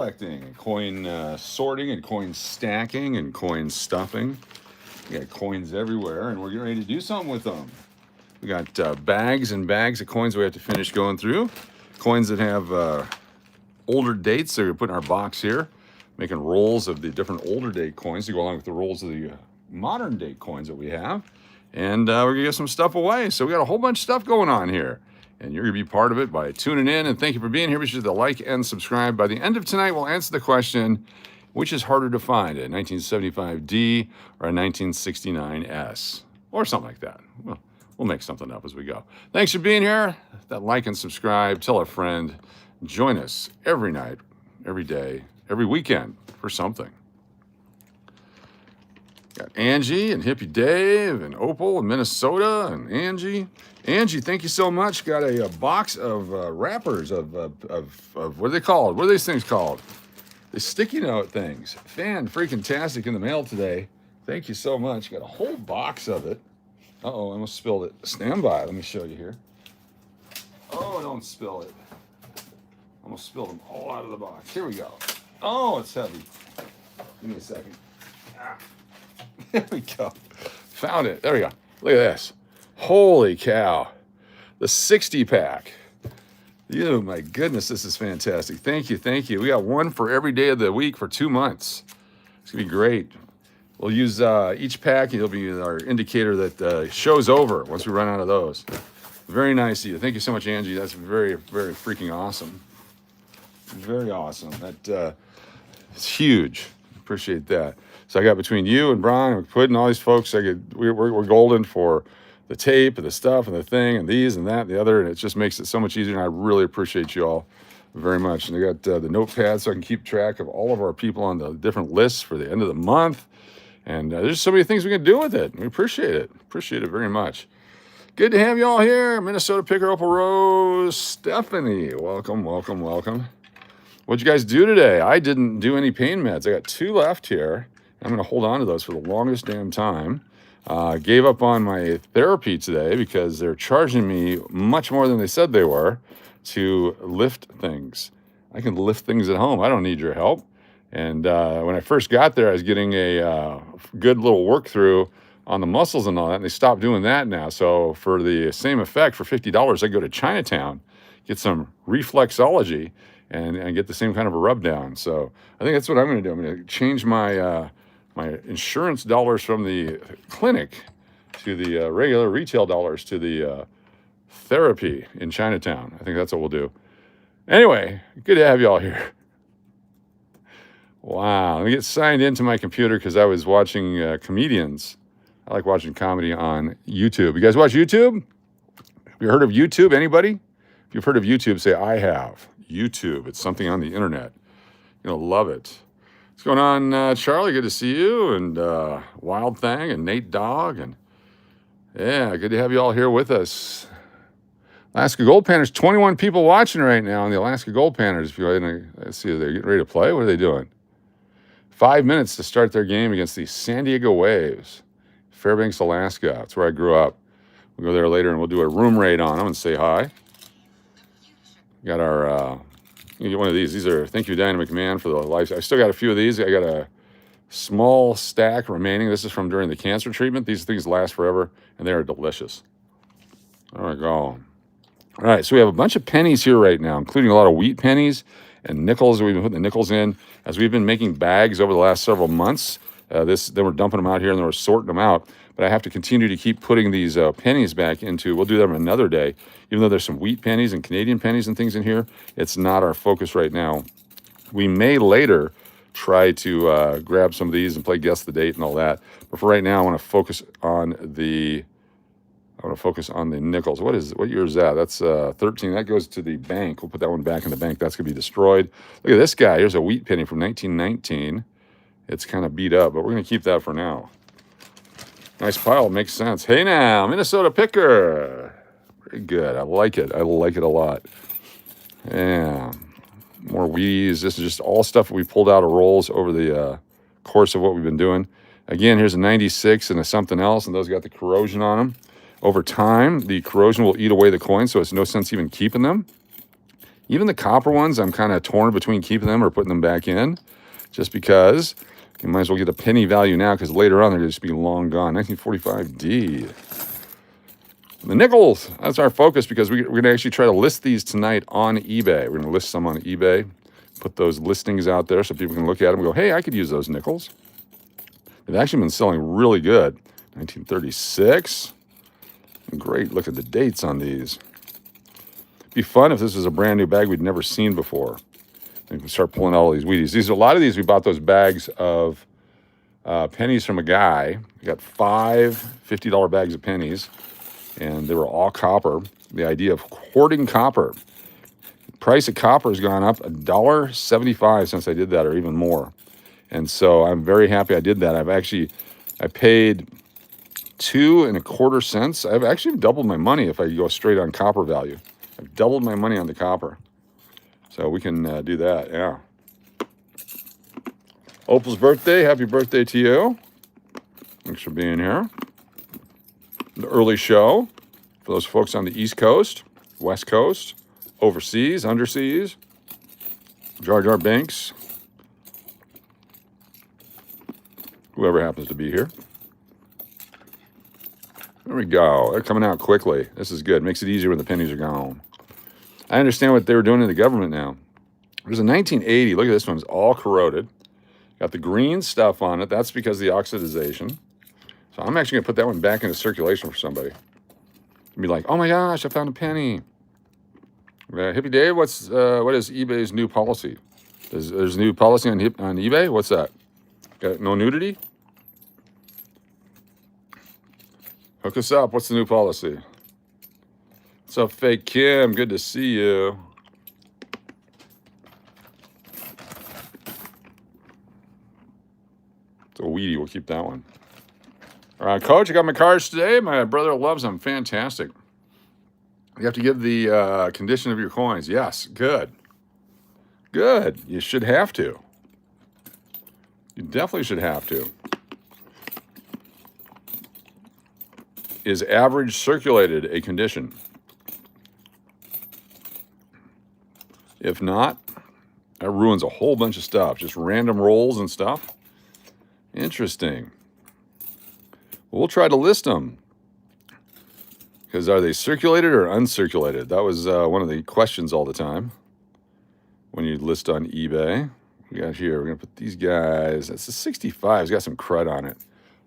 collecting and coin sorting and coin stacking and coin stuffing. We got coins everywhere, and we're getting ready to do something with them. We got bags and bags of coins we have to finish going through. Coins that have older dates, so we're putting our box here, making rolls of the different older date coins to go along with the rolls of the modern date coins that we have. And we're gonna get some stuff away. So we got a whole bunch of stuff going on here. And you're gonna be part of it by tuning in. And thank you for being here. Be sure to like and subscribe. By the end of tonight, we'll answer the question, which is harder to find, a 1975D or a 1969S? Or something like that. Well, we'll make something up as we go. Thanks for being here. That like and subscribe. Tell a friend. Join us every night, every day, every weekend for something. Got Angie and Hippie Dave and Opal in Minnesota and Angie. Angie, thank you so much. Got a box of wrappers of what are they called? What are these things called? The sticky note things. Fan-freaking-tastic in the mail today. Thank you so much. Got a whole box of it. Uh-oh, I almost spilled it. Stand by. Let me show you here. Oh, don't spill it. Almost spilled them all out of the box. Here we go. Oh, it's heavy. Give me a second. Ah. There we go. Found it. There we go. Look at this. Holy cow. The 60 pack. Oh my goodness, this is fantastic. Thank you, thank you. We got one for every day of the week for 2 months. It's gonna be great. We'll use each pack. It'll be our indicator that the show's over once we run out of those. Very nice of you. Thank you so much, Angie. That's very, very freaking awesome. Very awesome. That it's huge. Appreciate that. So I got between you and Brian and Puddin, all these folks, we're golden for the tape and the stuff and the thing and these and that and the other, and it just makes it so much easier, and I really appreciate you all very much. And I got the notepad so I can keep track of all of our people on the different lists for the end of the month, and there's so many things we can do with it. We appreciate it very much. Good to have you all here. Minnesota Picker, Opal Rose, Stephanie, welcome. What'd you guys do today? I didn't do any pain meds. I got 2 left here. I'm going to hold on to those for the longest damn time. Gave up on my therapy today because they're charging me much more than they said they were to lift things. I can lift things at home. I don't need your help. And when I first got there, I was getting a good little work through on the muscles and all that, and they stopped doing that now. So for the same effect, for $50, I go to Chinatown, get some reflexology, and get the same kind of a rub down. So I think that's what I'm going to do. I'm going to change my my insurance dollars from the clinic to the regular retail dollars to the therapy in Chinatown. I think that's what we'll do. Anyway, good to have you all here. Wow, let me get signed into my computer because I was watching comedians. I like watching comedy on YouTube. You guys watch YouTube? Have you heard of YouTube? Anybody? If you've heard of YouTube, say I have. YouTube, it's something on the internet. You're gonna love it. What's going on, Charlie? Good to see you, and Wild Thing, and Nate Dogg, and yeah, good to have you all here with us. Alaska Gold Panners, 21 people watching right now on the Alaska Gold Panners. If you let's see, they're getting ready to play. What are they doing? 5 minutes to start their game against the San Diego Waves, Fairbanks, Alaska. That's where I grew up. We'll go there later, and we'll do a room raid on them and say hi. Got our, you get one of these. These are, thank you, Dynamic Man, for the life. I still got a few of these. I got a small stack remaining. This is from during the cancer treatment. These things last forever, and they are delicious. There we go. All right, so we have a bunch of pennies here right now, including a lot of wheat pennies and nickels. We've been putting the nickels in as we've been making bags over the last several months. Then we're dumping them out here, and then we're sorting them out. But I have to continue to keep putting these pennies back into, we'll do them another day. Even though there's some wheat pennies and Canadian pennies and things in here, it's not our focus right now. We may later try to grab some of these and play guess the date and all that. But for right now, I want to focus on the nickels. What year is that? That's 13. That goes to the bank. We'll put that one back in the bank. That's going to be destroyed. Look at this guy. Here's a wheat penny from 1919. It's kind of beat up, but we're going to keep that for now. Nice pile. Makes sense. Hey now, Minnesota Picker. Very good. I like it. I like it a lot. Yeah. More Wheaties. This is just all stuff we pulled out of rolls over the course of what we've been doing. Again, here's a 96 and a something else, and those got the corrosion on them. Over time, the corrosion will eat away the coins, so it's no sense even keeping them. Even the copper ones, I'm kind of torn between keeping them or putting them back in, just because you might as well get a penny value now, because later on they're going to just be long gone. 1945D. The nickels, that's our focus, because we're going to actually try to list these tonight on eBay. We're going to list some on eBay, put those listings out there so people can look at them and go, hey, I could use those nickels. They've actually been selling really good. 1936. Great, look at the dates on these. It'd be fun if this was a brand new bag we'd never seen before. And we start pulling all these Wheaties. A lot of these, we bought those bags of pennies from a guy. We got 5 $50 bags of pennies, and they were all copper. The idea of hoarding copper. The price of copper has gone up $1.75 since I did that, or even more. And so I'm very happy I did that. I paid 2.25 cents. I've actually doubled my money if I go straight on copper value. I've doubled my money on the copper. So we can do that, yeah. Opal's birthday, happy birthday to you. Thanks for being here. The early show for those folks on the East Coast, West Coast, overseas, underseas. Jar Jar Binks. Whoever happens to be here. There we go. They're coming out quickly. This is good. Makes it easier when the pennies are gone. I understand what they were doing in the government now. There's a 1980. Look at this one. It's all corroded. Got the green stuff on it. That's because of the oxidization. So I'm actually going to put that one back into circulation for somebody. And be like, oh my gosh, I found a penny. Hippie Dave, what is eBay's new policy? There's a new policy on eBay? What's that? Got no nudity? Hook us up. What's the new policy? What's up, Fake Kim? Good to see you. It's a Wheatie. We'll keep that one. All right, Coach, I got my cards today. My brother loves them. Fantastic. You have to give the condition of your coins. Yes, good. Good. You should have to. You definitely should have to. Is average circulated a condition? If not, that ruins a whole bunch of stuff. Just random rolls and stuff. Interesting. We'll try to list them. Because are they circulated or uncirculated? That was one of the questions all the time when you list on eBay. We got here, we're going to put these guys. That's a 65. It's got some crud on it.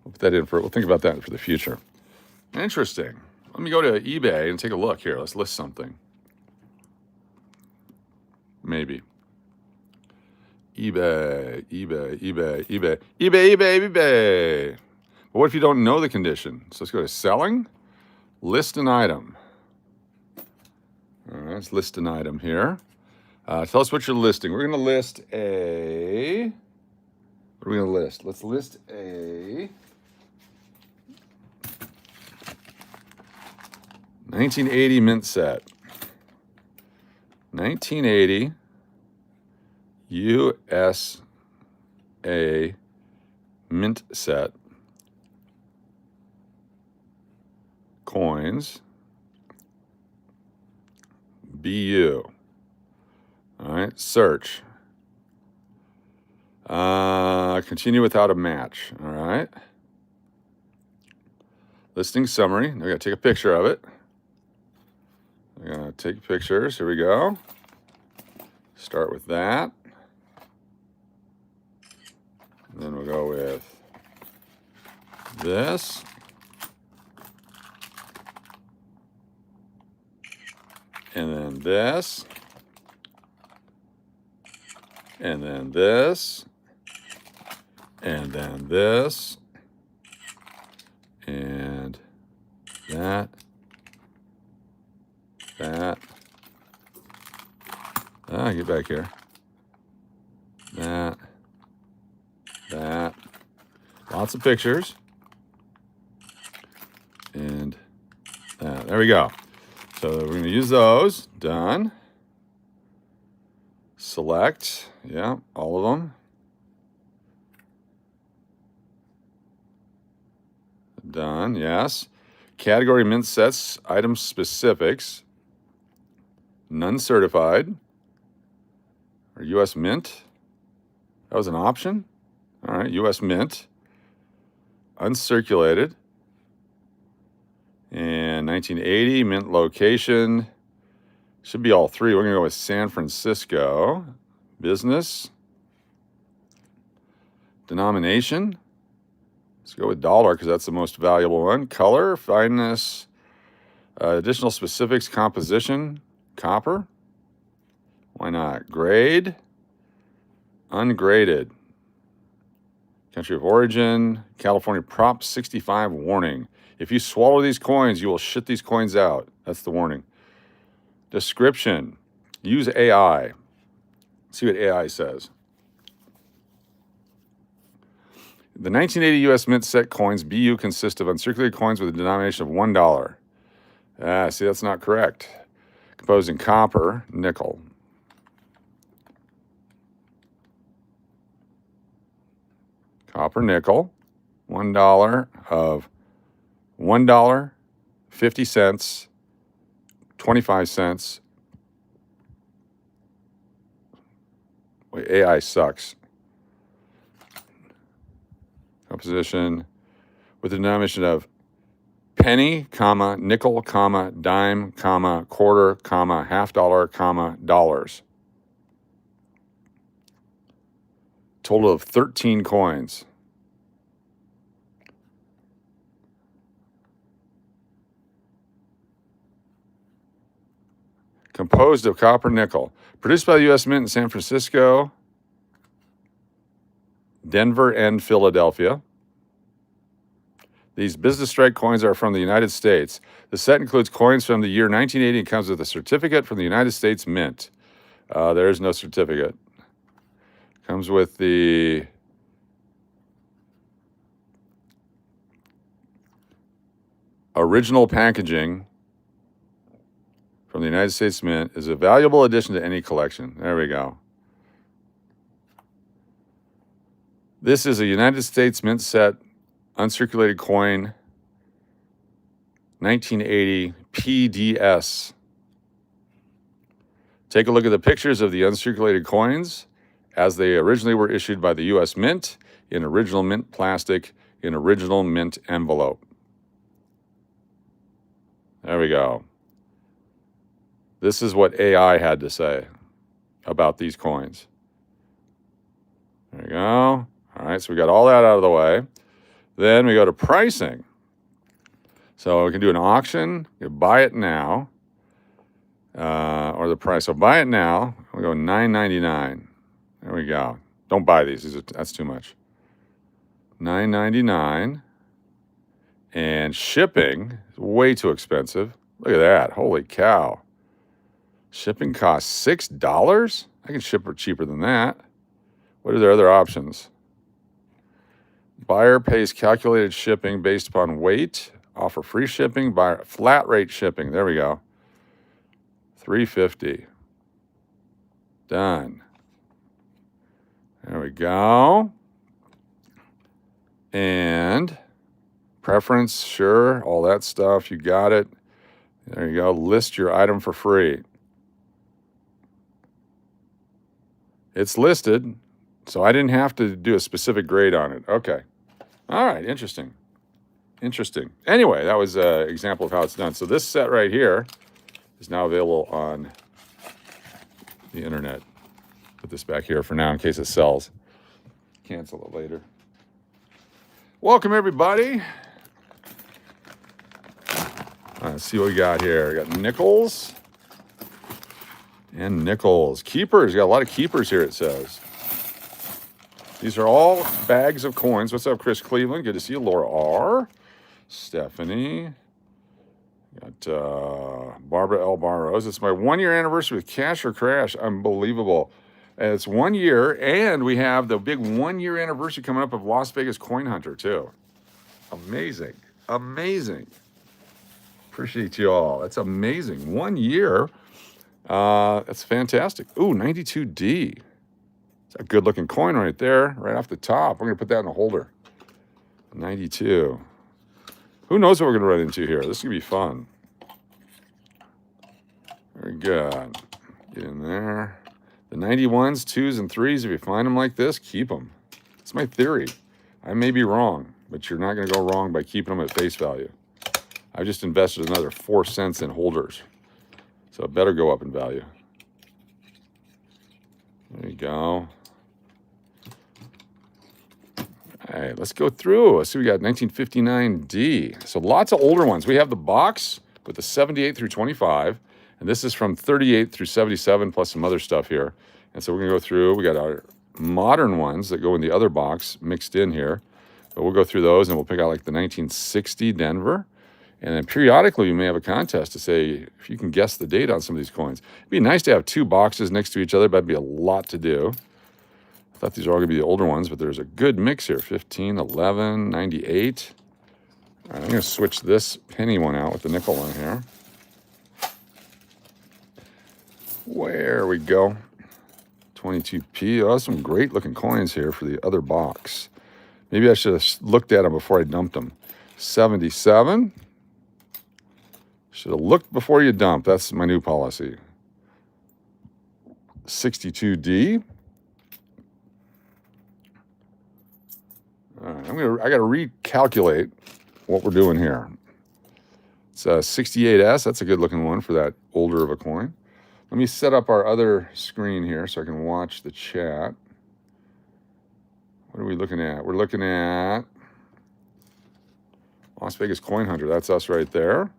We'll put that in we'll think about that for the future. Interesting. Let me go to eBay and take a look here. Let's list something. Maybe. eBay. But what if you don't know the condition? So let's go to selling. List an item. All right, let's list an item here. Tell us what you're listing. We're going to list a... What are we going to list? Let's list a... 1980 mint set. 1980 USA mint set. Coins. BU. All right, search. Continue without a match. All right. Listing summary. Now we got to take a picture of it. We're going to take pictures. Here we go. Start with that. And then we'll go with this. And then this. And then this. And then this. And that. That. Get back here. That. That. Lots of pictures. And that. There we go. So we're going to use those. Done. Select. Yeah, all of them. Done. Yes. Category mint sets. Item specifics. None certified. or U.S. Mint. That was an option. All right, U.S. Mint, uncirculated. And 1980, mint location. Should be all three. We're going to go with San Francisco. Business. Denomination. Let's go with dollar because that's the most valuable one. Color, fineness, additional specifics, composition, copper. Why not? Grade, ungraded. Country of origin, California Prop 65 warning. If you swallow these coins, you will shit these coins out. That's the warning. Description, use AI. See what AI says. The 1980 U.S. Mint set coins, BU, consist of uncirculated coins with a denomination of $1. See, that's not correct. Composed in copper, nickel. Copper, nickel. $1 of $1, 50 cents, 25 cents. Wait, AI sucks. Composition with a denomination of penny, comma, nickel, comma, dime, comma, quarter, comma, $half, comma, dollars. Total of 13 coins. Composed of copper, nickel. Produced by the U.S. Mint in San Francisco, Denver, and Philadelphia. These business strike coins are from the United States. The set includes coins from the year 1980 and comes with a certificate from the United States Mint. There is no certificate. Comes with the original packaging from the United States Mint. Is a valuable addition to any collection. There we go. This is a United States Mint set uncirculated coin 1980 PDS. Take a look at the pictures of the uncirculated coins as they originally were issued by the U.S. Mint in original mint plastic in original mint envelope. There we go. This is what AI had to say about these coins. There we go. All right, so we got all that out of the way. Then we go to pricing. So we can do an auction. You buy it now, or the price. So buy it now. We go $9.99. There we go. Don't buy these. That's too much. $9.99. And shipping is way too expensive. Look at that. Holy cow. Shipping costs $6? I can ship it cheaper than that. What are their other options? Buyer pays calculated shipping based upon weight. Offer free shipping. Buyer flat rate shipping. There we go. $3.50. Done. There we go. And preference, sure, all that stuff. You got it. There you go. List your item for free. It's listed, so I didn't have to do a specific grade on it. Okay. All right. Interesting. Interesting. Anyway, that was an example of how it's done. So this set right here is now available on the internet. Put this back here for now in case it sells. Cancel it later. Welcome, everybody. Let's see what we got here. We got nickels and nickels. Keepers. We got a lot of keepers here, it says. These are all bags of coins. What's up, Chris Cleveland? Good to see you. Laura R. Stephanie. Got Barbara L. Barrows. It's my 1 year anniversary with Cash or Crash. Unbelievable. And it's 1 year, and we have the big 1 year anniversary coming up of Las Vegas Coin Hunter, too. Amazing. Amazing. Appreciate you all. That's amazing. 1 year. That's fantastic. Ooh, 92D. It's a good looking coin right there, right off the top. We're going to put that in a holder. 92. Who knows what we're going to run into here? This is going to be fun. Very good. Get in there. The 91s, 2s, and 3s, if you find them like this, keep them. It's my theory. I may be wrong, but you're not going to go wrong by keeping them at face value. I just invested another 4 cents in holders, so it better go up in value. There you go. All right, let's go through. Let's see, we got 1959D. So lots of older ones. We have the box with the 78 through 25, and this is from 38 through 77, plus some other stuff here. And so we're going to go through. We got our modern ones that go in the other box mixed in here. But we'll go through those, and we'll pick out like the 1960 Denver. And then periodically, you may have a contest to say if you can guess the date on some of these coins. It'd be nice to have 2 boxes next to each other, but that'd be a lot to do. I thought these were all going to be the older ones, but there's a good mix here. 15, 11, 98. All right, I'm going to switch this penny one out with the nickel one here. There we go. 22p. Oh, some great looking coins here for the other box. Maybe I should have looked at them before I dumped them. 77. Should have looked before you dump. That's my new policy. 62D. All right, I got to recalculate what we're doing here. It's a 68S. That's a good looking one for that older of a coin. Let me set up our other screen here so I can watch the chat. What are we looking at? We're looking at Las Vegas Coin Hunter. That's us right there.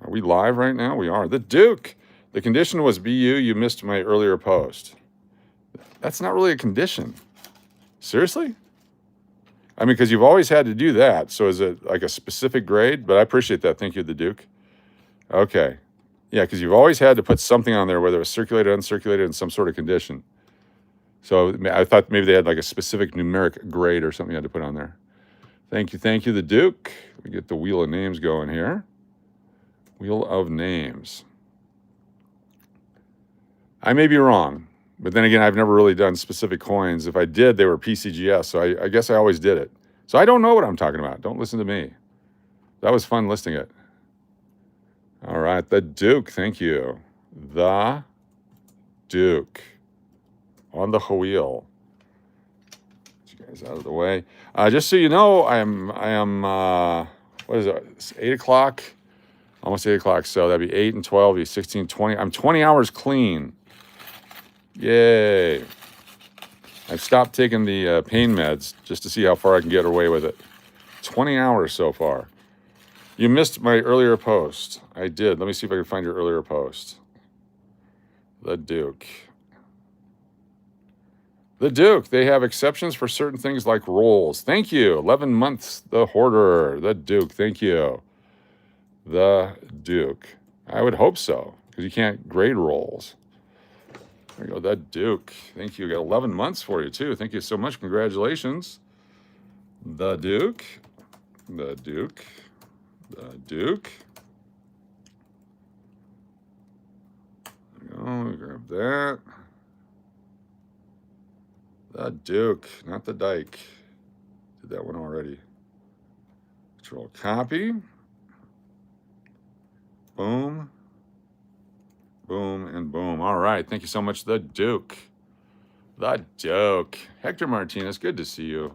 Are we live right now? We are. The Duke. The condition was BU. You missed my earlier post. That's not really a condition. Seriously? I mean, because you've always had to do that. So is it like a specific grade? But I appreciate that. Thank you, the Duke. Okay. Yeah, because you've always had to put something on there, whether it was circulated, uncirculated, in some sort of condition. So I thought maybe they had like a specific numeric grade or something you had to put on there. Thank you, the Duke. We get the wheel of names going here. Wheel of names. I may be wrong, but then again, I've never really done specific coins. If I did, they were PCGS, so I guess I always did it. So I don't know what I'm talking about. Don't listen to me. That was fun listing it. All right, the Duke, thank you. The Duke on the wheel. Get you guys out of the way. Just so you know, I am. What is it? It's 8 o'clock, almost 8 o'clock. So that'd be 8 and 12, be 16, 20. I'm 20 hours clean. Yay! I've stopped taking the pain meds just to see how far I can get away with it. 20 hours so far. You missed my earlier post. I did. Let me see if I can find your earlier post. The Duke. The Duke. They have exceptions for certain things like rolls. Thank you. 11 months, the Hoarder. The Duke. Thank you. The Duke. I would hope so, because you can't grade rolls. There you go. The Duke. Thank you. Got 11 months for you, too. Thank you so much. Congratulations. The Duke. The Duke. The Duke. There we go. Grab that. The Duke, not the Dyke. Did that one already. Control copy. Boom. Boom and boom. All right. Thank you so much, the Duke. The Duke. Hector Martinez, good to see you.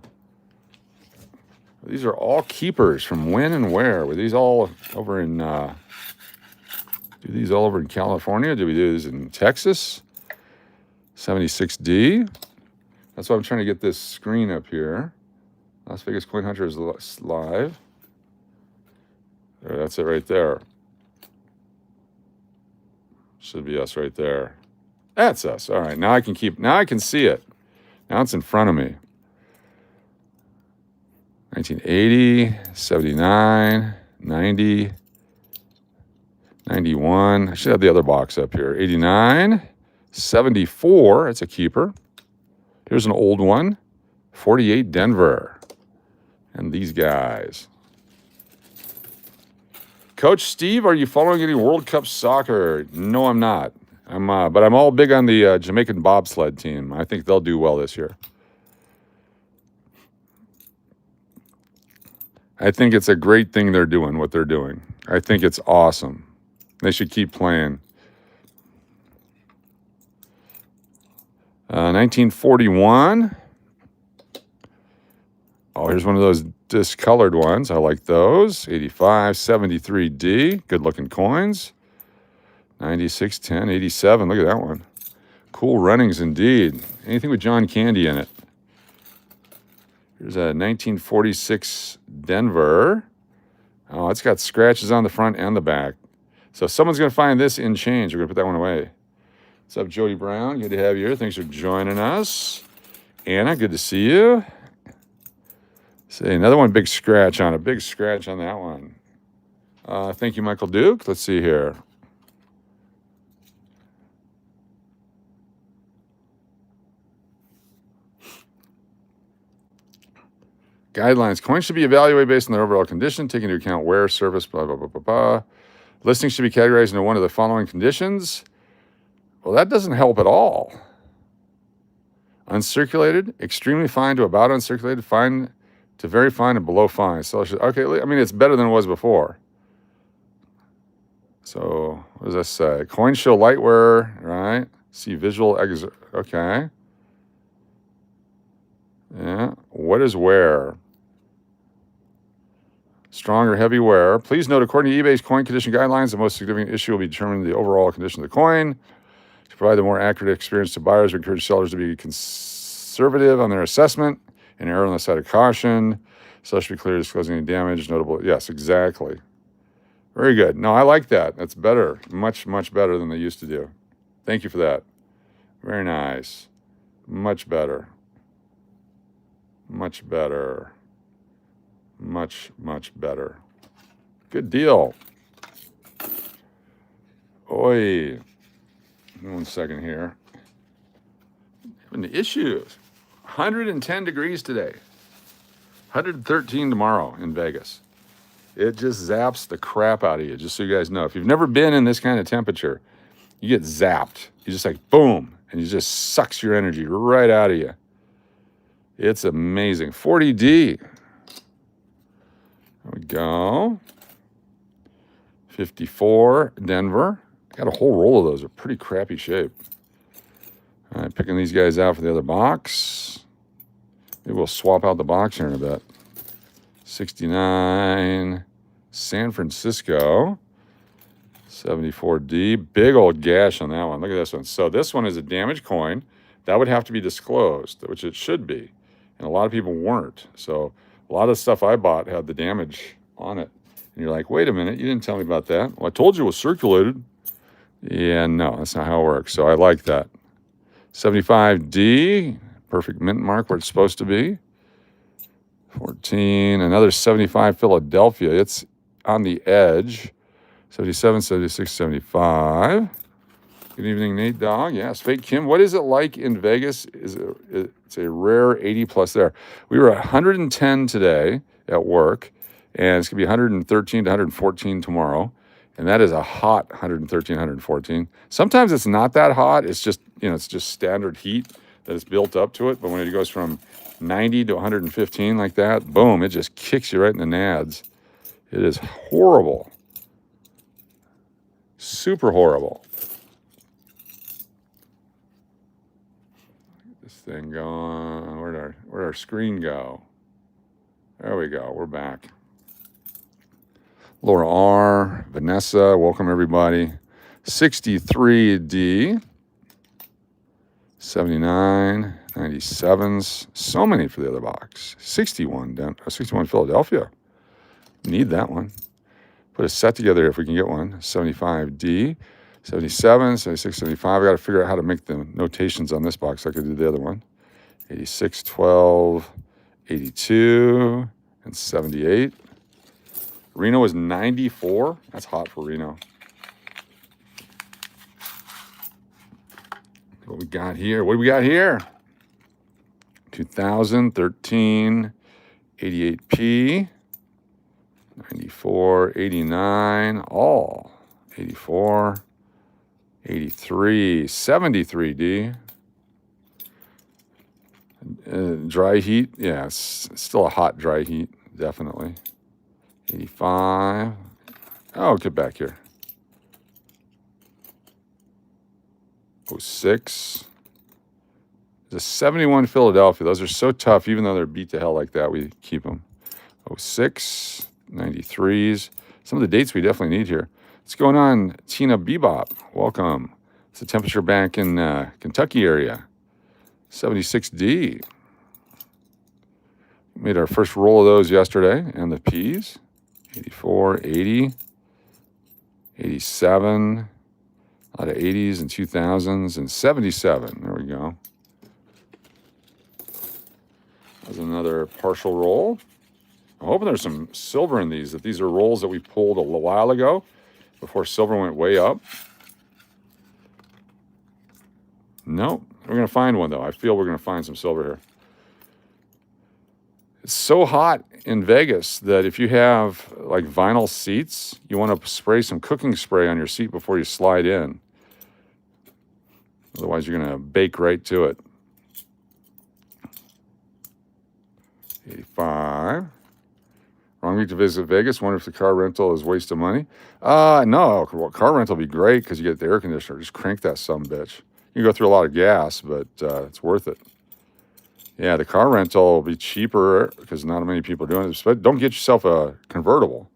These are all keepers from when and where? Were these all over in, do these all over in California? Do we do these in Texas? 76D. That's why I'm trying to get this screen up here. Las Vegas Coin Hunter is live. There, that's it right there. Should be us right there. That's us. All right, now I can see it. Now it's in front of me. 1980, 79, 90, 91. I should have the other box up here. 89, 74. It's a keeper. Here's an old one. 48 Denver. And these guys. Coach Steve, are you following any World Cup soccer? No, I'm not. But I'm all big on the Jamaican bobsled team. I think they'll do well this year. I think it's a great thing they're doing, what they're doing. I think it's awesome. They should keep playing. 1941. Oh, here's one of those discolored ones. I like those. 85, 73D. Good looking coins. 96, 10, 87. Look at that one. Cool runnings indeed. Anything with John Candy in it. Here's a 1946 Denver. Oh, it's got scratches on the front and the back. So if someone's going to find this in change, we're going to put that one away. What's up, Jody Brown? Good to have you here. Thanks for joining us. Anna, good to see you. See, another one, big scratch on it. Big scratch on that one. Thank you, Michael Duke. Let's see here. Guidelines. Coins should be evaluated based on their overall condition, taking into account wear, service, blah, blah, blah, blah, blah. Listings should be categorized into one of the following conditions. Well, that doesn't help at all. Uncirculated, extremely fine to about uncirculated, fine to very fine and below fine. So, okay, I mean, it's better than it was before. So, what does that say? Coins show light wear, right? See visual, okay. Yeah, what is wear? Strong or heavy wear. Please note, according to eBay's coin condition guidelines, the most significant issue will be determining the overall condition of the coin. To provide the more accurate experience to buyers, we encourage sellers to be conservative on their assessment and err on the side of caution. So it should be clear disclosing any damage, notable. Yes, exactly. Very good. No, I like that. That's better. Much, much better than they used to do. Thank you for that. Very nice. Much better. Much better. Much, much better. Good deal. Oi. 1 second here. Having issues. 110 degrees today. 113 tomorrow in Vegas. It just zaps the crap out of you, just so you guys know. If you've never been in this kind of temperature, you get zapped. You just like, boom, and it just sucks your energy right out of you. It's amazing. 40D. There we go. 54, Denver. Got a whole roll of those. They're pretty crappy shape. All right, picking these guys out for the other box. Maybe we'll swap out the box here in a bit. 69, San Francisco. 74D. Big old gash on that one. Look at this one. So this one is a damaged coin. That would have to be disclosed, which it should be. And a lot of people weren't. So a lot of the stuff I bought had the damage on it. And you're like, wait a minute, you didn't tell me about that. Well, I told you it was circulated. Yeah, no, that's not how it works. So I like that. 75D, perfect mint mark where it's supposed to be. 14, another 75 Philadelphia. It's on the edge. 77, 76, 75. Good evening, Nate Dogg. Yes, Fake Kim. What is it like in Vegas? It's a rare 80 plus there. We were 110 today at work, and it's going to be 113 to 114 tomorrow. And that is a hot 113, 114. Sometimes it's not that hot. It's just, it's just standard heat that is built up to it. But when it goes from 90 to 115 like that, boom, it just kicks you right in the nads. It is horrible. Super horrible. This thing going, where'd our screen go? There we go, we're back. Laura R, Vanessa, welcome everybody. 63D, 79, 97s, so many for the other box. 61 Philadelphia. Need that one. Put a set together if we can get one. 75D, 77, 76, 75. I got to figure out how to make the notations on this box like I did the other one. 86, 12, 82, and 78. Reno is 94. That's hot for Reno. What we got here? What do we got here? 2013, 88P. 94, 89, all 84, 83, 73D. Dry heat, yeah, it's still a hot dry heat, definitely. 85. Oh, get back here. 06, There's a 71 Philadelphia. Those are so tough, even though they're beat to hell like that, we keep them. 06, 93s. Some of the dates we definitely need here. What's going on, Tina Bebop? Welcome. It's the temperature back in Kentucky area. 76D. Made our first roll of those yesterday. And the P's. 84, 80, 87. A lot of 80s and 2000s and 77. There we go. There's another partial roll. I'm hoping there's some silver in these, that these are rolls that we pulled a little while ago before silver went way up. Nope. We're going to find one, though. I feel we're going to find some silver here. It's so hot in Vegas that if you have like vinyl seats, you want to spray some cooking spray on your seat before you slide in. Otherwise, you're going to bake right to it. 85. Wrong week to visit Vegas. Wonder if the car rental is a waste of money. No, well, car rental would be great because you get the air conditioner. Just crank that sumbitch. You go through a lot of gas, but it's worth it. Yeah, the car rental will be cheaper because not many people are doing it. But don't get yourself a convertible.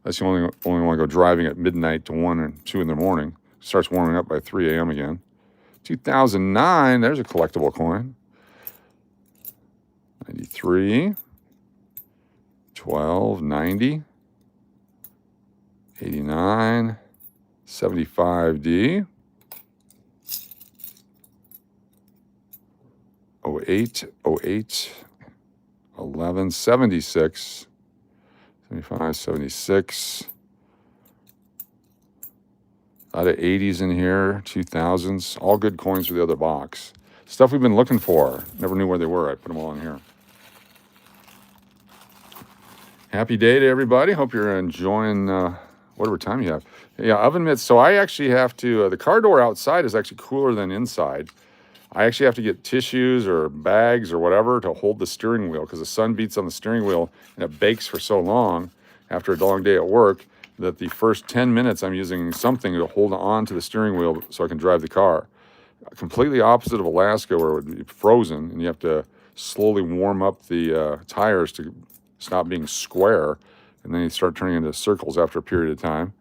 That's you only want to go driving at midnight to 1 or 2 in the morning. Starts warming up by 3 a.m. again. 2009, there's a collectible coin. 93. 12, 90, 89, 75D, 08, 08, 11, 76, 75, 76. A lot of 80s in here, 2000s, all good coins for the other box. Stuff we've been looking for. Never knew where they were. I put them all in here. Happy day to everybody. Hope you're enjoying whatever time you have. Yeah, oven mitts. So I actually have to, the car door outside is actually cooler than inside. I actually have to get tissues or bags or whatever to hold the steering wheel because the sun beats on the steering wheel and it bakes for so long after a long day at work that the first 10 minutes I'm using something to hold on to the steering wheel so I can drive the car. Completely opposite of Alaska where it would be frozen and you have to slowly warm up the tires to stop being square, and then you start turning into circles after a period of time.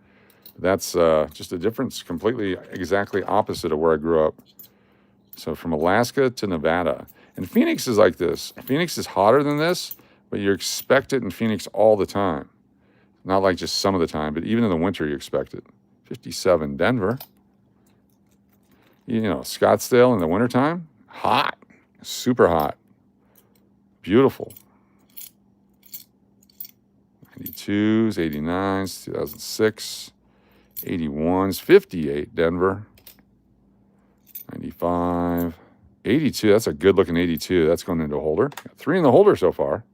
That's just a difference, completely exactly opposite of where I grew up. So from Alaska to Nevada. And Phoenix is like this. Phoenix is hotter than this, but you expect it in Phoenix all the time. Not like just some of the time, but even in the winter you expect it. 57 Denver. You know, Scottsdale in the wintertime, hot, super hot, beautiful. 92s, 89s, 2006, 81s, 58 Denver, 95, 82. That's a good looking 82. That's going into a holder. Got 3 in the holder so far.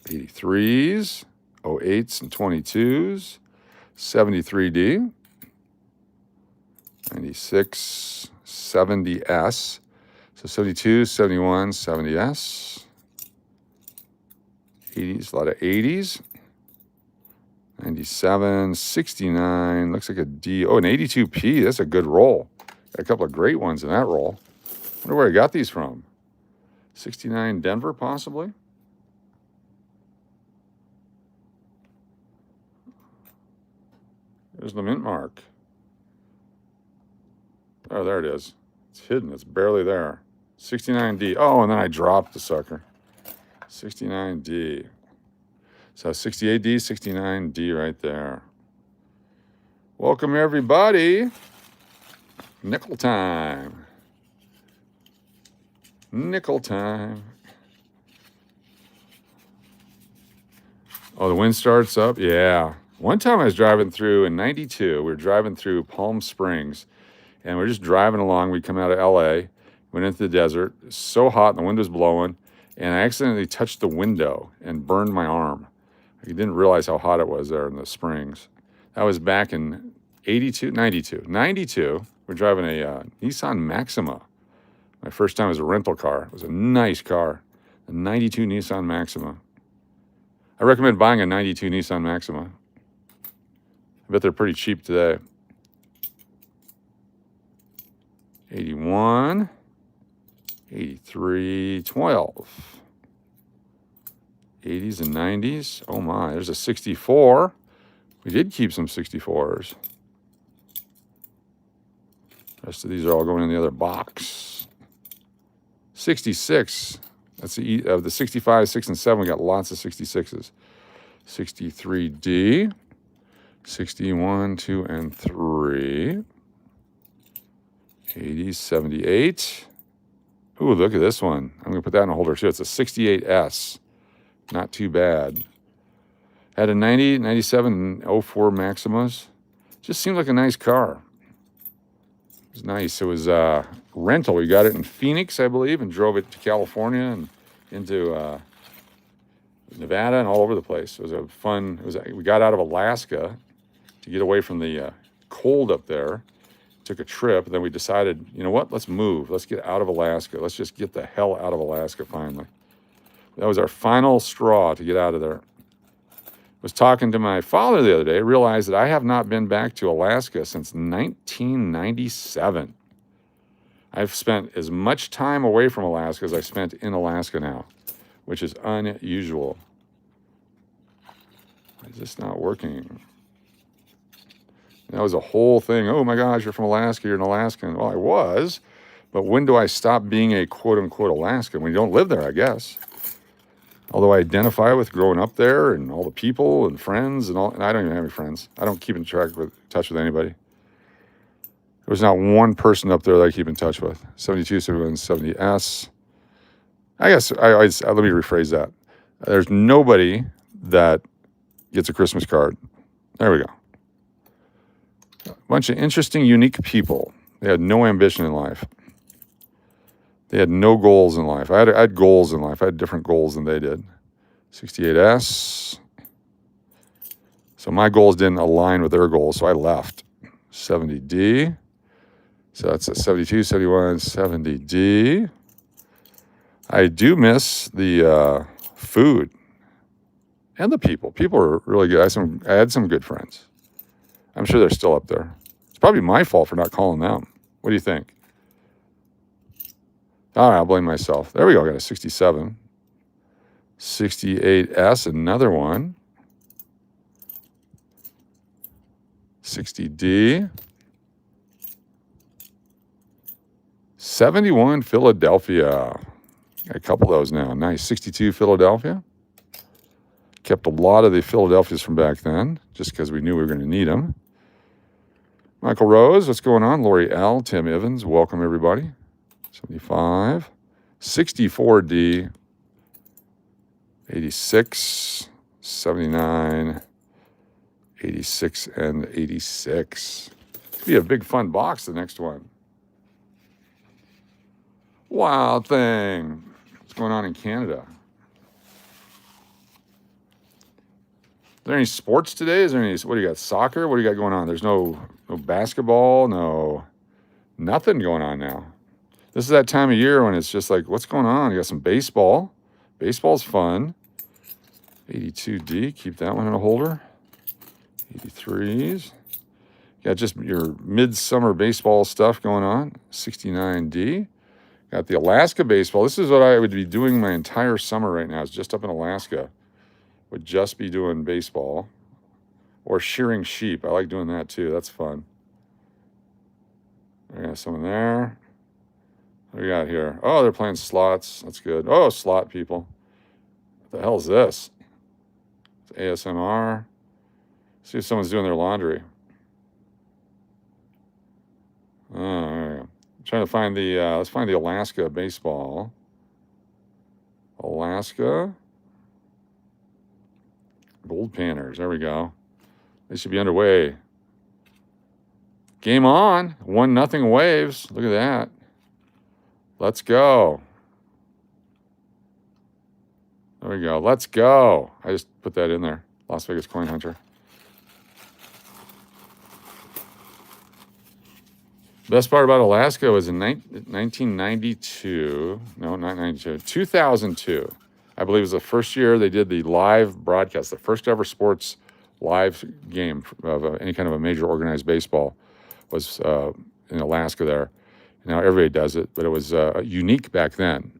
83s, 08s and 22s, 73D, 96, 70S. So 72, 71, 70S. 80s, a lot of 80s. 97, 69, looks like a D. Oh, an 82P, that's a good roll. Got a couple of great ones in that roll. Wonder where I got these from. 69 Denver, possibly. There's the mint mark. Oh, there it is. It's hidden, it's barely there. 69D, oh, and then I dropped the sucker. 69D. So 68D, 69D right there. Welcome everybody. Nickel time. Nickel time. Oh, the wind starts up? Yeah. One time I was driving through in 92. We were driving through Palm Springs and we're just driving along. We come out of LA, went into the desert. It's so hot and the wind was blowing. And I accidentally touched the window and burned my arm. I didn't realize how hot it was there in the Springs. That was back in 92. We're driving a Nissan Maxima. My first time as a rental car. It was a nice car. A 92 Nissan Maxima. I recommend buying a 92 Nissan Maxima. I bet they're pretty cheap today. 81, 83, 12. 80s and 90s. Oh my, there's a 64. We did keep some 64s. The rest of these are all going in the other box. 66. That's the 65, 6, and 7. We got lots of 66s. 63D. 61, 2, and 3. 80s, 78. Ooh, look at this one. I'm going to put that in a holder too. It's a 68S. Not too bad. Had a 90, 97, and 04 Maximas. Just seemed like a nice car. It was nice. It was rental. We got it in Phoenix, I believe, and drove it to California and into Nevada and all over the place. It was a fun. We got out of Alaska to get away from the cold up there. Took a trip, and then we decided, you know what? Let's move. Let's get out of Alaska. Let's just get the hell out of Alaska finally. That was our final straw to get out of there. I was talking to my father the other day, realized that I have not been back to Alaska since 1997. I've spent as much time away from Alaska as I spent in Alaska now, which is unusual. It's just not working. That was a whole thing. Oh my gosh, you're from Alaska, you're an Alaskan. Well, I was, but when do I stop being a quote-unquote Alaskan? When you don't live there, I guess. Although I identify with growing up there and all the people and friends and all, and I don't even have any friends. I don't keep in touch with anybody. There's not one person up there that I keep in touch with. 72, 71, 70S. I guess, let me rephrase that. There's nobody that gets a Christmas card. There we go. A bunch of interesting, unique people. They had no ambition in life. They had no goals in life. I had goals in life. I had different goals than they did. 68S. So my goals didn't align with their goals, so I left. 70D. So that's a 72, 71, 70D. I do miss the food and the people. People are really good. I had some good friends. I'm sure they're still up there. It's probably my fault for not calling them. What do you think? All right, I'll blame myself. There we go. I got a 67. 68S, another one. 60D. 71 Philadelphia. Got a couple of those now. Nice. 62 Philadelphia. Kept a lot of the Philadelphias from back then, just because we knew we were going to need them. Michael Rose, what's going on? Lori L, Tim Evans, welcome everybody. 75. 64D. 86. 79. 86 and 86. It's going to be a big fun box, the next one. Wild thing. What's going on in Canada? Are there any sports today? Is there any, what do you got, soccer? What do you got going on? There's no basketball, nothing going on now. This is that time of year when it's just like, what's going on? You got some baseball. Baseball's fun. 82D, keep that one in a holder. 83s. Got just your midsummer baseball stuff going on. 69D. Got the Alaska baseball. This is what I would be doing my entire summer right now. It's just up in Alaska. Would just be doing baseball or shearing sheep. I like doing that too. That's fun. I got someone there. What do we got here? Oh, they're playing slots. That's good. Oh, slot people. What the hell is this? It's ASMR. See if someone's doing their laundry. Oh, there we go. I'm trying to find the, let's find the Alaska baseball. Alaska. Gold Panners. There we go. They should be underway. Game on. 1-0 Waves. Look at that. Let's go. There we go. Let's go. I just put that in there. Las Vegas Coin Hunter. Best part about Alaska was in 1992. No, not 92. 2002. I believe it was the first year they did the live broadcast, the first ever sports live game of any kind of a major organized baseball was in Alaska there. Now everybody does it, but it was unique back then.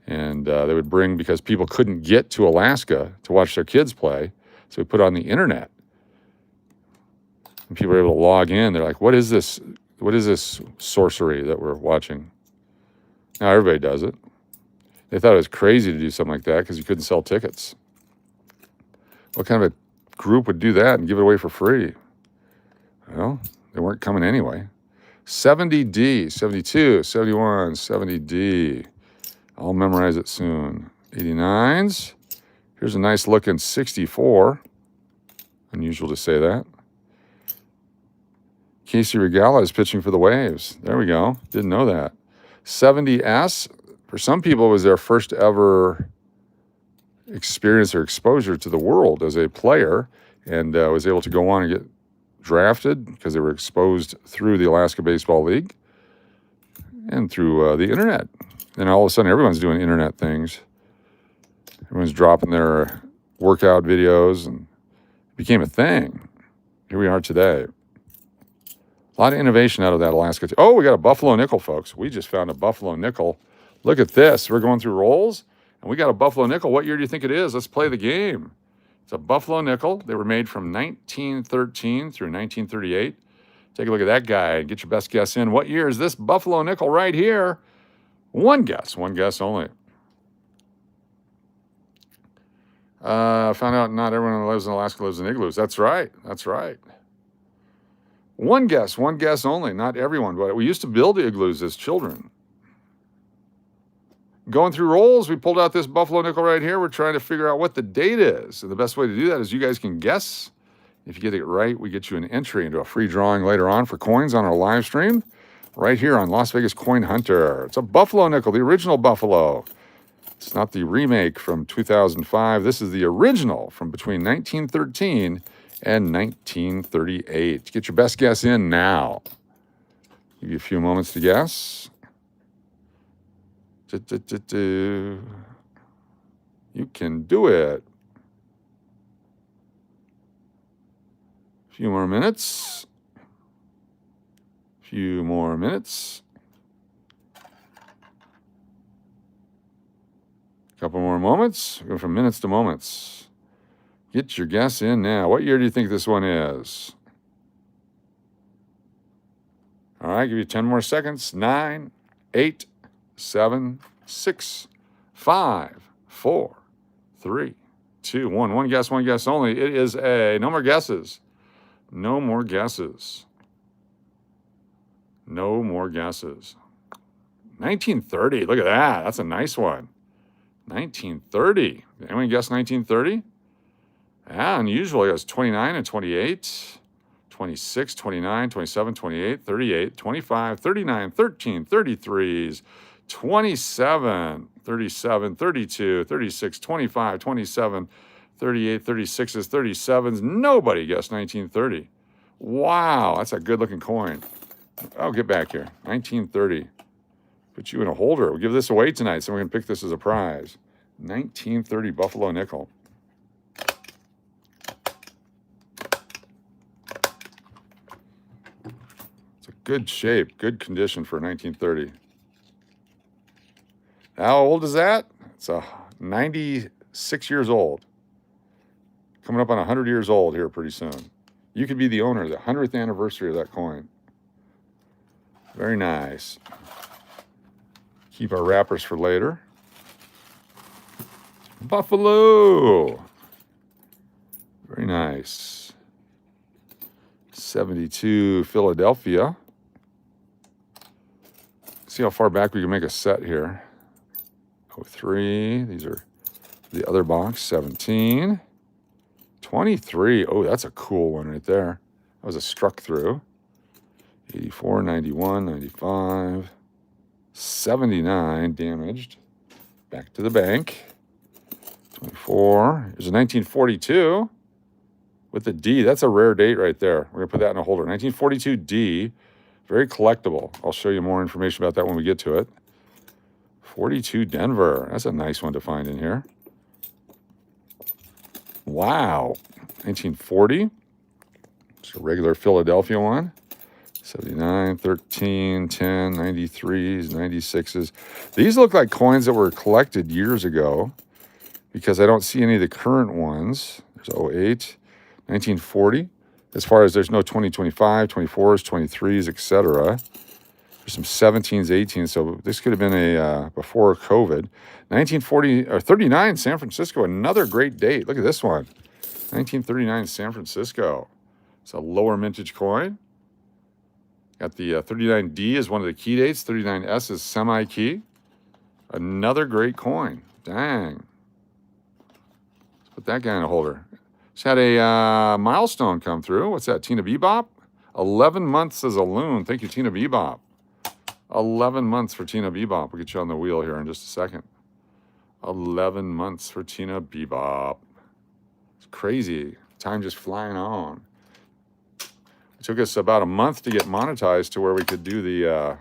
And they would bring, because people couldn't get to Alaska to watch their kids play, so we put it on the internet. And people were able to log in. They're like, what is this? What is this sorcery that we're watching? Now everybody does it. They thought it was crazy to do something like that because you couldn't sell tickets. What kind of a group would do that and give it away for free? Well, they weren't coming anyway. 70D, 72, 71, 70D. I'll memorize it soon. 89s. Here's a nice looking 64. Unusual to say that. Casey Regala is pitching for the Waves. There we go. Didn't know that. 70S. For some people, it was their first ever experience or exposure to the world as a player, and was able to go on and get drafted because they were exposed through the Alaska Baseball League and through the internet. And all of a sudden, everyone's doing internet things. Everyone's dropping their workout videos, and it became a thing. Here we are today. A lot of innovation out of that Alaska. Oh, we got a Buffalo nickel, folks. We just found a Buffalo nickel. Look at this. We're going through rolls, and we got a Buffalo nickel. What year do you think it is? Let's play the game. It's a Buffalo nickel. They were made from 1913 through 1938. Take a look at that guy and get your best guess in. What year is this Buffalo nickel right here? One guess only. Found out not everyone who lives in Alaska lives in igloos. That's right. One guess only. Not everyone, but we used to build igloos as children. Going through rolls, we pulled out this Buffalo nickel right here. We're trying to figure out what the date is. And the best way to do that is you guys can guess. If you get it right, we get you an entry into a free drawing later on for coins on our live stream right here on Las Vegas Coin Hunter. It's a Buffalo nickel, the original Buffalo. It's not the remake from 2005. This is the original from between 1913 and 1938. Get your best guess in now. Give you a few moments to guess. You can do it. A few more minutes. Couple more moments. Go from minutes to moments. Get your guess in now. What year do you think this one is? All right, give you 10 more seconds. 9, 8, 7, 6, 5, 4, 3, 2, 1. One guess only. It is a, no more guesses. No more guesses. 1930. Look at that. That's a nice one. 1930. Anyone guess 1930? Yeah, unusual. It was 29 and 28. 26, 29, 27, 28, 38, 25, 39, 13, 33s, 27, 37, 32, 36, 25, 27, 38, 36s, 37s. Nobody guessed 1930. Wow, that's a good-looking coin. Oh, get back here. 1930. Put you in a holder. We'll give this away tonight, so we can pick this as a prize. 1930 Buffalo nickel. Good shape, good condition for 1930. How old is that? It's 96 years old. Coming up on 100 years old here pretty soon. You could be the owner of the 100th anniversary of that coin. Very nice. Keep our wrappers for later. Buffalo. Very nice. 72 Philadelphia. See how far back we can make a set here. 03, these are the other box. 17, 23. Oh, that's a cool one right there. That was a struck through. 84, 91, 95, 79 damaged. Back to the bank. 24. There's a 1942 with the D. That's a rare date right there. We're going to put that in a holder. 1942 D. Very collectible. I'll show you more information about that when we get to it. 42 Denver. That's a nice one to find in here. Wow. 1940. Just a regular Philadelphia one. 79, 13, 10, 93s, 96s. These look like coins that were collected years ago because I don't see any of the current ones. There's 08, 1940. As far as there's no 2025, 24s, 23s, etc. There's some 17s, 18s. So this could have been a before COVID. 1940 or 39, San Francisco. Another great date. Look at this one. 1939, San Francisco. It's a lower mintage coin. Got the 39D is one of the key dates. 39S is semi-key. Another great coin. Dang. Let's put that guy in a holder. Just had a milestone come through. What's that? Tina Bebop? 11 months as a loon. Thank you, Tina Bebop. 11 months for Tina Bebop. We'll get you on the wheel here in just a second. 11 months for Tina Bebop. It's crazy. Time just flying on. It took us about a month to get monetized to where we could do the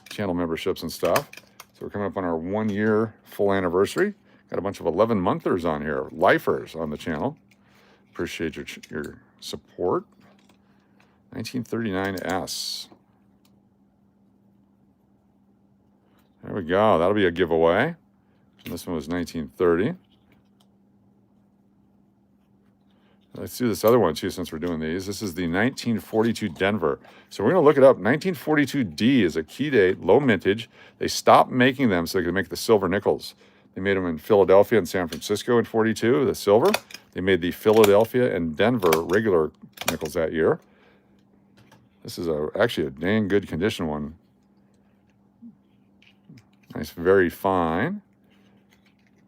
channel memberships and stuff. So we're coming up on our 1 year full anniversary. Got a bunch of 11-monthers on here, lifers on the channel. Appreciate your support. 1939S. There we go. That'll be a giveaway. And this one was 1930. Let's do this other one too, since we're doing these. This is the 1942 Denver. So we're going to look it up. 1942D is a key date, low mintage. They stopped making them so they could make the silver nickels. They made them in Philadelphia and San Francisco in 42, the silver. They made the Philadelphia and Denver regular nickels that year. This is actually a dang good condition one. Nice, very fine.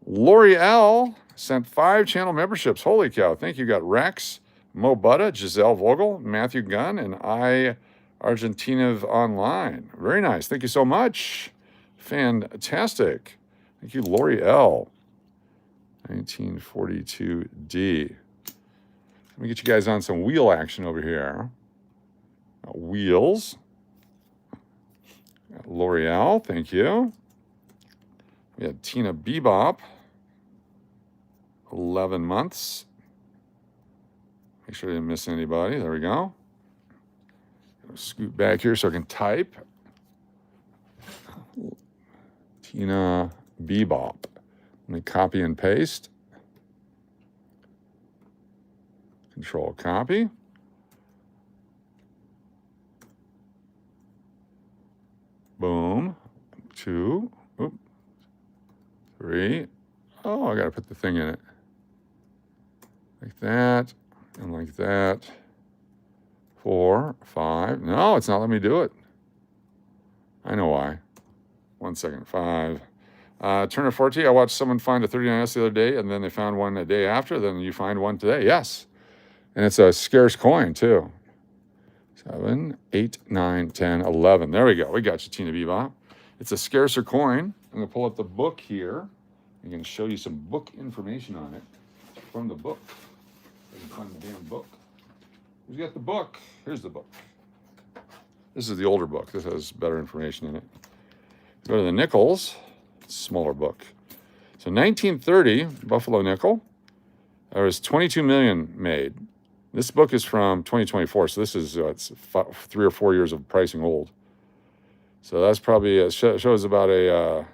L'Oreal sent 5 channel memberships. Holy cow. Thank you. Got Rex, Mo Butta, Giselle Vogel, Matthew Gunn, and I Argentina Online. Very nice. Thank you so much. Fantastic. Thank you, L'Oreal. 1942D. Let me get you guys on some wheel action over here. Wheels. L'Oreal. Thank you. We had Tina Bebop. 11 months. Make sure I didn't miss anybody. There we go. Scoot back here so I can type. Tina Bebop. Let me copy and paste. Control copy. Boom. 2. Oop. 3. Oh, I got to put the thing in it. Like that, and like that. 4, 5. No, it's not letting me do it. I know why. 1 second. 5. Turner Forte, I watched someone find a 39S the other day, and then they found one a day after. Then you find one today. Yes. And it's a scarce coin, too. 7, 8, 9, 10, 11. There we go. We got you, Tina Bebop. It's a scarcer coin. I'm going to pull up the book here. I'm going to show you some book information on it from the book. I can find the damn book. Who's got the book? Here's the book. This is the older book. This has better information in it. Go to the nickels. Smaller book. So 1930, Buffalo nickel. There was 22 million made. This book is from 2024, so this is it's 3 or 4 years of pricing old. So that's probably shows about a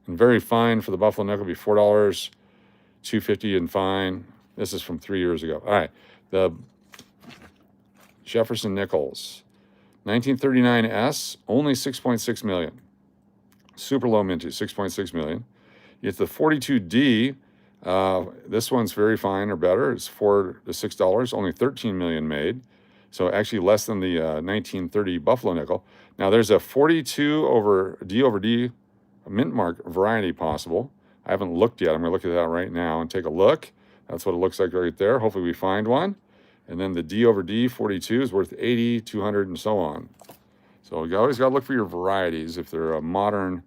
very fine for the Buffalo nickel be $4, $2.50 in fine. This is from 3 years ago. All right, the Jefferson nickels, 1939S, only 6.6 million. Super low mintage, 6.6 million. You get the 42D. This one's very fine or better. It's $4 to $6, only 13 million made. So actually less than the 1930 Buffalo nickel. Now there's a 42 over D mint mark variety possible. I haven't looked yet. I'm gonna look at that right now and take a look. That's what it looks like right there. Hopefully we find one. And then the D over D 42 is worth 80, 200, and so on. So you always gotta look for your varieties if they're a modern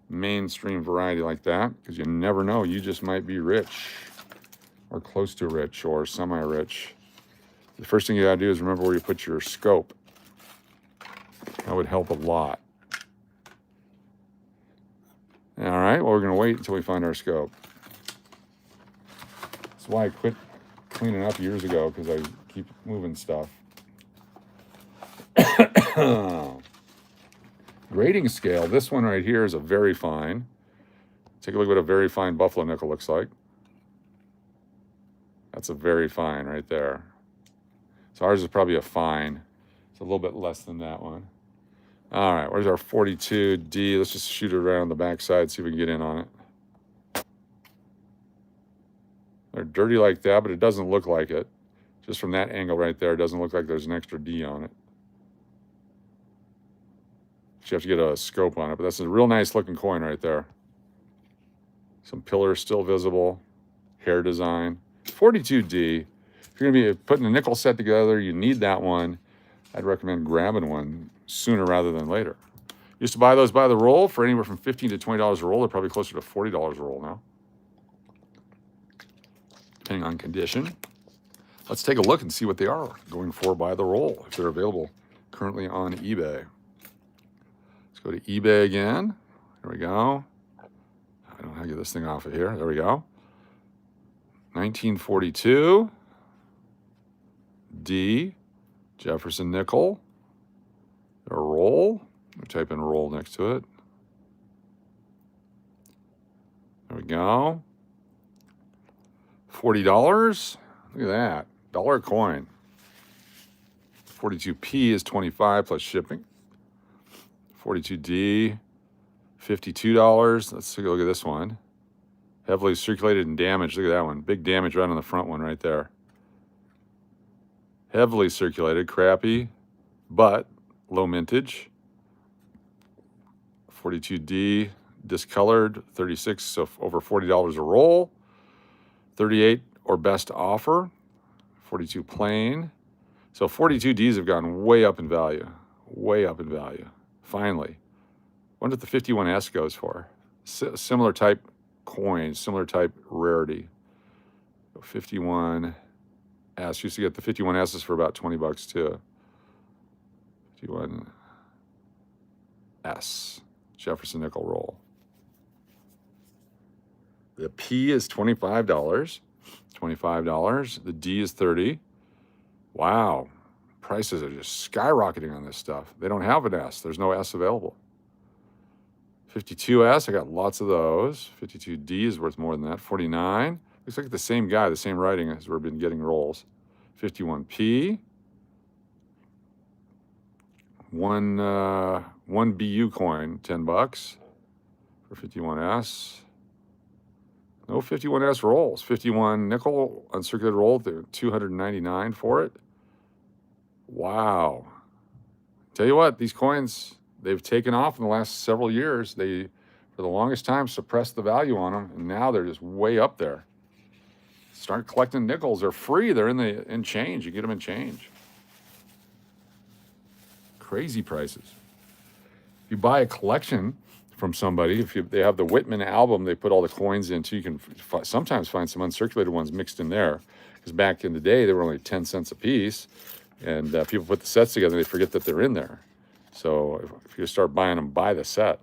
mainstream variety like that, because you never know, you just might be rich or close to rich or semi-rich. The first thing you gotta do is remember where you put your scope. That would help a lot. All right, well, we're gonna wait until we find our scope. That's why I quit cleaning up years ago, because I keep moving stuff. Grading scale. This one right here is a very fine. Take a look at what a very fine buffalo nickel looks like. That's a very fine right there. So ours is probably a fine. It's a little bit less than that one. All right, where's our 42D? Let's just shoot it around the backside, see if we can get in on it. They're dirty like that, but it doesn't look like it. Just from that angle right there, it doesn't look like there's an extra D on it. You have to get a scope on it, but that's a real nice looking coin right there. Some pillars still visible, hair design. 42D. If you're gonna be putting a nickel set together, you need that one. I'd recommend grabbing one sooner rather than later. Used to buy those by the roll for anywhere from $15 to $20 a roll. They're probably closer to $40 a roll now, depending on condition. Let's take a look and see what they are going for by the roll, if they're available currently on eBay. Let's go to eBay again. There we go. I don't know how to get this thing off of here. There we go. 1942. D. Jefferson nickel. A roll. We type in roll next to it. There we go. $40. Look at that. Dollar coin. 42P is $25 plus shipping. 42D, $52. Let's take a look at this one. Heavily circulated and damaged. Look at that one. Big damage right on the front one right there. Heavily circulated, crappy, but low mintage. 42D, discolored, 36, so over $40 a roll. 38 or best offer. 42 plain. So 42Ds have gone way up in value. Way up in value. Finally. Wonder what the 51S goes for. Similar type coin, similar type rarity. 51S. Used to get the 51S's for about 20 bucks too. 51S. Jefferson nickel roll. The P is $25. $25. The D is $30. Wow. Prices are just skyrocketing on this stuff. They don't have an S. There's no S available. 52S, I got lots of those. 52D is worth more than that. 49. Looks like the same guy, the same writing as we've been getting rolls. 51P. One BU coin, 10 bucks for 51S. No 51S rolls. 51 nickel uncirculated roll, they're $299 for it. Wow. Tell you what, these coins, they've taken off in the last several years. They, for the longest time, suppressed the value on them, and now they're just way up there. Start collecting nickels. They're free. They're in change. You get them in change. Crazy prices. If you buy a collection from somebody, they have the Whitman album they put all the coins into, you can sometimes find some uncirculated ones mixed in there. Because back in the day, they were only 10 cents a piece. And people put the sets together, they forget that they're in there. So if you start buying them, buy the set.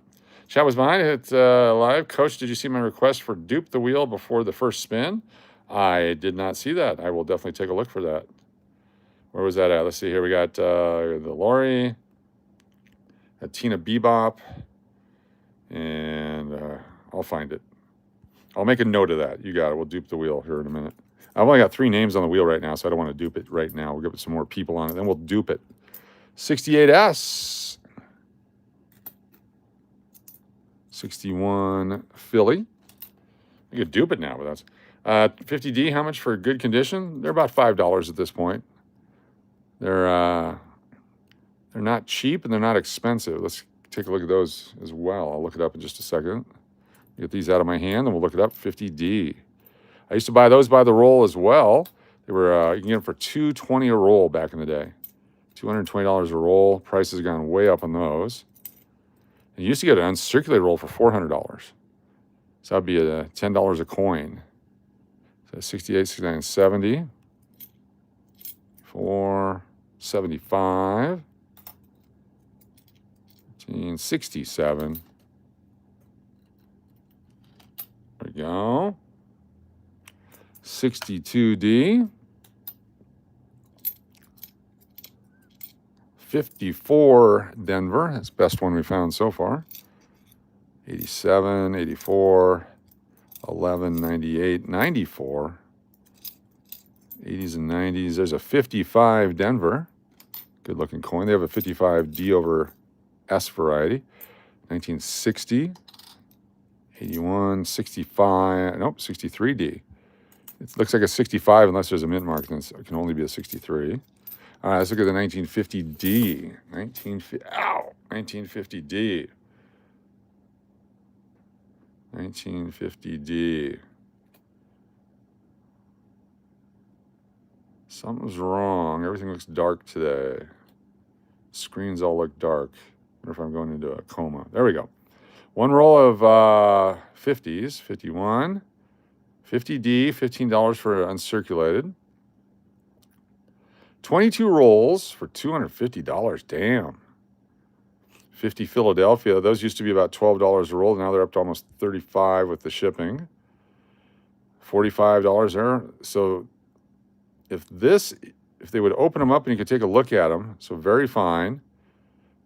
Chat was behind it live. Coach, did you see my request for dupe the wheel before the first spin? I did not see that. I will definitely take a look for that. Where was that at? Let's see here. We got the Lori, Tina Bebop, and I'll find it. I'll make a note of that. You got it. We'll dupe the wheel here in a minute. I've only got 3 names on the wheel right now, so I don't want to dupe it right now. We'll give it some more people on it, then we'll dupe it. 68S. 61 Philly. You could dupe it now, but that's 50D. How much for good condition? They're about $5 at this point. They're not cheap and they're not expensive. Let's take a look at those as well. I'll look it up in just a second. Get these out of my hand and we'll look it up. 50D. I used to buy those by the roll as well. They were you can get them for $2.20 a roll back in the day. $220 a roll. Price has gone way up on those. And you used to get an uncirculated roll for $400. So that'd be $10 a coin. So 68, 69, 70. 475. 1567. There we go. 62D. 1954 Denver. That's the best one we found so far. 87, 84, 11, 98, 94. 80s and 90s. There's a 55 Denver. Good looking coin. They have a 55 D over S variety. 1960. 81, 65, nope, 63D. It looks like a 65 unless there's a mint mark, then it can only be a 63. All right, let's look at the 1950D. 1950D. 1950D. Something's wrong. Everything looks dark today. Screens all look dark. I wonder if I'm going into a coma. There we go. One roll of 50s, 51. 50D, $15 for uncirculated. 22 rolls for $250. Damn. 50 Philadelphia. Those used to be about $12 a roll. Now they're up to almost $35 with the shipping. $45 there. So if they would open them up and you could take a look at them, so very fine,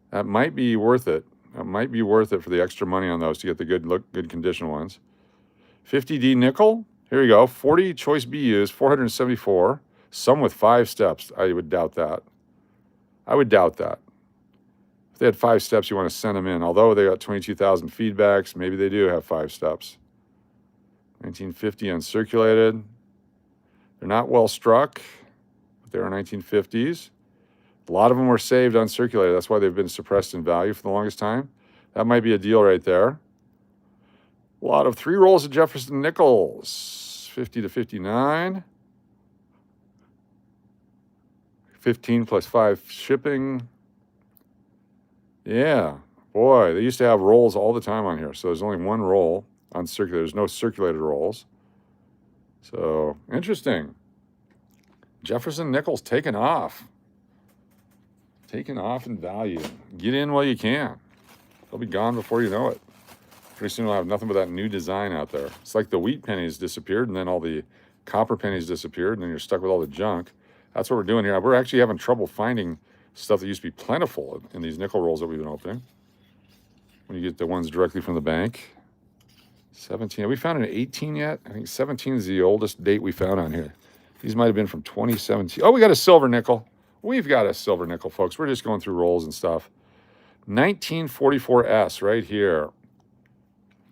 that might be worth it. That might be worth it for the extra money on those to get the good condition ones. 50D nickel. Here you go. 40 choice BUs, 474. Some with 5 steps. I would doubt that. I would doubt that. If they had 5 steps, you want to send them in. Although they got 22,000 feedbacks, maybe they do have 5 steps. 1950 uncirculated. They're not well struck, but they are 1950s. A lot of them were saved uncirculated. That's why they've been suppressed in value for the longest time. That might be a deal right there. A lot of 3 rolls of Jefferson nickels, 50 to 59. 15 plus 5 shipping. Yeah, boy, they used to have rolls all the time on here. So there's only one roll uncirculated. There's no circulated rolls. So interesting. Jefferson nickels taking off. Taking off in value. Get in while you can. They'll be gone before you know it. Pretty soon we'll have nothing but that new design out there. It's like the wheat pennies disappeared and then all the copper pennies disappeared and then you're stuck with all the junk. That's what we're doing here. We're actually having trouble finding stuff that used to be plentiful in these nickel rolls that we've been opening. When you get the ones directly from the bank. 17. Have we found an 18 yet? I think 17 is the oldest date we found on here. These might have been from 2017. Oh, we got a silver nickel. We've got a silver nickel, folks. We're just going through rolls and stuff. 1944S right here.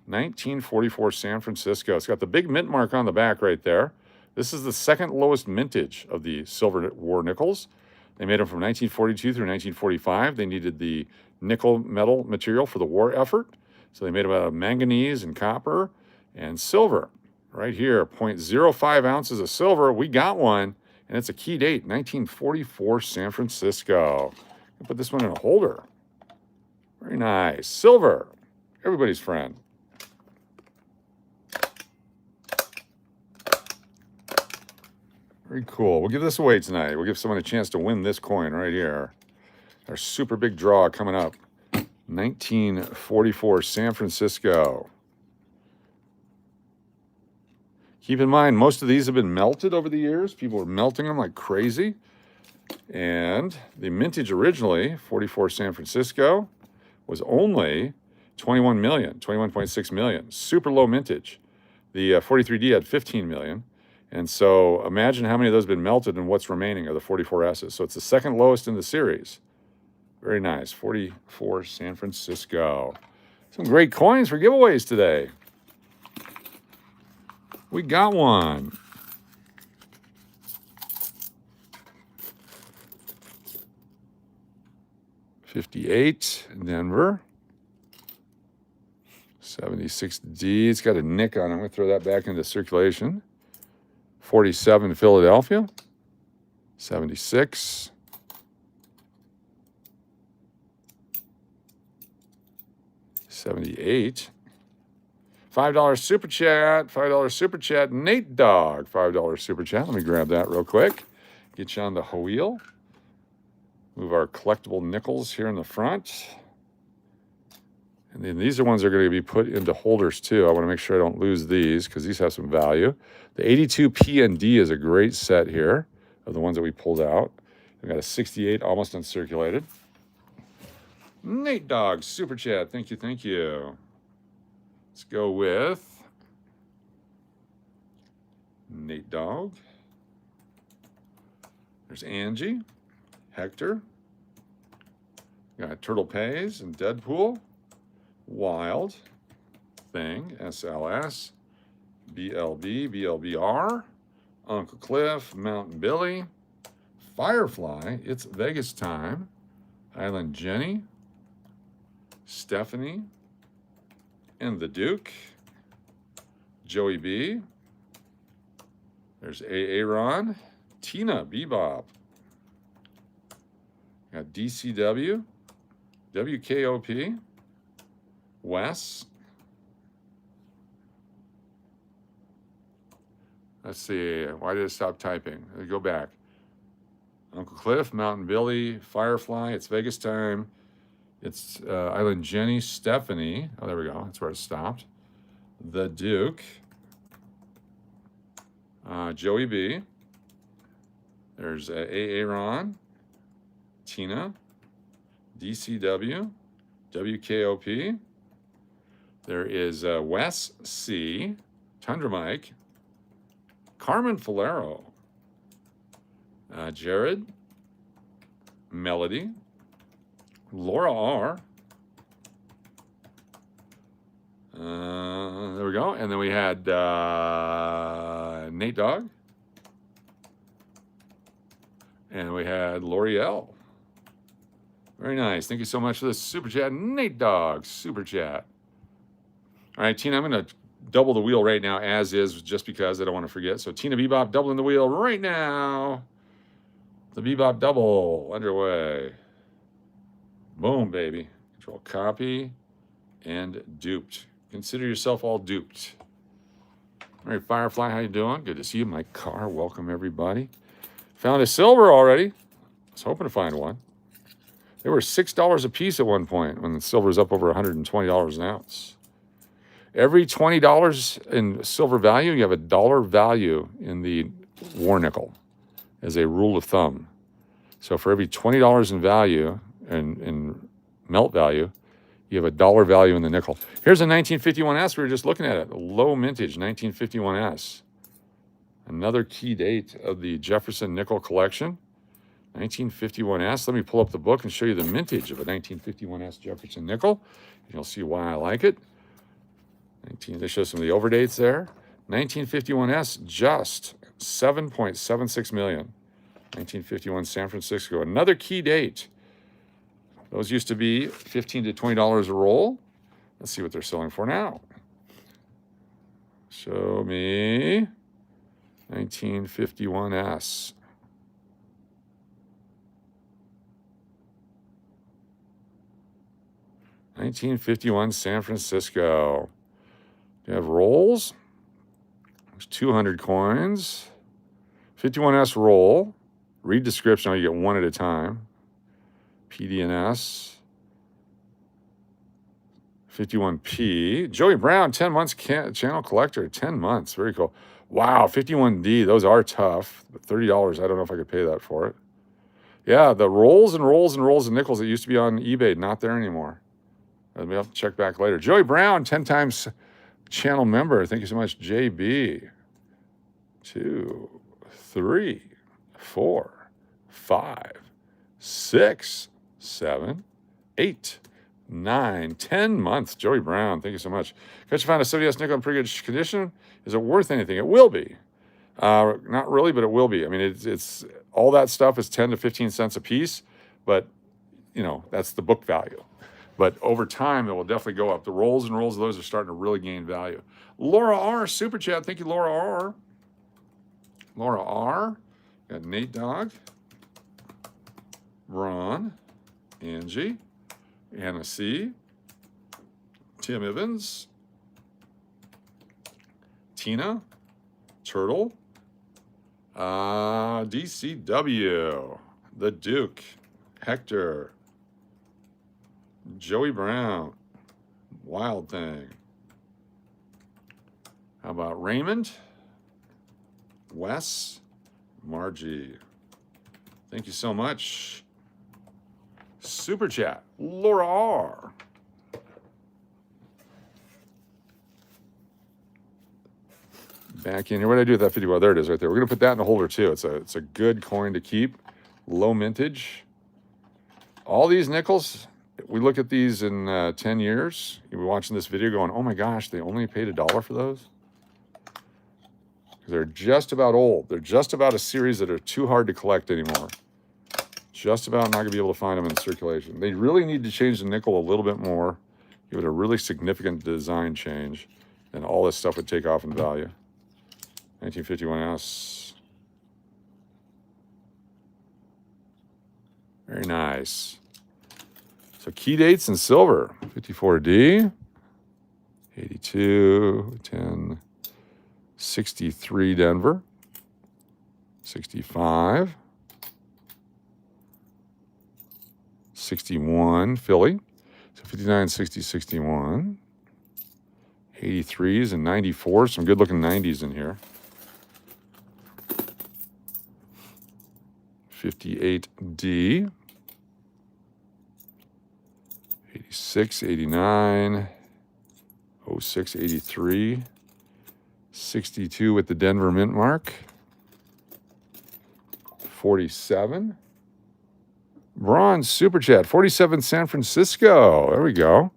1944 San Francisco. It's got the big mint mark on the back right there. This is the second lowest mintage of the Silver War nickels. They made them from 1942 through 1945. They needed the nickel metal material for the war effort. So they made them out of manganese and copper and silver. Right here, 0.05 ounces of silver. We got one, and it's a key date, 1944 San Francisco. I'll put this one in a holder. Very nice. Silver, everybody's friend. Very cool. We'll give this away tonight. We'll give someone a chance to win this coin right here. Our super big draw coming up. 1944 San Francisco. Keep in mind, most of these have been melted over the years. People are melting them like crazy. And the mintage originally, 44 San Francisco, was only 21 million, 21.6 million. Super low mintage. The 43D had 15 million. And so imagine how many of those have been melted and what's remaining of the 44S's. So it's the second lowest in the series. Very nice. 44 San Francisco. Some great coins for giveaways today. We got one. $58 Denver. 76D. It's got a nick on it. I'm going to throw that back into circulation. 47 Philadelphia. 76. $78. $5 super chat. $5 super chat. Nate Dog. $5 super chat. Let me grab that real quick. Get you on the wheel. Move our collectible nickels here in the front. And then these are ones that are going to be put into holders too. I want to make sure I don't lose these because these have some value. The 82 P and D is a great set here of the ones that we pulled out. We've got a 68 almost uncirculated. Nate Dog, super chat. Thank you, thank you. Let's go with Nate Dog. There's Angie, Hector. Got Turtle Pays and Deadpool. Wild Thing, SLS. BLB, BLBR. Uncle Cliff, Mountain Billy. Firefly, It's Vegas Time. Island Jenny. Stephanie. And the Duke. Joey B. There's Aaron. Tina Bebop. Got DCW. WKOP. Wes. Let's see. Why did it stop typing? Let's go back. Uncle Cliff, Mountain Billy, Firefly, It's Vegas Time. It's Island Jenny, Stephanie. Oh, there we go. That's where it stopped. The Duke. Joey B. There's Aaron. Tina. DCW. WKOP. There is Wes C. Tundra Mike. Carmen Falero. Jared. Melody. Laura R. There we go. And then we had Nate Dog. And we had L'Oreal. Very nice. Thank you so much for this super chat. Nate Dog, super chat. All right, Tina, I'm going to double the wheel right now as is, just because I don't want to forget. So Tina Bebop doubling the wheel right now. The Bebop double underway. Boom, baby. Control copy and duped. Consider yourself all duped. All right, Firefly, how you doing? Good to see you in my car. Welcome, everybody. Found a silver already. I was hoping to find one. They were $6 a piece at one point when the silver's up over $120 an ounce. Every $20 in silver value, you have $1 value in the war nickel as a rule of thumb. So for every $20 in value, in melt value, you have $1 value in the nickel. Here's a 1951S. We were just looking at it. Low mintage 1951S. Another key date of the Jefferson nickel collection. 1951S. Let me pull up the book and show you the mintage of a 1951S Jefferson nickel. You'll see why I like it. They show some of the overdates there. 1951S, just 7.76 million. 1951 San Francisco. Another key date. Those used to be $15 to $20 a roll. Let's see what they're selling for now. Show me 1951S. $1951 San Francisco. You have rolls. There's 200 coins. 51S roll. Read description. You get one at a time. PDNS. 51P. Joey Brown, 10 months channel collector. 10 months. Very cool. Wow, 51D. Those are tough. But $30, I don't know if I could pay that for it. Yeah, the rolls and rolls and rolls of nickels that used to be on eBay, not there anymore. We'll have to check back later. Joey Brown, 10 times channel member. Thank you so much, JB. 2, 3, 4, 5, 6, 7, 8, 9, 10 months. Joey Brown, thank you so much. Catch you found a 70S nickel in pretty good condition. Is it worth anything? It will be. Not really, but it will be. I mean, it's all that stuff is 10 to 15 cents a piece, but you know, that's the book value. But over time, it will definitely go up. The rolls and rolls of those are starting to really gain value. Laura R, super chat. Thank you, Laura R. Laura R. Got Nate Dog. Ron. Angie. Anna C. Tim Evans. Tina. Turtle. DCW. The Duke. Hector. Joey Brown. Wild Thing. How about Raymond? Wes. Margie. Thank you so much. Super Chat. Laura R. Back in here. What did I do with that 50? Well, there it is right there. We're going to put that in the holder too. It's a good coin to keep. Low mintage. All these nickels, we look at these in 10 years. You'll be watching this video going, oh my gosh, they only paid $1 for those? Because they're just about old. They're just about a series that are too hard to collect anymore. Just about not going to be able to find them in circulation. They really need to change the nickel a little bit more, give it a really significant design change, and all this stuff would take off in value. 1951S. Very nice. So key dates in silver. 54D. 82. 10. 63 Denver. 65. 61 Philly. So 59, 60, 61. 83s and 94. Some good looking 90s in here. 58D, 86, 89, 06, 83, 62 with the Denver mint mark, 47, bronze super chat, 47 San Francisco, there we go.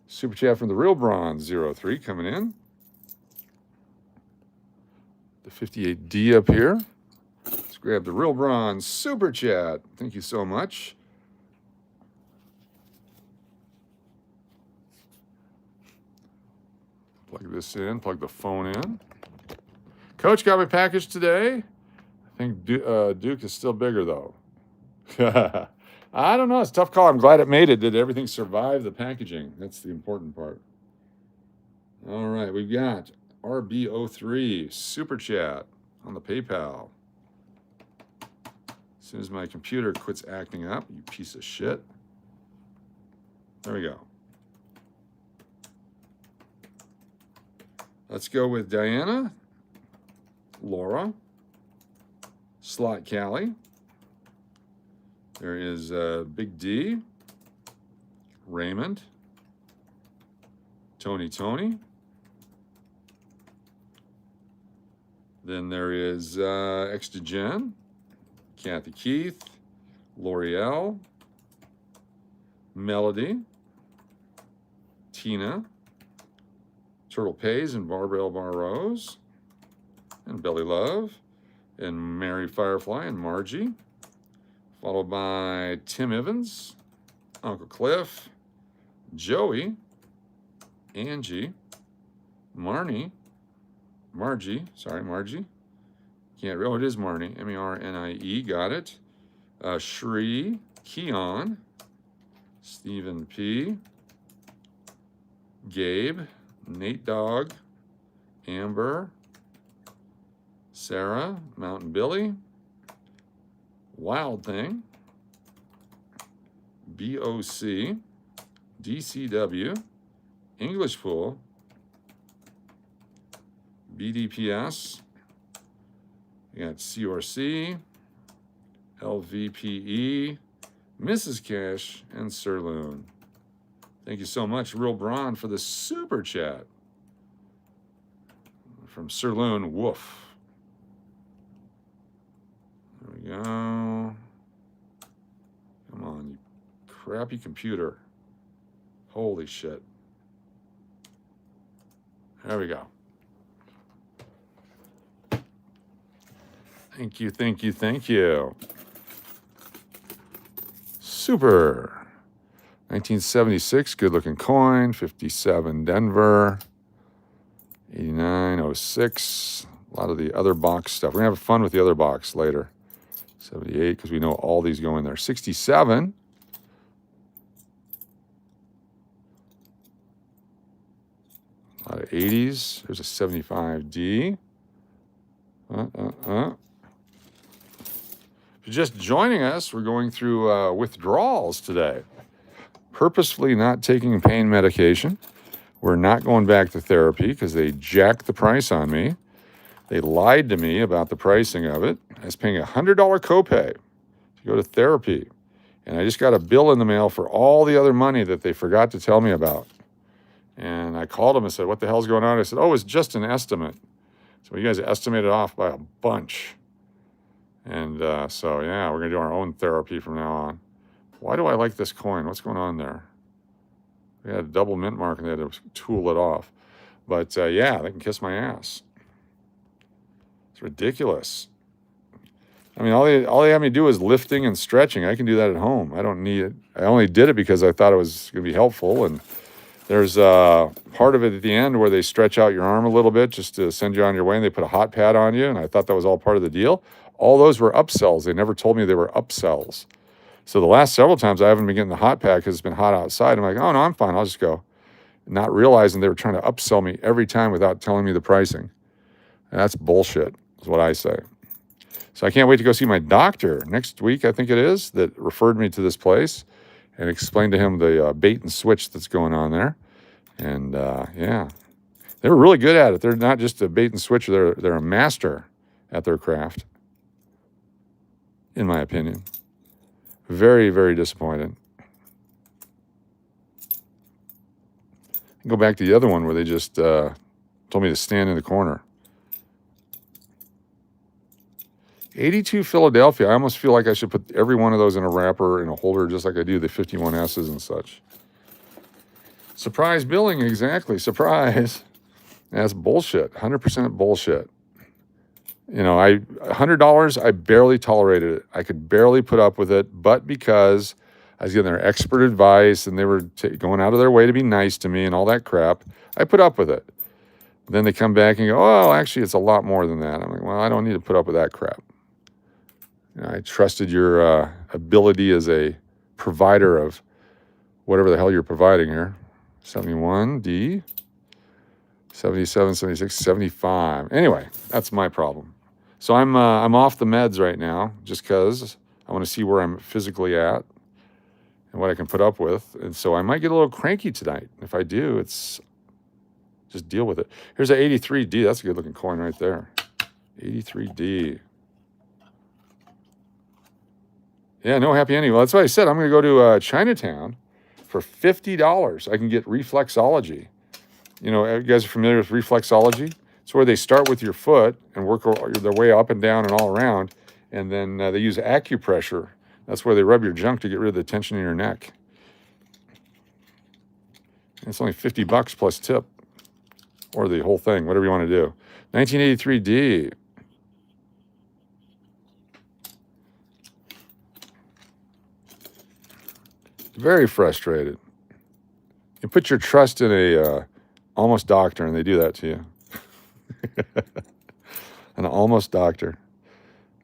Super chat from the real bronze, 03 coming in. The 58D up here. Let's grab the real bronze super chat. Thank you so much. Plug this in, plug the phone in. Coach got my package today. I think Duke is still bigger though. I don't know, it's a tough call. I'm glad it made it. Did everything survive the packaging? That's the important part. All right, we've got RB03 super chat on the PayPal. As soon as my computer quits acting up, you piece of shit. There we go. Let's go with Diana, Laura, Slot Callie. There is Big D, Raymond, Tony. Then there is Extra Jen, Kathy Keith, L'Oreal, Melody, Tina, Turtle Pays and Barbell Bar Rose, and Belly Love, and Mary Firefly and Margie, followed by Tim Evans, Uncle Cliff, Joey, Angie, Margie. Can't read. Oh, it is Marnie. M-E-R-N-I-E. Got it. Shree, Keon, Stephen P, Gabe, Nate Dog, Amber, Sarah, Mountain Billy, Wild Thing, BOC, DCW, English Pool, BDPS, we got CRC, LVPE, Mrs. Cash, and Sirloon. Thank you so much, Real Braun, for the super chat. From Sirloon, woof. There we go. Come on, you crappy computer. Holy shit. There we go. Thank you. Super. 1976, good looking coin. 57, Denver. 89, 06. A lot of the other box stuff. We're going to have fun with the other box later. 78, because we know all these go in there. 67. A lot of 80s. There's a 75D. If you're just joining us, we're going through withdrawals today. Purposefully not taking pain medication. We're not going back to therapy because they jacked the price on me. They lied to me about the pricing of it. I was paying a $100 copay to go to therapy. And I just got a bill in the mail for all the other money that they forgot to tell me about. And I called them and said, what the hell's going on? I said, oh, it's just an estimate. So you guys estimated off by a bunch. And so, yeah, we're going to do our own therapy from now on. Why do I like this coin? What's going on there? We had a double mint mark and they had to tool it off. But, yeah, they can kiss my ass. It's ridiculous. I mean, all they have me do is lifting and stretching. I can do that at home. I don't need it. I only did it because I thought it was going to be helpful. And there's part of it at the end where they stretch out your arm a little bit just to send you on your way, and they put a hot pad on you. And I thought that was all part of the deal. All those were upsells. They never told me they were upsells. So the last several times I haven't been getting the hot pad because it's been hot outside. I'm like, oh, no, I'm fine. I'll just go. Not realizing they were trying to upsell me every time without telling me the pricing. And that's bullshit, is what I say. So I can't wait to go see my doctor next week, I think it is, that referred me to this place and explained to him the bait and switch that's going on there. And, yeah, they were really good at it. They're not just a bait and switcher. They're a master at their craft, in my opinion. Very, very disappointed. Go back to the other one where they just told me to stand in the corner. 82 Philadelphia. I almost feel like I should put every one of those in a wrapper in a holder just like I do the 51Ss and such. Surprise billing, exactly. Surprise. That's bullshit. 100% bullshit. You know, $100, I barely tolerated it. I could barely put up with it, but because I was getting their expert advice and they were going out of their way to be nice to me and all that crap, I put up with it. Then they come back and go, oh, actually, it's a lot more than that. I'm like, well, I don't need to put up with that crap. You know, I trusted your ability as a provider of whatever the hell you're providing here. 71D, 77, 76, 75. Anyway, that's my problem. So I'm off the meds right now just because I want to see where I'm physically at and what I can put up with. And so I might get a little cranky tonight. If I do, it's just deal with it. Here's an 83D. That's a good looking coin right there. 83D. Yeah, no happy ending. Well, that's what I said. I'm going to go to Chinatown for $50. I can get reflexology. You know, you guys are familiar with reflexology? It's where they start with your foot and work their way up and down and all around. And then they use acupressure. That's where they rub your junk to get rid of the tension in your neck. And it's only $50 plus tip. Or the whole thing, whatever you want to do. 1983D. Very frustrated. You put your trust in a almost doctor, and they do that to you. An almost doctor.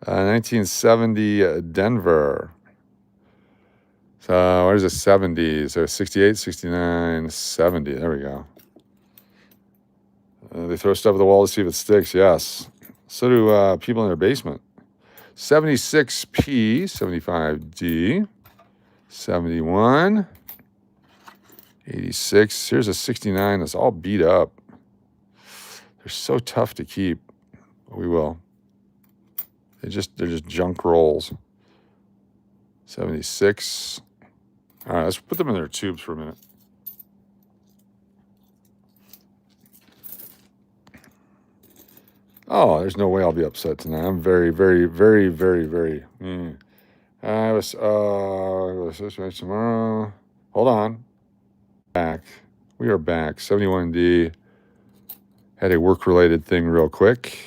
1970 Denver. So where's the 70? So 68, 69, 70. There we go. They throw stuff at the wall to see if it sticks. Yes. So do people in their basement. 76P, 75D. 71, 86. Here's a 69 that's all beat up. They're so tough to keep. But we will. They're just junk rolls. 76. All right, let's put them in their tubes for a minute. Oh, there's no way I'll be upset tonight. I'm very, very, very, very, very. I was tomorrow. Hold on. Back. We are back. 71D. Had a work-related thing real quick.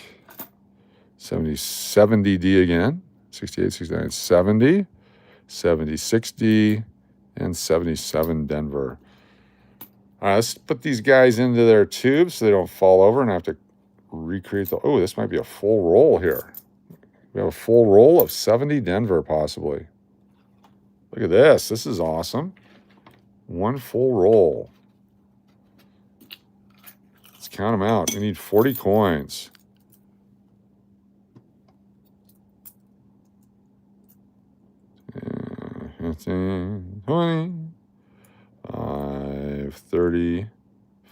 70D again. 68, 69, 70. 76D. And 77 Denver. All right, let's put these guys into their tubes so they don't fall over and I have to recreate the... Oh, this might be a full roll here. We have a full roll of 70 Denver, possibly. Look at this. This is awesome. One full roll. Let's count them out. We need 40 coins. Uh, 15, 20, 5, 30,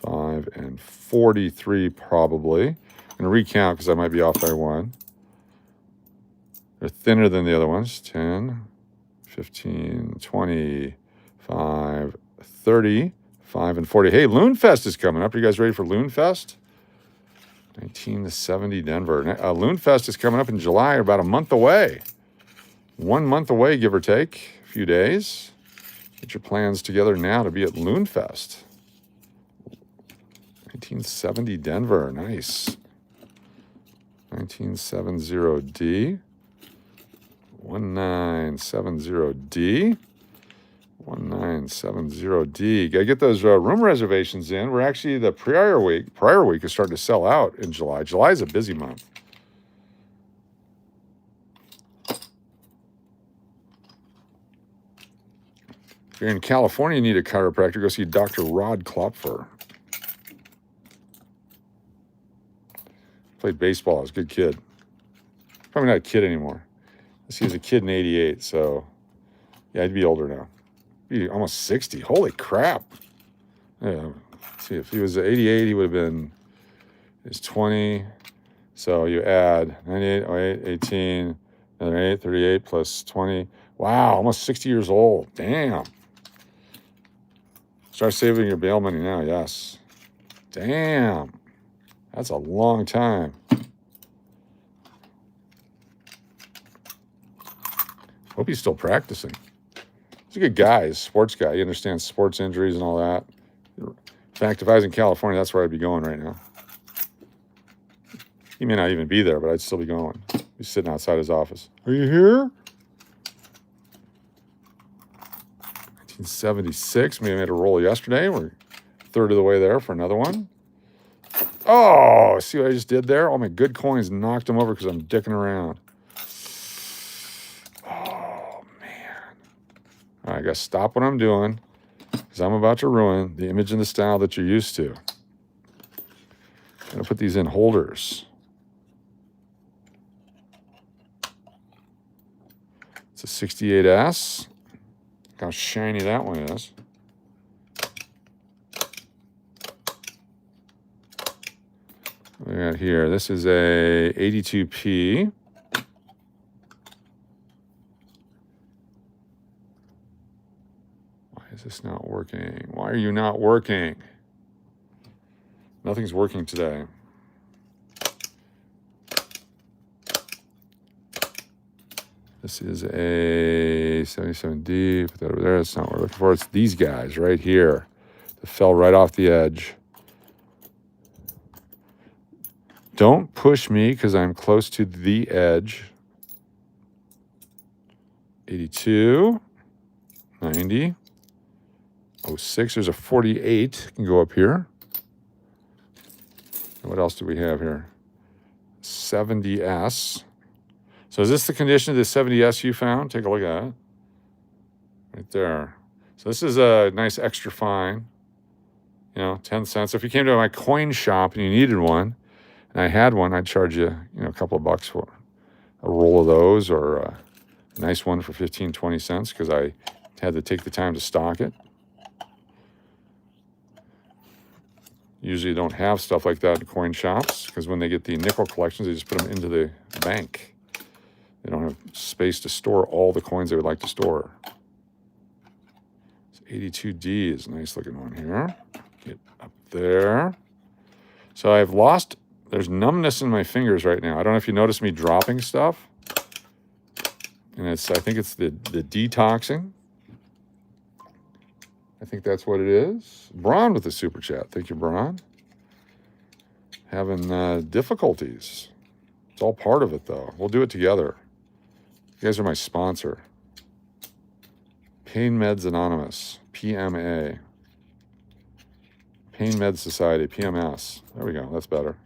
5, and 43 probably. I'm going to recount because I might be off by one. They're thinner than the other ones. 10, 15, 20, 5, 30, 5, and 40. Hey, Loon Fest is coming up. Are you guys ready for Loon Fest? 1970 Denver. Loon Fest is coming up in July, about a month away. 1 month away, give or take, a few days. Get your plans together now to be at Loon Fest. 1970 Denver, nice. 1970D. 1970D. 1970D. Gotta get those room reservations in. We're actually the prior week is starting to sell out in July. July is a busy month. If you're in California, you need a chiropractor, go see Dr. Rod Klopfer. Played baseball. I was a good kid. Probably not a kid anymore. He was a kid in '88, so yeah, he'd be older now. He'd be almost 60. Holy crap. Yeah. See, if he was 88, he would have been, he's 20. So you add 98, 08, 18, another 8, 38 plus 20. Wow, almost 60 years old. Damn. Start saving your bail money now, yes. Damn. That's a long time. Hope he's still practicing. He's a good guy. He's a sports guy. He understands sports injuries and all that. In fact, if I was in California, that's where I'd be going right now. He may not even be there, but I'd still be going. He's sitting outside his office. Are you here? 1976. Maybe I made a roll yesterday. We're a third of the way there for another one. Oh, see what I just did there? All my good coins knocked them over because I'm dicking around. Oh, man. All right, I got to stop what I'm doing because I'm about to ruin the image and the style that you're used to. I'm going to put these in holders. It's a 68S. Look how shiny that one is. We got here, this is a 82P. Why is this not working? Why are you not working? Nothing's working today. This is a 77D. Put that over there. That's not what we're looking for. It's these guys right here that fell right off the edge. Don't push me because I'm close to the edge. 82, 90, 06. There's a 48. Can go up here. And what else do we have here? 70S. So is this the condition of the 70S you found? Take a look at it. Right there. So this is a nice extra fine. 10 cents. So if you came to my coin shop and you needed one, and I had one, I'd charge you, a couple of bucks for a roll of those, or a nice one for 15, 20 cents because I had to take the time to stock it. Usually you don't have stuff like that in coin shops because when they get the nickel collections, they just put them into the bank. They don't have space to store all the coins they would like to store. So 82D is a nice looking one here. Get up there. So I've lost... There's numbness in my fingers right now. I don't know if you notice me dropping stuff. And I think it's the detoxing. I think that's what it is. Braun with the super chat. Thank you, Braun. Having difficulties. It's all part of it, though. We'll do it together. You guys are my sponsor. Pain Meds Anonymous. PMA. Pain Med Society. PMS. There we go. That's better.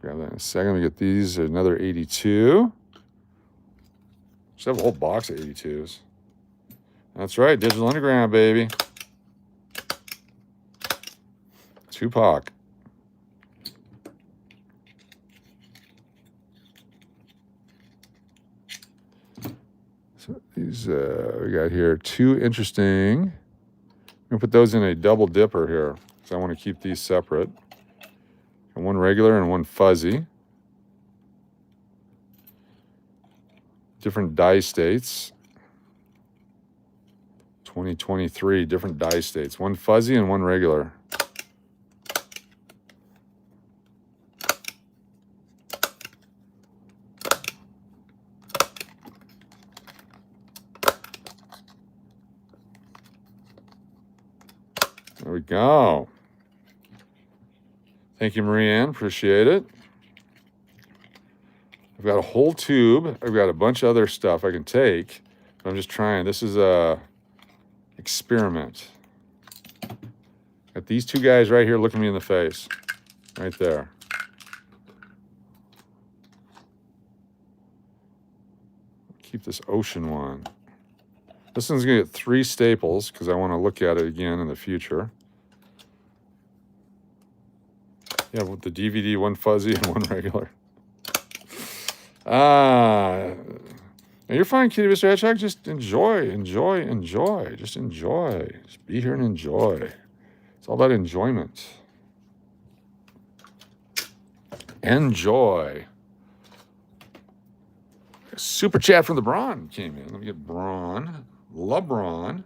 Grab that in a second. We get these. Another 82. Just have a whole box of 82s. That's right. Digital Underground, baby. Tupac. So these we got here 2 interesting. I'm gonna put those in a double dipper here because I want to keep these separate. And one regular and one fuzzy. different dye states. 2023, different dye states. One fuzzy and one regular. There we go. Thank you, Marianne. Appreciate it. I've got a whole tube. I've got a bunch of other stuff I can take. I'm just trying. This is a experiment. Got these two guys right here looking me in the face. Right there. Keep this ocean one. This one's going to get 3 staples because I want to look at it again in the future. Yeah, with the DVD, one fuzzy and one regular. No, you're fine, Kitty, Mr. Hedgehog. Just enjoy. Just enjoy. Just be here and enjoy. It's all about enjoyment. Enjoy. A super chat from the Braun came in. Let me get Braun. LeBron.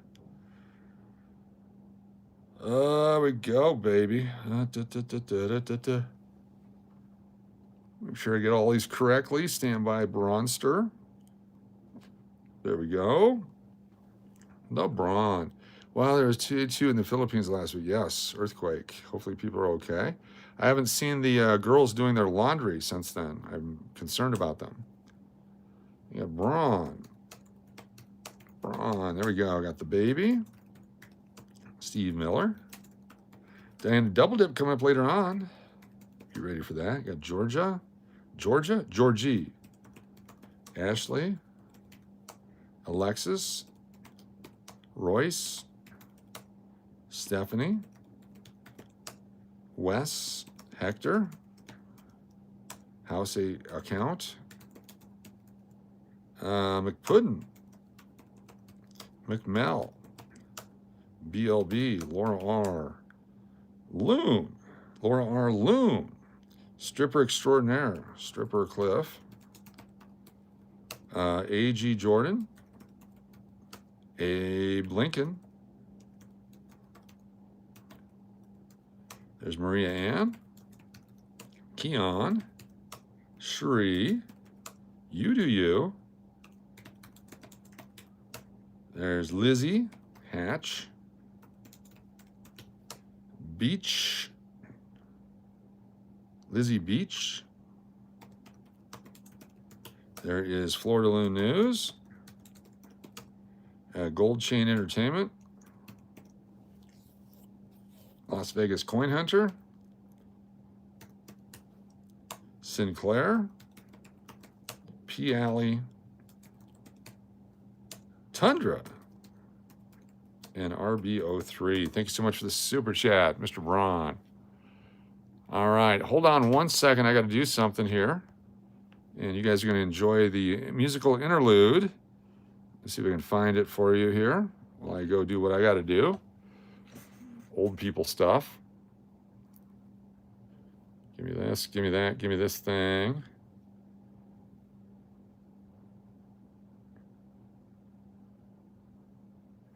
There we go, baby. Make sure I get all these correctly. Stand by, Braunster. There we go. LeBron. Well, there was 2 in the Philippines last week. Yes, earthquake. Hopefully people are okay. I haven't seen the girls doing their laundry since then. I'm concerned about them. Yeah, Braun. There we go. Got the baby. Steve Miller. Diana Double Dip coming up later on. You ready for that? Got Georgie. Ashley. Alexis. Royce. Stephanie. Wes. Hector. House account. McPuddin. McMell. BLB. Laura R. Loom. Laura R. Loom. Stripper Extraordinaire. Stripper Cliff. A.G. Jordan. Abe Lincoln. There's Maria Ann. Keon. Shree. You do you. There's Lizzie. Hatch. Beach. Lizzie Beach. There is Florida Loon News. Gold Chain Entertainment. Las Vegas Coin Hunter. Sinclair. P. Alley. Tundra. And RB03. Thank you so much for the super chat, Mr. Braun. All right, hold on one second. I got to do something here. And you guys are going to enjoy the musical interlude. Let's see if I can find it for you here while I go do what I got to do. Old people stuff. Give me this, give me that, give me this thing.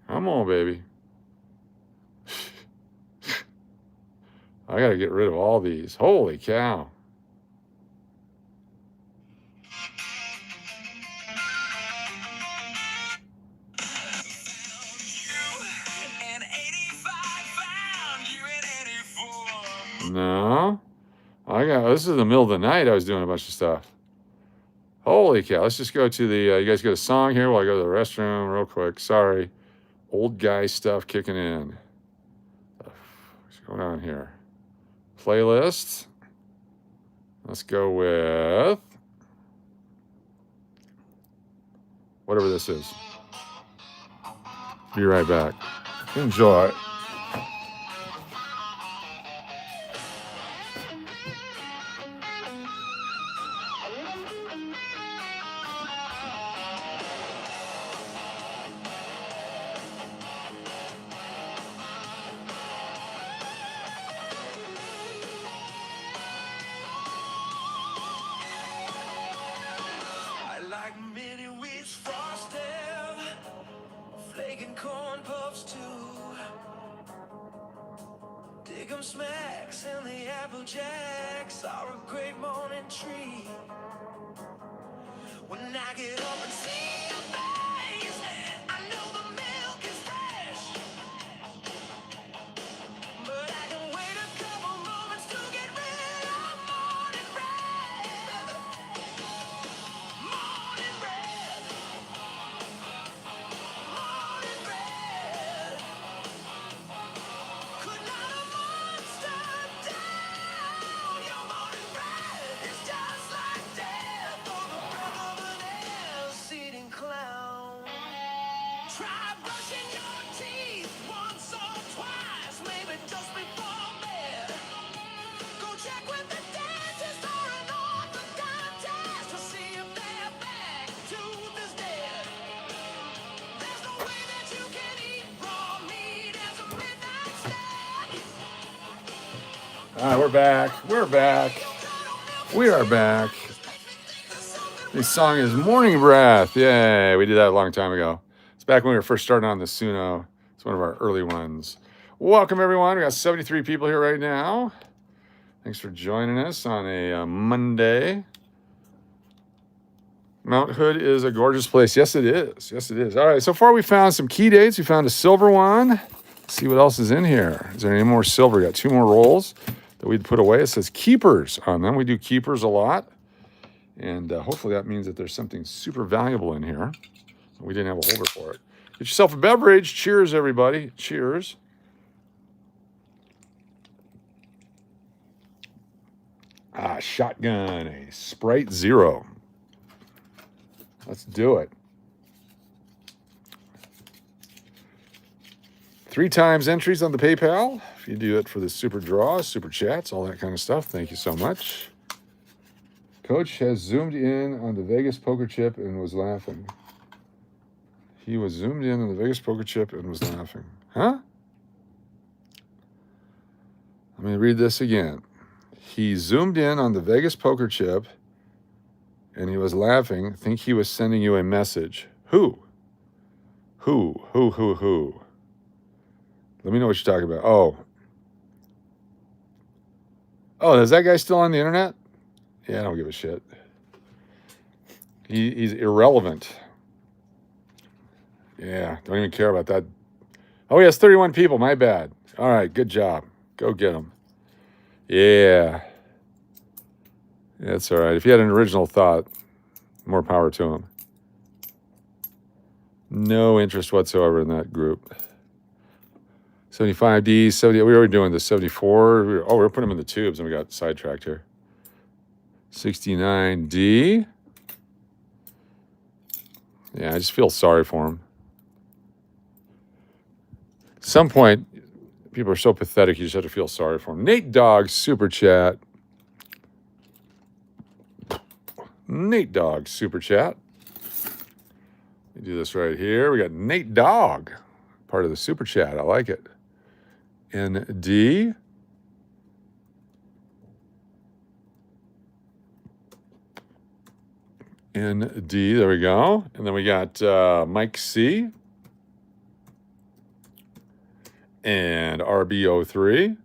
Come on, baby. I got to get rid of all these. Holy cow. No. This is the middle of the night. I was doing a bunch of stuff. Holy cow. Let's just go to the, you guys get a song here while I go to the restroom real quick. Sorry. Old guy stuff kicking in. What's going on here? Playlist. Let's go with whatever this is. Be right back. Enjoy. Like many ways Dig 'em smacks and the apple jacks are a great morning treat. When I get up and see your face, I know the milk is fresh. But I can wait a couple moments to get rid of morning bread. Morning bread. Morning bread. Could not a monster down your morning bread is just like death or the breath of an air-eating clown. Try brushing your teeth once or twice, maybe just before bed. Go check with the dentist or an orthodontist to see if their back tooth is dead. There's no way that you can eat raw meat as a midnight snack. All right, we're back. We're back. We are back. This song is Morning Breath. Yay, we did that a long time ago. It's back when we were first starting on the Suno. It's one of our early ones. Welcome, everyone. We got 73 people here right now. Thanks for joining us on a Monday. Mount Hood is a gorgeous place. Yes, it is. Yes, it is. All right, so far we found some key dates. We found a silver one. Let's see what else is in here. Is there any more silver? We got 2 more rolls that we'd put away. It says keepers on them. We do keepers a lot. And hopefully that means that there's something super valuable in here. We didn't have a holder for it. Get yourself a beverage. Cheers, everybody. Cheers. Shotgun, a Sprite Zero. Let's do it. 3 times entries on the PayPal. If you do it for the super draws, super chats, all that kind of stuff. Thank you so much. Coach has zoomed in on the Vegas poker chip and was laughing. He was zoomed in on the Vegas poker chip and was laughing. Huh? Let me read this again. He zoomed in on the Vegas poker chip and he was laughing. Think he was sending you a message. Who? Who? Let me know what you're talking about. Oh, is that guy still on the internet? Yeah, I don't give a shit. He's irrelevant. Yeah, don't even care about that. Oh, he has 31 people. My bad. All right, good job. Go get him. Yeah. That's all right. If he had an original thought, more power to him. No interest whatsoever in that group. 75D, 70. We were doing the 74. We were putting them in the tubes and we got sidetracked here. 69D. Yeah, I just feel sorry for him. At some point, people are so pathetic, you just have to feel sorry for him. Nate Dogg, super chat. Nate Dogg, super chat. We do this right here. We got Nate Dogg, part of the super chat. I like it. ND. ND, there we go. And then we got Mike C. And RB03.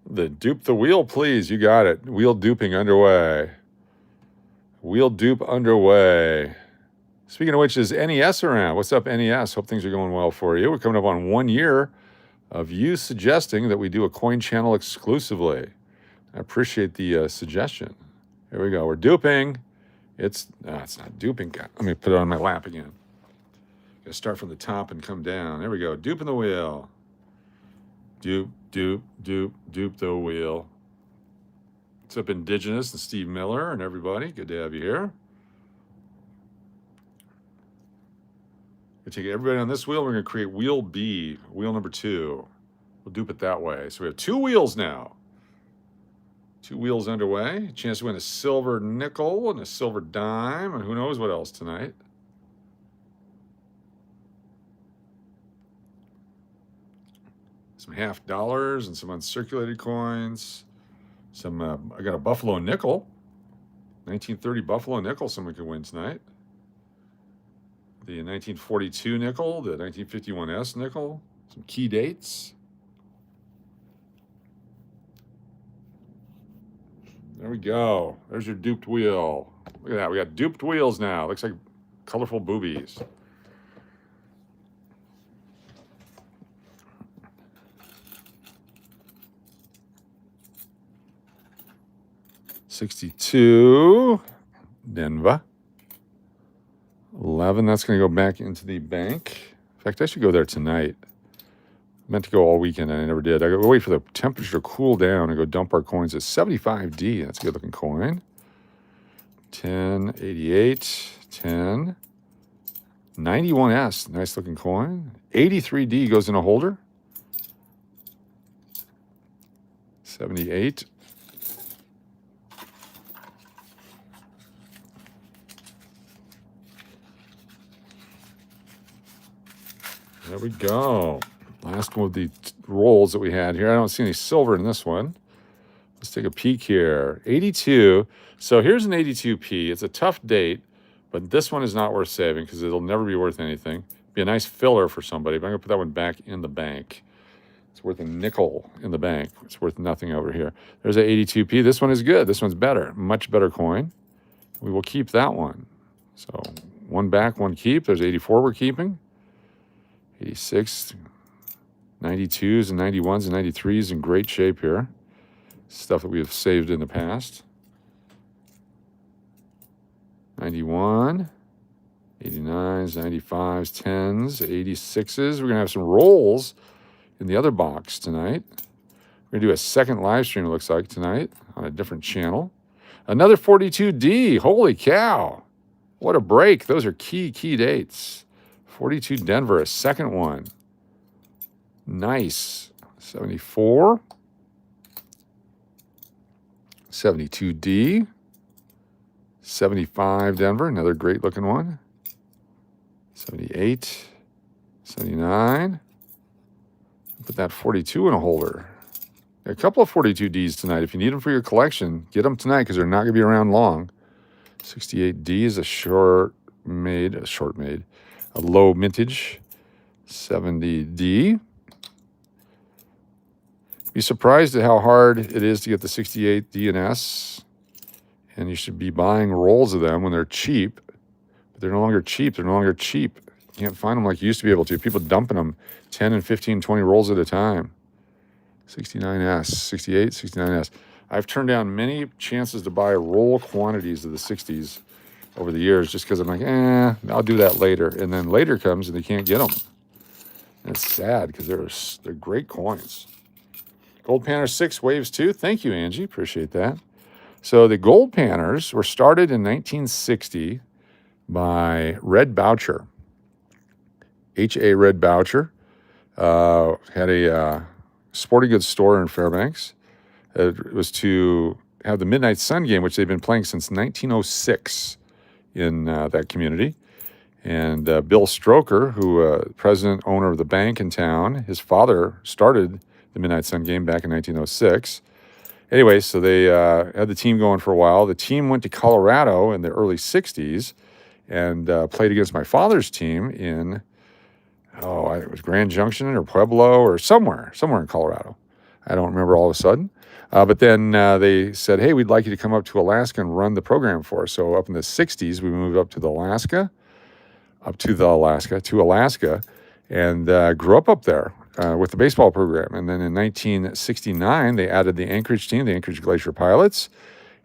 The dupe the wheel, please. You got it. Wheel duping underway. Wheel dupe underway. Speaking of which, is NES around? What's up, NES? Hope things are going well for you. We're coming up on 1 year of you suggesting that we do a coin channel exclusively. I appreciate the suggestion. Here we go. We're duping. It's not duping. Let me put it on my lap again. Got to start from the top and come down. There we go. Duping the wheel. Dupe, dupe, dupe, dupe the wheel. What's up, Indigenous and Steve Miller and everybody? Good to have you here. We're take everybody on this wheel. We're going to create wheel B, wheel number 2. We'll dupe it that way. So we have 2 wheels now. 2 wheels underway. Chance to win a silver nickel and a silver dime and who knows what else tonight. Some $50 and some uncirculated coins. Some I got a Buffalo nickel. 1930 Buffalo nickel someone could win tonight. The 1942 nickel, the 1951S nickel. Some key dates. There we go. There's your duped wheel. Look at that. We got duped wheels now. Looks like colorful boobies. $62, Denver. 11, that's going to go back into the bank. In fact, I should go there tonight. Meant to go all weekend, and I never did. I got to wait for the temperature to cool down and go dump our coins at 75D. That's a good looking coin. 10, 88, 10. 91S, nice looking coin. 83D goes in a holder. 78. There we go. Last one of the rolls that we had here. I don't see any silver in this one. Let's take a peek here. 82. So here's an 82P. It's a tough date, but this one is not worth saving because it'll never be worth anything. Be a nice filler for somebody, but I'm going to put that one back in the bank. It's worth a nickel in the bank. It's worth nothing over here. There's a 82P. This one is good. This one's better. Much better coin. We will keep that one. So one back, one keep. There's 84 we're keeping. 86, 92s and 91s and 93s in great shape here. Stuff that we have saved in the past. 91, 89s, 95s, 10s, 86s. We're going to have some rolls in the other box tonight. We're going to do a second live stream, it looks like, tonight on a different channel. Another 42D. Holy cow. What a break. Those are key dates. 42 Denver, a second one. Nice. 74. 72D. 75 Denver, another great looking one. 78. 79. Put that 42 in a holder. A couple of 42Ds tonight. If you need them for your collection, get them tonight because they're not going to be around long. 68D is a short made, a low mintage. 70D. Be surprised at how hard it is to get the 68 D and S, and you should be buying rolls of them when they're cheap. But they're no longer cheap. They're no longer cheap. You can't find them like you used to be able to. People dumping them 10 and 15, 20 rolls at a time. 69S, 68, 69S. I've turned down many chances to buy roll quantities of the 60s over the years just because I'm like, I'll do that later. And then later comes and they can't get them. And it's sad because they're great coins. Gold Panner 6 Waves 2. Thank you, Angie. Appreciate that. So the Gold Panners were started in 1960 by Red Boucher. H.A. Red Boucher. Had a sporting goods store in Fairbanks. It was to have the Midnight Sun game, which they've been playing since 1906 in that community. And Bill Stroker, who president, owner of the bank in town, his father started the Midnight Sun game back in 1906. Anyway, so they had the team going for a while. The team went to Colorado in the early 60s and played against my father's team in, it was Grand Junction or Pueblo or somewhere in Colorado. I don't remember all of a sudden. But then they said, hey, we'd like you to come up to Alaska and run the program for us. So up in the 60s, we moved up to Alaska, and grew up there with the baseball program. And then in 1969, they added the Anchorage team, the Anchorage Glacier Pilots.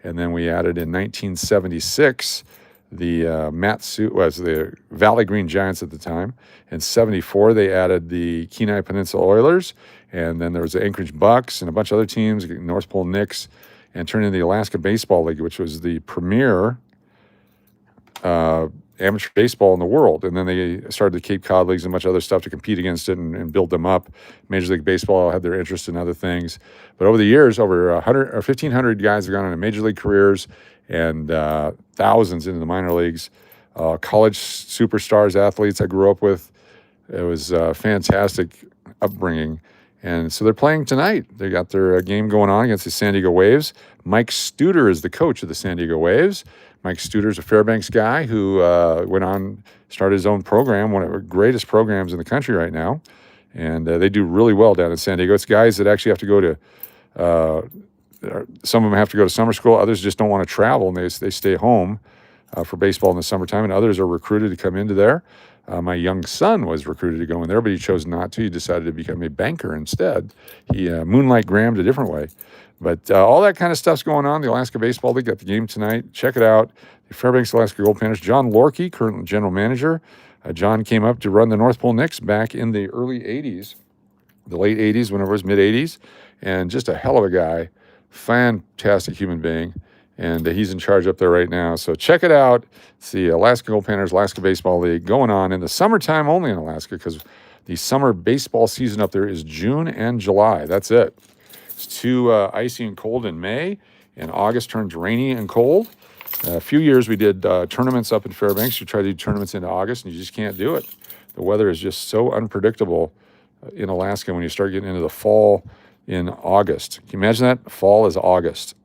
And then we added in 1976 the the Valley Green Giants at the time. In 74, they added the Kenai Peninsula Oilers. And then there was the Anchorage Bucks and a bunch of other teams, North Pole Knicks, and turned into the Alaska Baseball League, which was the premier amateur baseball in the world. And then they started the Cape Cod Leagues and a bunch of other stuff to compete against it and build them up. Major League Baseball had their interest in other things. But over the years, over 1,500 guys have gone into major league careers and thousands into the minor leagues. College superstars, athletes I grew up with. It was a fantastic upbringing. And so they're playing tonight. They got their game going on against the San Diego Waves. Mike Studer is the coach of the San Diego Waves. Mike Studer is a Fairbanks guy who went on, started his own program, one of the greatest programs in the country right now. And they do really well down in San Diego. It's guys that actually have to go to some of them have to go to summer school. Others just don't want to travel, and they stay home for baseball in the summertime. And others are recruited to come into there. My young son was recruited to go in there, but he chose not to. He decided to become a banker instead. He moonlight Graham'd a different way. But all that kind of stuff's going on. The Alaska Baseball League got the game tonight. Check it out. The Fairbanks Alaska Gold Panthers. John Lorkey, current general manager. John came up to run the North Pole Knicks back in the early 80s, the late 80s, whenever it was mid 80s. And just a hell of a guy. Fantastic human being. And he's in charge up there right now. So check it out. It's the Alaska Gold Panthers Alaska Baseball League going on in the summertime only in Alaska, because the summer baseball season up there is June and July. That's it. It's too icy and cold in May, and August turns rainy and cold. A few years we did tournaments up in Fairbanks. You try to do tournaments into August, and you just can't do it. The weather is just so unpredictable in Alaska when you start getting into the fall in August. Can you imagine that? Fall is August.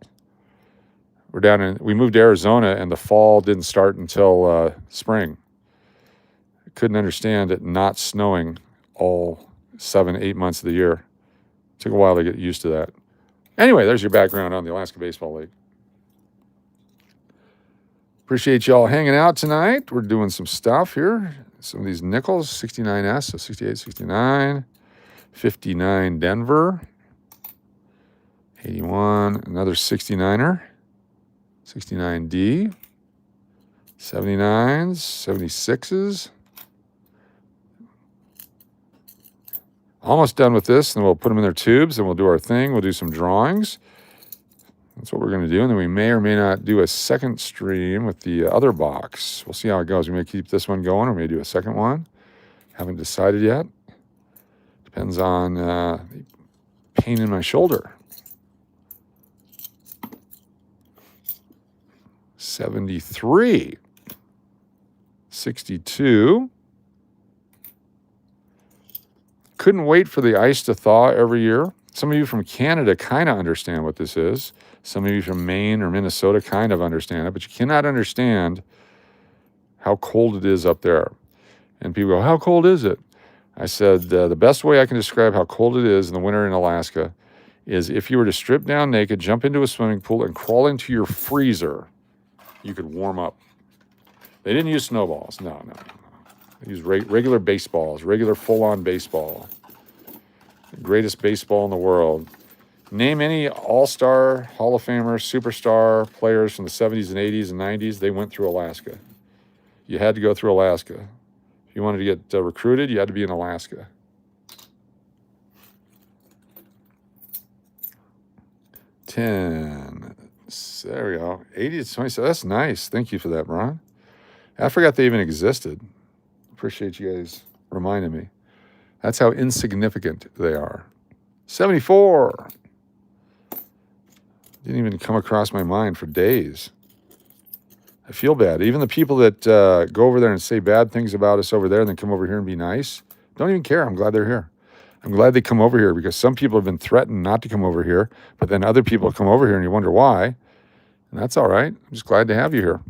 We moved to Arizona, and the fall didn't start until spring. Couldn't understand it not snowing all 7-8 months of the year. Took a while to get used to that. Anyway, there's your background on the Alaska Baseball League. Appreciate y'all hanging out tonight. We're doing some stuff here. Some of these nickels, 69S, so 68, 69, 59 Denver, 81, another 69er, 69D, 79s, 76s. Almost done with this, and we'll put them in their tubes, and we'll do our thing. We'll do some drawings. That's what we're going to do, and then we may or may not do a second stream with the other box. We'll see how it goes. We may keep this one going, or we may do a second one. Haven't decided yet. Depends on the pain in my shoulder. 73, 62. Couldn't wait for the ice to thaw every year. Some of you from Canada kind of understand what this is. Some of you from Maine or Minnesota kind of understand it, but you cannot understand how cold it is up there. And people go, how cold is it? I said, the best way I can describe how cold it is in the winter in Alaska is if you were to strip down naked, jump into a swimming pool, and crawl into your freezer, you could warm up. They didn't use snowballs. No. They used regular baseballs, regular full-on baseball. The greatest baseball in the world. Name any all-star, Hall of Famer, superstar players from the 70s and 80s and 90s. They went through Alaska. You had to go through Alaska. If you wanted to get recruited, you had to be in Alaska. Ten. There we go. 80 to 27. That's nice. Thank you for that, Ron. I forgot they even existed. Appreciate you guys reminding me. That's how insignificant they are. 74. Didn't even come across my mind for days. I feel bad. Even the people that go over there and say bad things about us over there and then come over here and be nice, don't even care. I'm glad they're here. I'm glad they come over here, because some people have been threatened not to come over here, but then other people come over here and you wonder why. And that's all right. I'm just glad to have you here.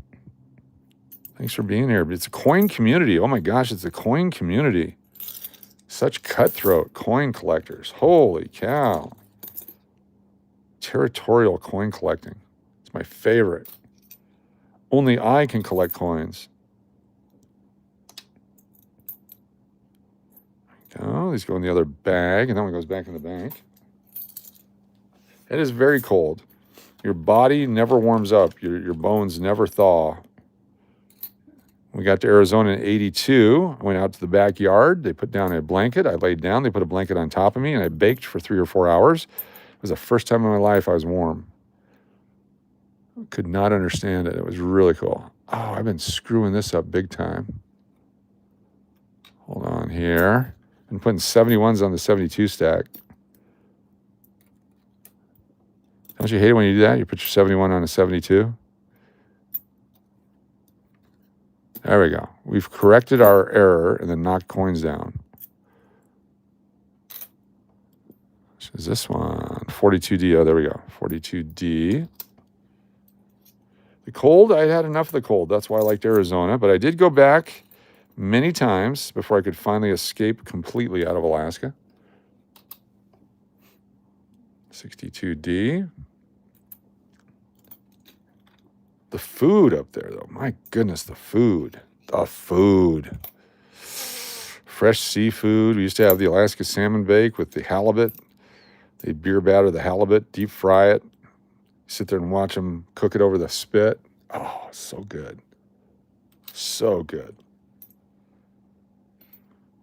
Thanks for being here. It's a coin community. Oh my gosh, it's a coin community. Such cutthroat coin collectors. Holy cow. Territorial coin collecting. It's my favorite. Only I can collect coins. Oh, these go in the other bag, and that one goes back in the bank. It is very cold. Your body never warms up. Your bones never thaw. We got to Arizona in 82. I went out to the backyard. They put down a blanket. I laid down. They put a blanket on top of me, and I baked for 3 or 4 hours. It was the first time in my life I was warm. Could not understand it. It was really cool. Oh, I've been screwing this up big time. Hold on here. I'm putting 71s on the 72 stack. Don't you hate it when you do that? You put your 71 on a 72? There we go. We've corrected our error and then knocked coins down. So is this one? 42D. Oh, there we go. 42D. The cold, I had enough of the cold. That's why I liked Arizona. But I did go back many times before I could finally escape completely out of Alaska. 62D. The food up there, though, my goodness, the food. The food. Fresh seafood. We used to have the Alaska salmon bake with the halibut. They'd beer batter the halibut, deep fry it, sit there and watch them cook it over the spit. Oh, so good. So good.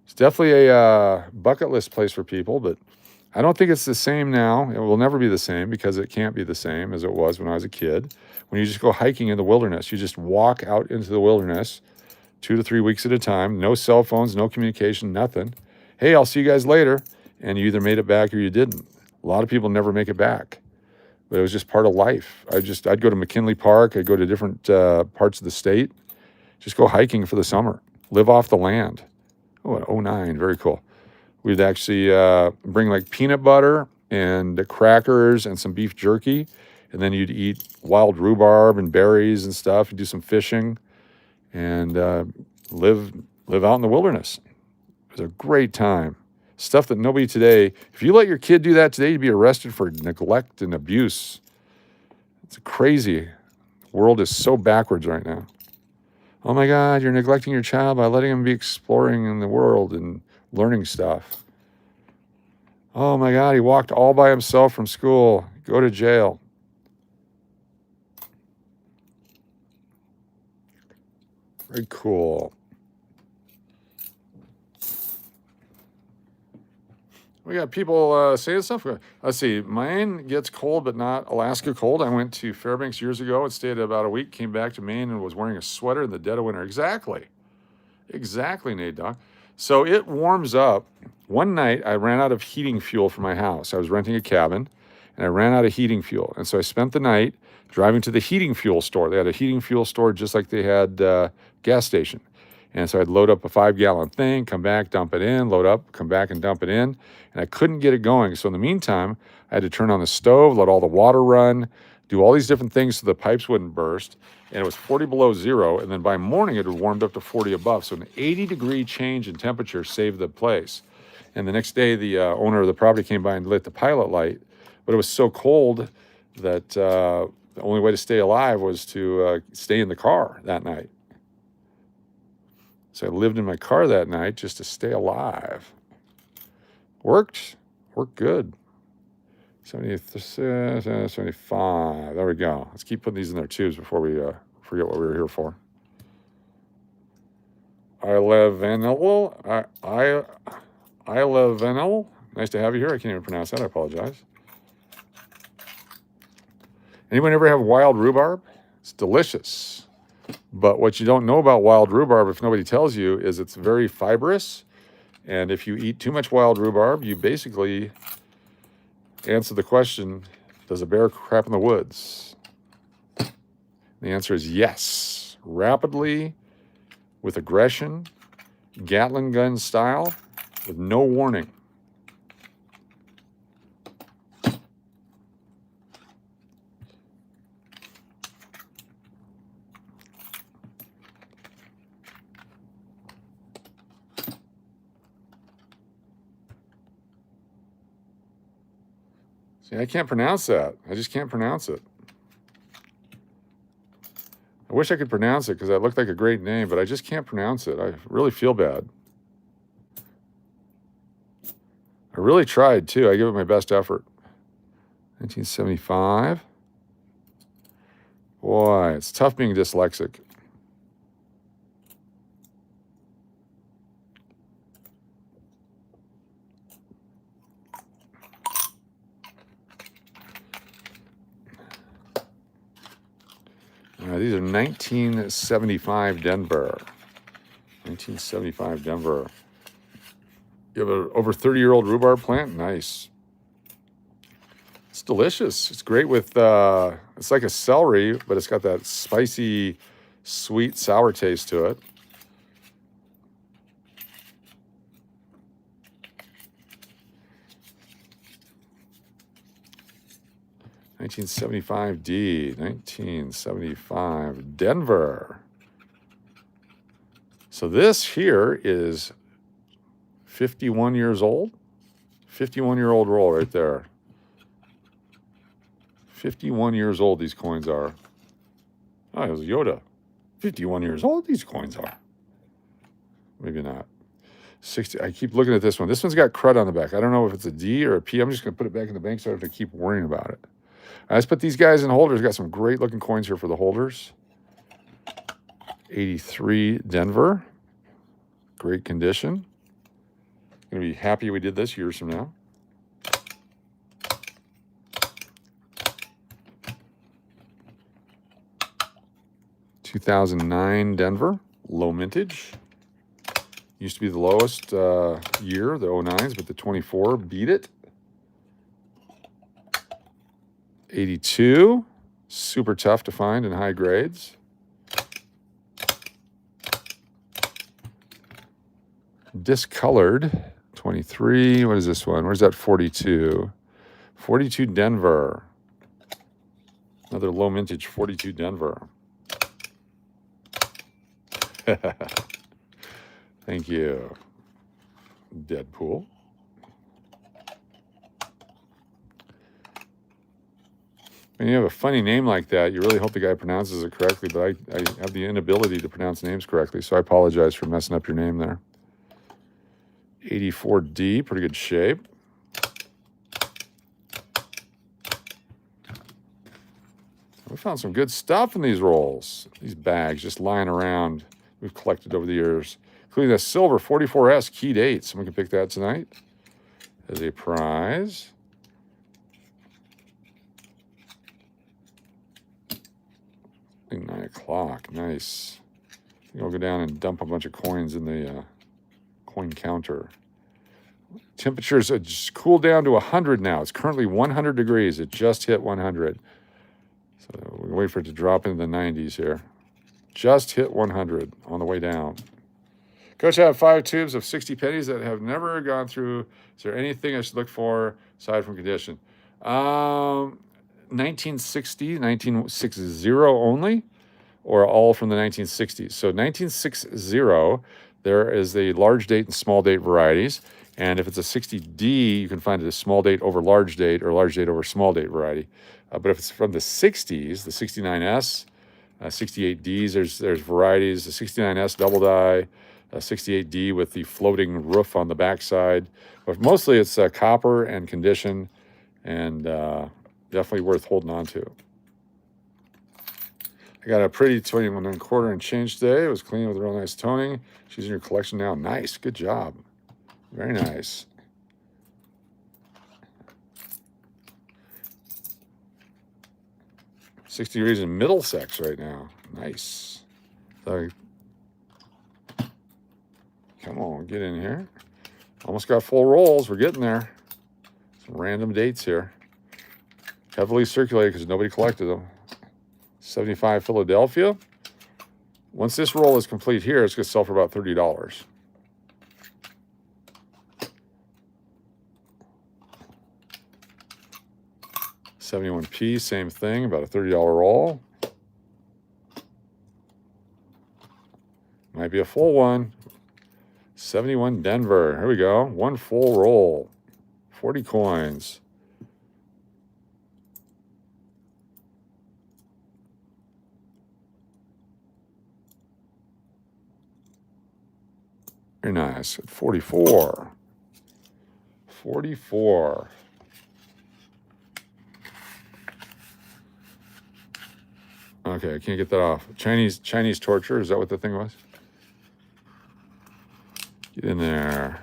It's definitely a bucket list place for people, but I don't think it's the same now. It will never be the same because it can't be the same as it was when I was a kid. When you just go hiking in the wilderness, you just walk out into the wilderness 2 to 3 weeks at a time, no cell phones, no communication, nothing. Hey, I'll see you guys later. And you either made it back or you didn't. A lot of people never make it back, but it was just part of life. I'd go to McKinley Park. I'd go to different parts of the state, just go hiking for the summer, live off the land. Oh, an 09, very cool. We'd actually bring like peanut butter and the crackers and some beef jerky. And then you'd eat wild rhubarb and berries and stuff and do some fishing and live out in the wilderness. It was a great time. Stuff that nobody today, if you let your kid do that today, you'd be arrested for neglect and abuse. It's crazy. The world is so backwards right now. Oh my God, you're neglecting your child by letting him be exploring in the world and learning stuff. Oh my God, he walked all by himself from school. Go to jail. Very cool. We got people saying stuff. Let's see. Maine gets cold, but not Alaska cold. I went to Fairbanks years ago and stayed about a week, came back to Maine and was wearing a sweater in the dead of winter. Exactly. Exactly, Nate Dog. So it warms up. One night, I ran out of heating fuel for my house. I was renting a cabin, and I ran out of heating fuel. And so I spent the night driving to the heating fuel store. They had a heating fuel store just like they had gas station. And so I'd load up a 5-gallon thing, come back, dump it in, load up, come back and dump it in. And I couldn't get it going. So in the meantime, I had to turn on the stove, let all the water run, do all these different things so the pipes wouldn't burst. And it was 40 below zero. And then by morning, it had warmed up to 40 above. So an 80-degree change in temperature saved the place. And the next day, the owner of the property came by and lit the pilot light. But it was so cold that the only way to stay alive was to stay in the car that night. So I lived in my car that night just to stay alive. Worked good. 75, there we go. Let's keep putting these in their tubes before we forget what we were here for. I love Vanilla. I love Vanilla. Nice to have you here. I can't even pronounce that. I apologize. Anyone ever have wild rhubarb? It's delicious. But what you don't know about wild rhubarb, if nobody tells you, is it's very fibrous. And if you eat too much wild rhubarb, you basically answer the question, does a bear crap in the woods? The answer is yes. Rapidly, with aggression, Gatling gun style, with no warning. See, I can't pronounce that. I just can't pronounce it. I wish I could pronounce it because that looked like a great name, but I just can't pronounce it. I really feel bad. I really tried, too. I give it my best effort. 1975. Boy, it's tough being dyslexic. These are 1975 Denver. 1975 Denver. You have an over 30-year-old rhubarb plant? Nice. It's delicious. It's great with, it's like a celery, but it's got that spicy, sweet, sour taste to it. $1975 1975 Denver. So this here is 51 years old. 51-year-old roll right there. 51 years old these coins are. Oh, it was Yoda. 51 years old, these coins are. Maybe not. 60. I keep looking at this one. This one's got crud on the back. I don't know if it's a D or a P. I'm just going to put it back in the bank so I don't have to keep worrying about it. I just put these guys in holders. Got some great looking coins here for the holders. 83 Denver. Great condition. Going to be happy we did this years from now. (2009) Denver. Low mintage. Used to be the lowest year, the 09s, but the 24 beat it. 82, super tough to find in high grades. Discolored, 23. What is this one? Where's that 42? 42 Denver. Another low mintage 42 Denver. Thank you, Deadpool. When you have a funny name like that, you really hope the guy pronounces it correctly, but I have the inability to pronounce names correctly, so I apologize for messing up your name there. 84D, pretty good shape. We found some good stuff in these rolls, these bags just lying around we've collected over the years, including a silver 44S key date. Someone can pick that tonight as a prize. I think 9 o'clock, nice. I think I'll go down and dump a bunch of coins in the coin counter. Temperatures just cooled down to 100 now. It's currently 100 degrees. It just hit 100. So we'll wait for it to drop into the 90s here. Just hit 100 on the way down. Coach, I have 5 tubes of 60 pennies that have never gone through. Is there anything I should look for aside from condition? 1960 only, or all from the 1960s? So 1960, there is a large date and small date varieties. And if it's a 60D, you can find it as small date over large date or large date over small date variety. But if it's from the 60s, the 69S, 68Ds, there's varieties, the 69S double die, 68D with the floating roof on the backside. But mostly it's copper and condition, and definitely worth holding on to. I got a pretty 21 1/4 and change today. It was clean with real nice toning. She's in your collection now. Nice, good job. Very nice. $60 degrees in Middlesex right now. Nice. So, come on, get in here. Almost got full rolls. We're getting there. Some random dates here. Heavily circulated because nobody collected them. 75 Philadelphia. Once this roll is complete here, it's going to sell for about $30. $71P, same thing, about a $30 roll. Might be a full one. 71 Denver. Here we go. One full roll. 40 coins. Very nice. 44. 44. Okay, I can't get that off. Chinese torture, is that what the thing was? Get in there.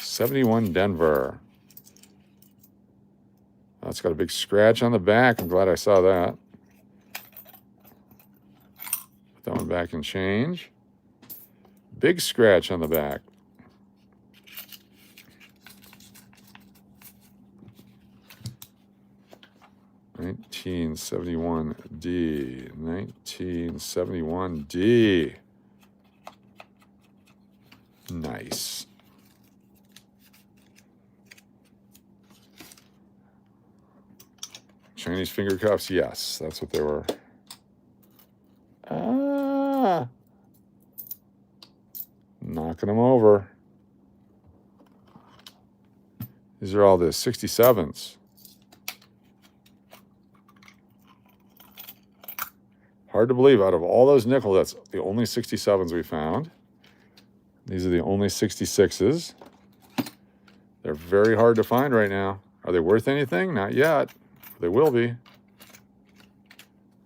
71 Denver. Oh, it's got a big scratch on the back. I'm glad I saw that. Put that one back and change. Big scratch on the back. $1971D. $1971D. Nice. Chinese finger cuffs, yes, that's what they were. Knocking them over. These are all the 67s. Hard to believe out of all those nickels, that's the only 67s we found. These are the only 66s. They're very hard to find right now. Are they worth anything? Not yet. They will be.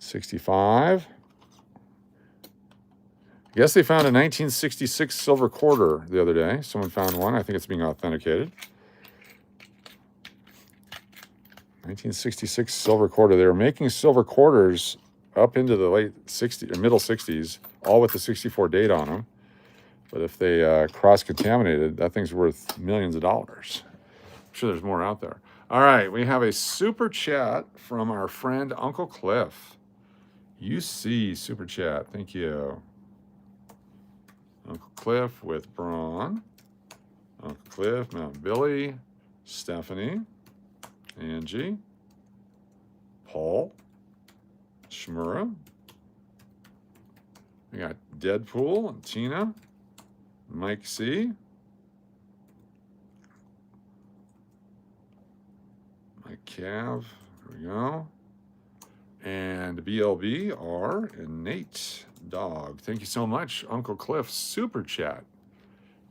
65. I guess they found a 1966 silver quarter the other day. Someone found one. I think it's being authenticated. 1966 silver quarter. They were making silver quarters up into the late 60s or middle 60s, all with the 64 date on them. But if they cross-contaminated, that thing's worth millions of dollars. I'm sure there's more out there. All right, we have a super chat from our friend Uncle Cliff. UC super chat. Thank you. Uncle Cliff with Braun. Uncle Cliff, Mount Billy, Stephanie, Angie, Paul, Shmura. We got Deadpool and Tina, Mike C, Mike Cav, here we go, and BLBR and Nate Dog. Thank you so much, Uncle Cliff, super chat.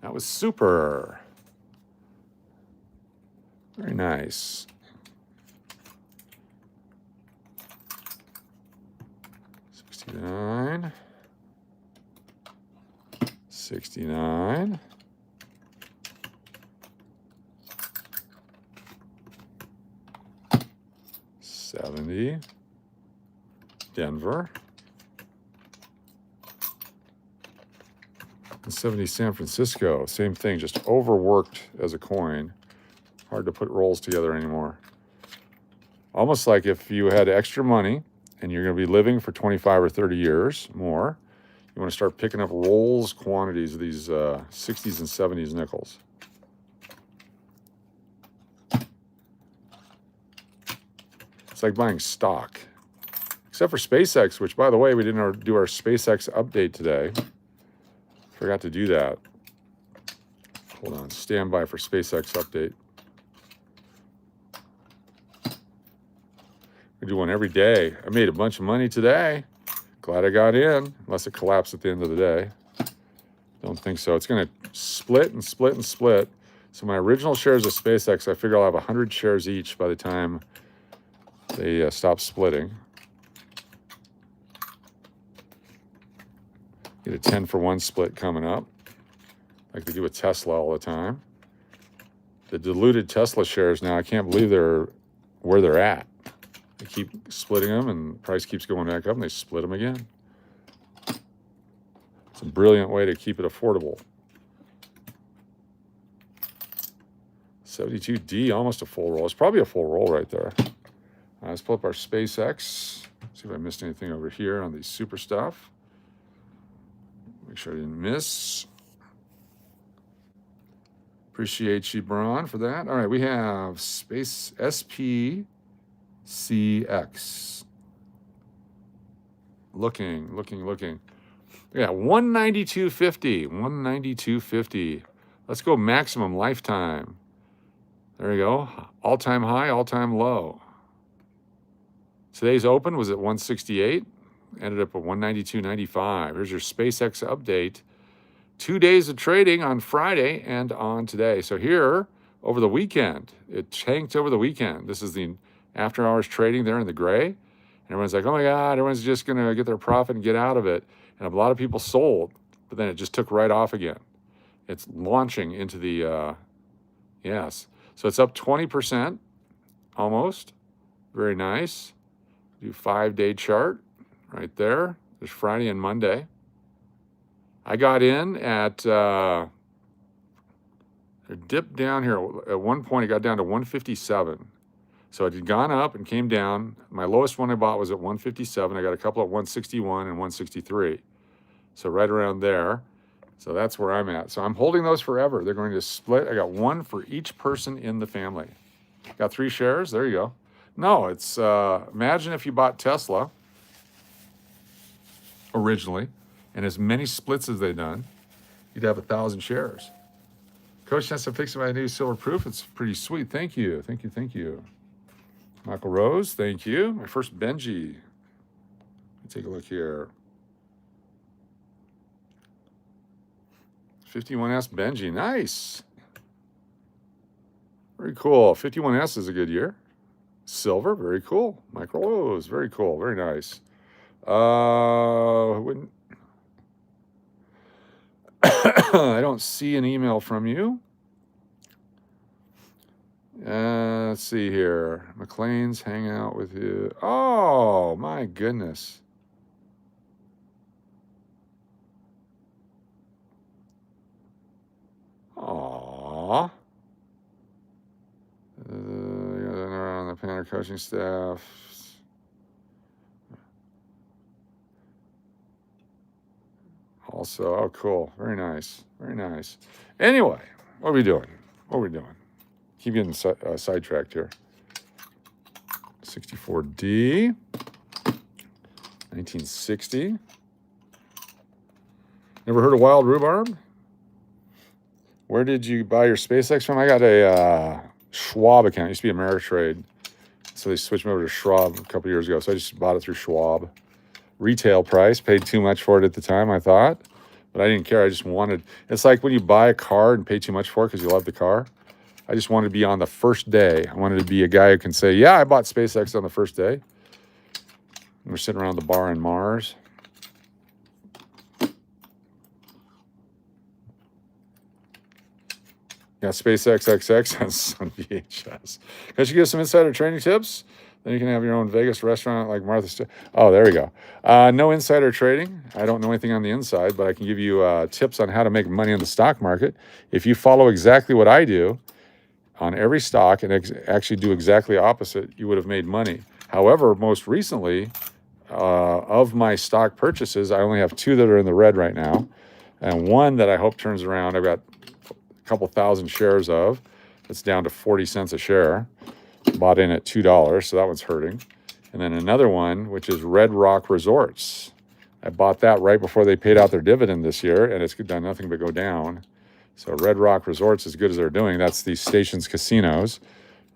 That was super. Very nice. $69. $69. $70. Denver. And $70 San Francisco. Same thing, just overworked as a coin. Hard to put rolls together anymore. Almost like if you had extra money and you're going to be living for 25 or 30 years more, you want to start picking up rolls quantities of these 60s and 70s nickels. It's like buying stock. Except for SpaceX, which, by the way, we didn't do our SpaceX update today. Forgot to do that. Hold on. Stand by for SpaceX update. We do one every day. I made a bunch of money today. Glad I got in, unless it collapsed at the end of the day. Don't think so. It's going to split and split and split. So my original shares of SpaceX, I figure I'll have 100 shares each by the time they stop splitting. Get a 10-for-1 split coming up, like they do with Tesla all the time. The diluted Tesla shares now, I can't believe they're where they're at. They keep splitting them, and the price keeps going back up, and they split them again. It's a brilliant way to keep it affordable. 72D, almost a full roll. It's probably a full roll right there. Let's pull up our SpaceX. See if I missed anything over here on the super stuff. Make sure I didn't miss. Appreciate you, Braun, for that. All right, we have Space SP. CX. Looking. Yeah, 192.50. 192.50. Let's go maximum lifetime. There you go. All-time high, all-time low. Today's open was at 168. Ended up at 192.95. Here's your SpaceX update. 2 days of trading on Friday and on today. So here, over the weekend, it tanked over the weekend. This is the after hours trading there in the gray. And everyone's like, oh my God, everyone's just going to get their profit and get out of it. And a lot of people sold, but then it just took right off again. It's launching into the, yes. So it's up 20% almost. Very nice. Do 5-day chart right there. There's Friday and Monday. I got in at, it dipped down here. At one point, it got down to 157. So it had gone up and came down. My lowest one I bought was at 157. I got a couple at 161 and 163. So right around there. So that's where I'm at. So I'm holding those forever. They're going to split. I got one for each person in the family. Got 3 shares. There you go. No, it's, imagine if you bought Tesla originally and as many splits as they've done, you'd have 1,000 shares. Coach, that's a fix of my new silver proof. It's pretty sweet. Thank you. Thank you. Thank you. Michael Rose, thank you. My first Benji. Take a look here. 51S Benji, nice. Very cool. 51S is a good year. Silver, very cool. Micro O's, very cool, very nice. Wouldn't I don't see an email from you. Let's see here. McLean's hanging out with you. Oh, my goodness. Aww. On the Panther coaching staff. Also, oh, cool. Very nice. Very nice. Anyway, what are we doing? What are we doing? Keep getting sidetracked here. 64D. 1960. Never heard of wild rhubarb? Where did you buy your SpaceX from? I got a Schwab account. It used to be Ameritrade. So they switched me over to Schwab a couple years ago. So I just bought it through Schwab. Retail price. Paid too much for it at the time, I thought. But I didn't care. I just wanted... It's like when you buy a car and pay too much for it because you love the car. I just wanted to be on the first day. I wanted to be a guy who can say, yeah, I bought SpaceX on the first day. And we're sitting around the bar in Mars. Yeah, SpaceX XX on VHS. Because you give some insider training tips, then you can have your own Vegas restaurant like Martha's. Oh, there we go. No insider trading. I don't know anything on the inside, but I can give you tips on how to make money in the stock market. If you follow exactly what I do on every stock and actually do exactly opposite, you would have made money. However, most recently, of my stock purchases, I only have 2 that are in the red right now, and 1 that I hope turns around. I've got couple thousand shares of. It's down to 40 cents a share. Bought in at $2, so that one's hurting. And then another one, which is Red Rock Resorts. I bought that right before they paid out their dividend this year, and it's done nothing but go down. So Red Rock Resorts, as good as they're doing, that's the Stations casinos.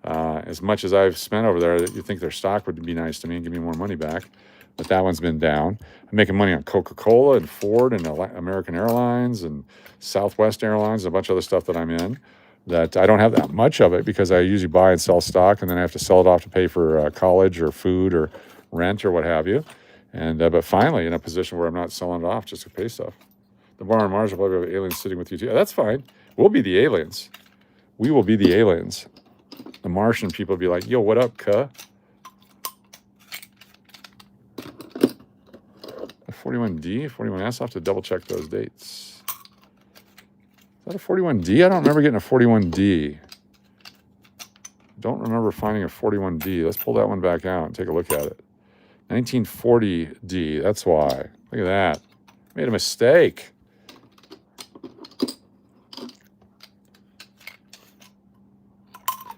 As much as I've spent over there, you'd think their stock would be nice to me and give me more money back. But that one's been down. I'm making money on Coca-Cola and Ford and American Airlines and Southwest Airlines and a bunch of other stuff that I'm in. That I don't have that much of it because I usually buy and sell stock and then I have to sell it off to pay for college or food or rent or what have you. And but finally in a position where I'm not selling it off just to pay stuff. The bar on Mars will probably have aliens sitting with you too. That's fine. We'll be the aliens. We will be the aliens. The Martian people will be like, yo, what up, cuh? 41D, 41S, I'll have to double check those dates. Is that a 41D? I don't remember getting a 41D. Don't remember finding a 41D. Let's pull that one back out and take a look at it. 1940D, that's why. Look at that. Made a mistake.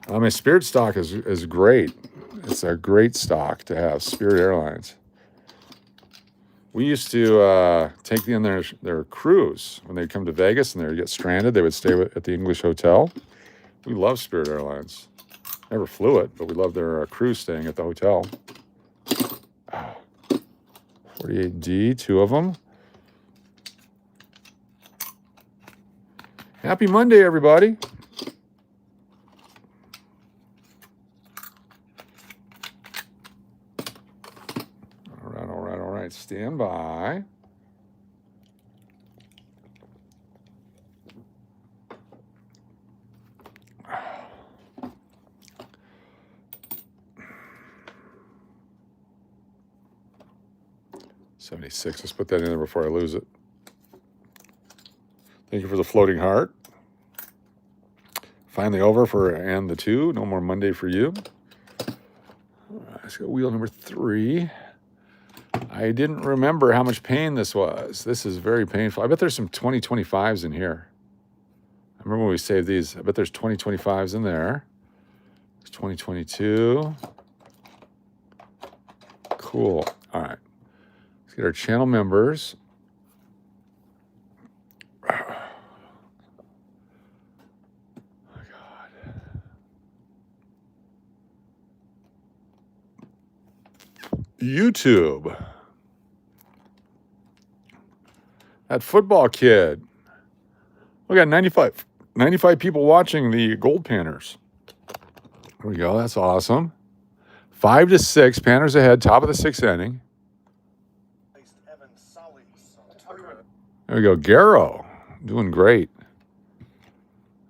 My Spirit stock is great. It's a great stock to have, Spirit Airlines. We used to take in their cruise. When they'd come to Vegas and they'd get stranded, they would stay at the English Hotel. We love Spirit Airlines. Never flew it, but we love their cruise staying at the hotel. 48D, 2 of them. Happy Monday, everybody. All right, stand by. $76. Let's put that in there before I lose it. Thank you for the floating heart. Finally over for and the 2. No more Monday for you. All right, let's go wheel number 3. I didn't remember how much pain this was. This is very painful. I bet there's some 2025s in here. I remember when we saved these. I bet there's 2025s in there. It's 2022. Cool. All right. Let's get our channel members. Oh, my God. YouTube. That football kid. We got 95 people watching the Gold Panners. There we go. That's awesome. 5-6. Panners ahead. Top of the 6th inning. There we go. Garrow. Doing great.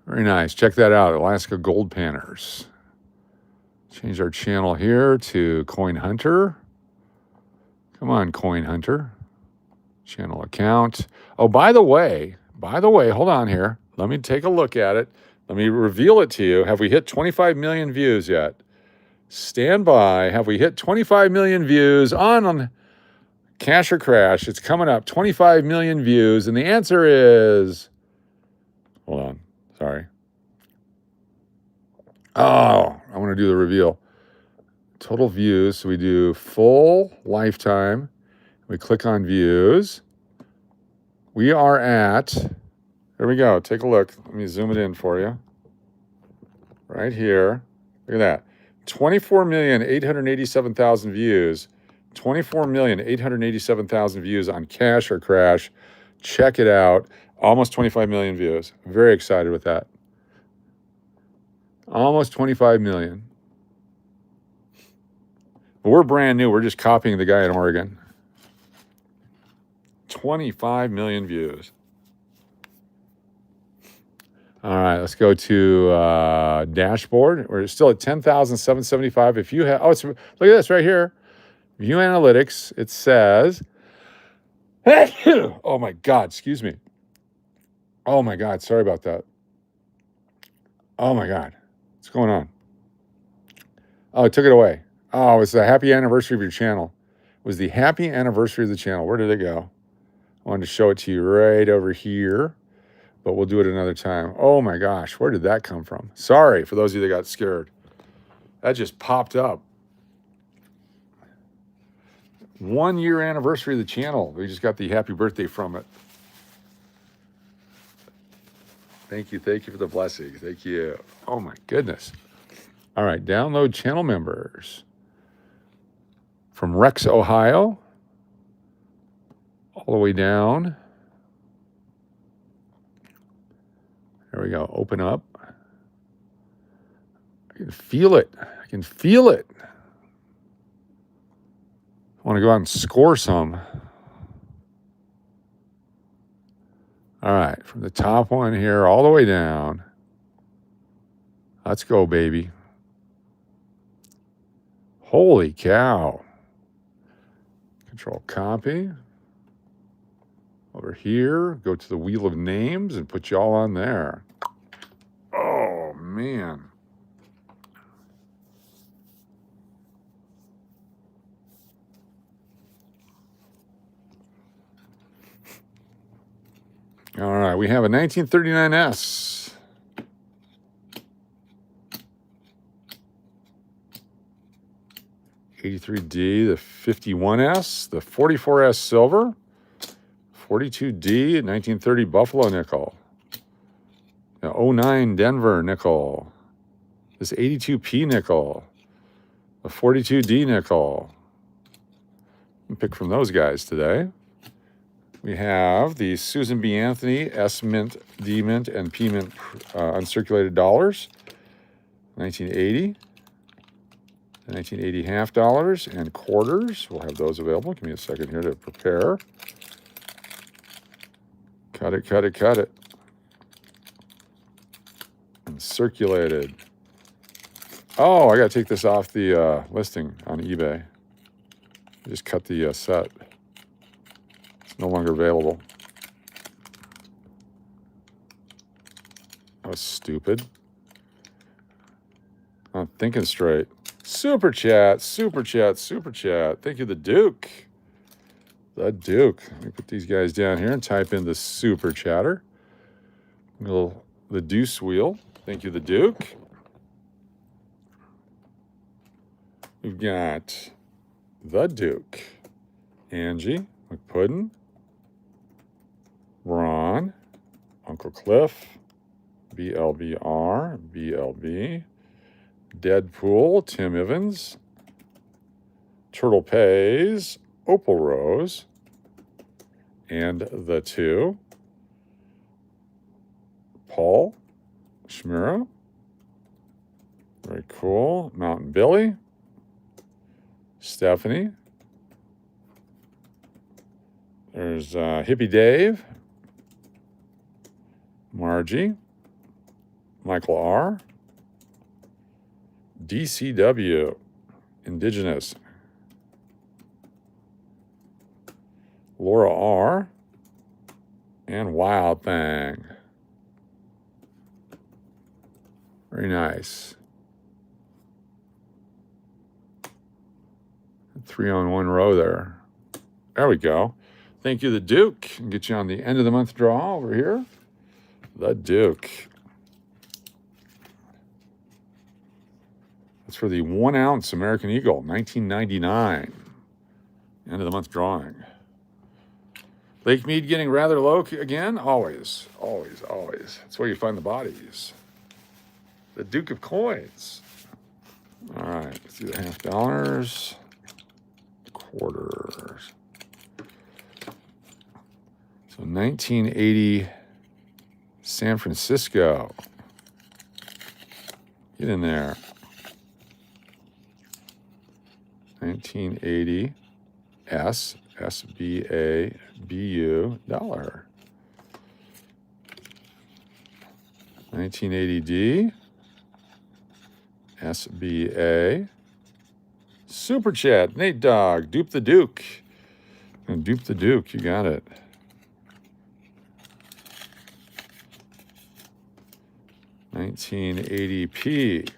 Very nice. Check that out. Alaska Gold Panners. Change our channel here to Coin Hunter. Come on, Coin Hunter. Channel account. Oh, by the way, hold on here. Let me take a look at it. Let me reveal it to you. Have we hit 25 million views yet? Stand by. Have we hit 25 million views on Cash or Crash? It's coming up. 25 million views. And the answer is, hold on. Sorry. Oh, I want to do the reveal. Total views. So we do full lifetime. We click on views. We are at, there we go. Take a look. Let me zoom it in for you. Right here. Look at that. 24,887,000 views. 24,887,000 views on Cash or Crash. Check it out. Almost 25 million views. Very excited with that. Almost 25 million. But we're brand new. We're just copying the guy in Oregon. 25 million views. All right, let's go to dashboard. We're still at 10,775. If you have, look at this right here. View analytics. It says, oh my God, excuse me. Oh my God, sorry about that. Oh my God, what's going on? Oh, it took it away. Oh, it's the happy anniversary of your channel. It was the happy anniversary of the channel. Where did it go? I wanted to show it to you right over here, but we'll do it another time. Oh my gosh, where did that come from? Sorry for those of you that got scared. That just popped up. 1 year anniversary of the channel. We just got the happy birthday from it. Thank you for the blessing. Thank you. Oh my goodness. All right, download channel members. From Rex, Ohio. All the way down. There we go. Open up. I can feel it. I can feel it. I want to go out and score some. All right. From the top one here all the way down. Let's go, baby. Holy cow. Control copy. Over here, go to the wheel of names and put you all on there. Oh, man. All right, we have a 1939S. '83D, the 51S, the 44S silver. 42D, 1930 Buffalo nickel. 09 Denver nickel. This 82P nickel. The 42D nickel. Pick from those guys today. We have the Susan B. Anthony S Mint, D Mint, and P Mint uncirculated dollars. 1980. 1980 half dollars and quarters. We'll have those available. Give me a second here to prepare. Cut it. And circulated. Oh, I got to take this off the listing on eBay. I just cut the set. It's no longer available. That was stupid. I'm thinking straight. Super chat. Thank you, the Duke. The Duke. Let me put these guys down here and type in the super chatter. The deuce wheel. Thank you, the Duke. We've got the Duke. Angie McPuddin. Ron. Uncle Cliff. BLB. Deadpool. Tim Evans. Turtle Pays. Opal Rose, and the 2. Paul Schmiro. Very cool. Mountain Billy. Stephanie. There's Hippie Dave. Margie. Michael R. DCW. Indigenous. Laura R. And Wild Thing. Very nice. 3 on 1 row there. There we go. Thank you, the Duke. And get you on the end of the month draw over here. The Duke. That's for the 1 ounce American Eagle, 1999. End of the month drawing. Lake Mead getting rather low again? Always, always, always. That's where you find the bodies. The Duke of Coins. All right, let's do the half dollars, quarters. So 1980 San Francisco. Get in there. 1980 SBABU dollar. 1980D SBA Super Chat. Nate Dog. Dupe the Duke. And dupe the Duke. You got it. $19.80p.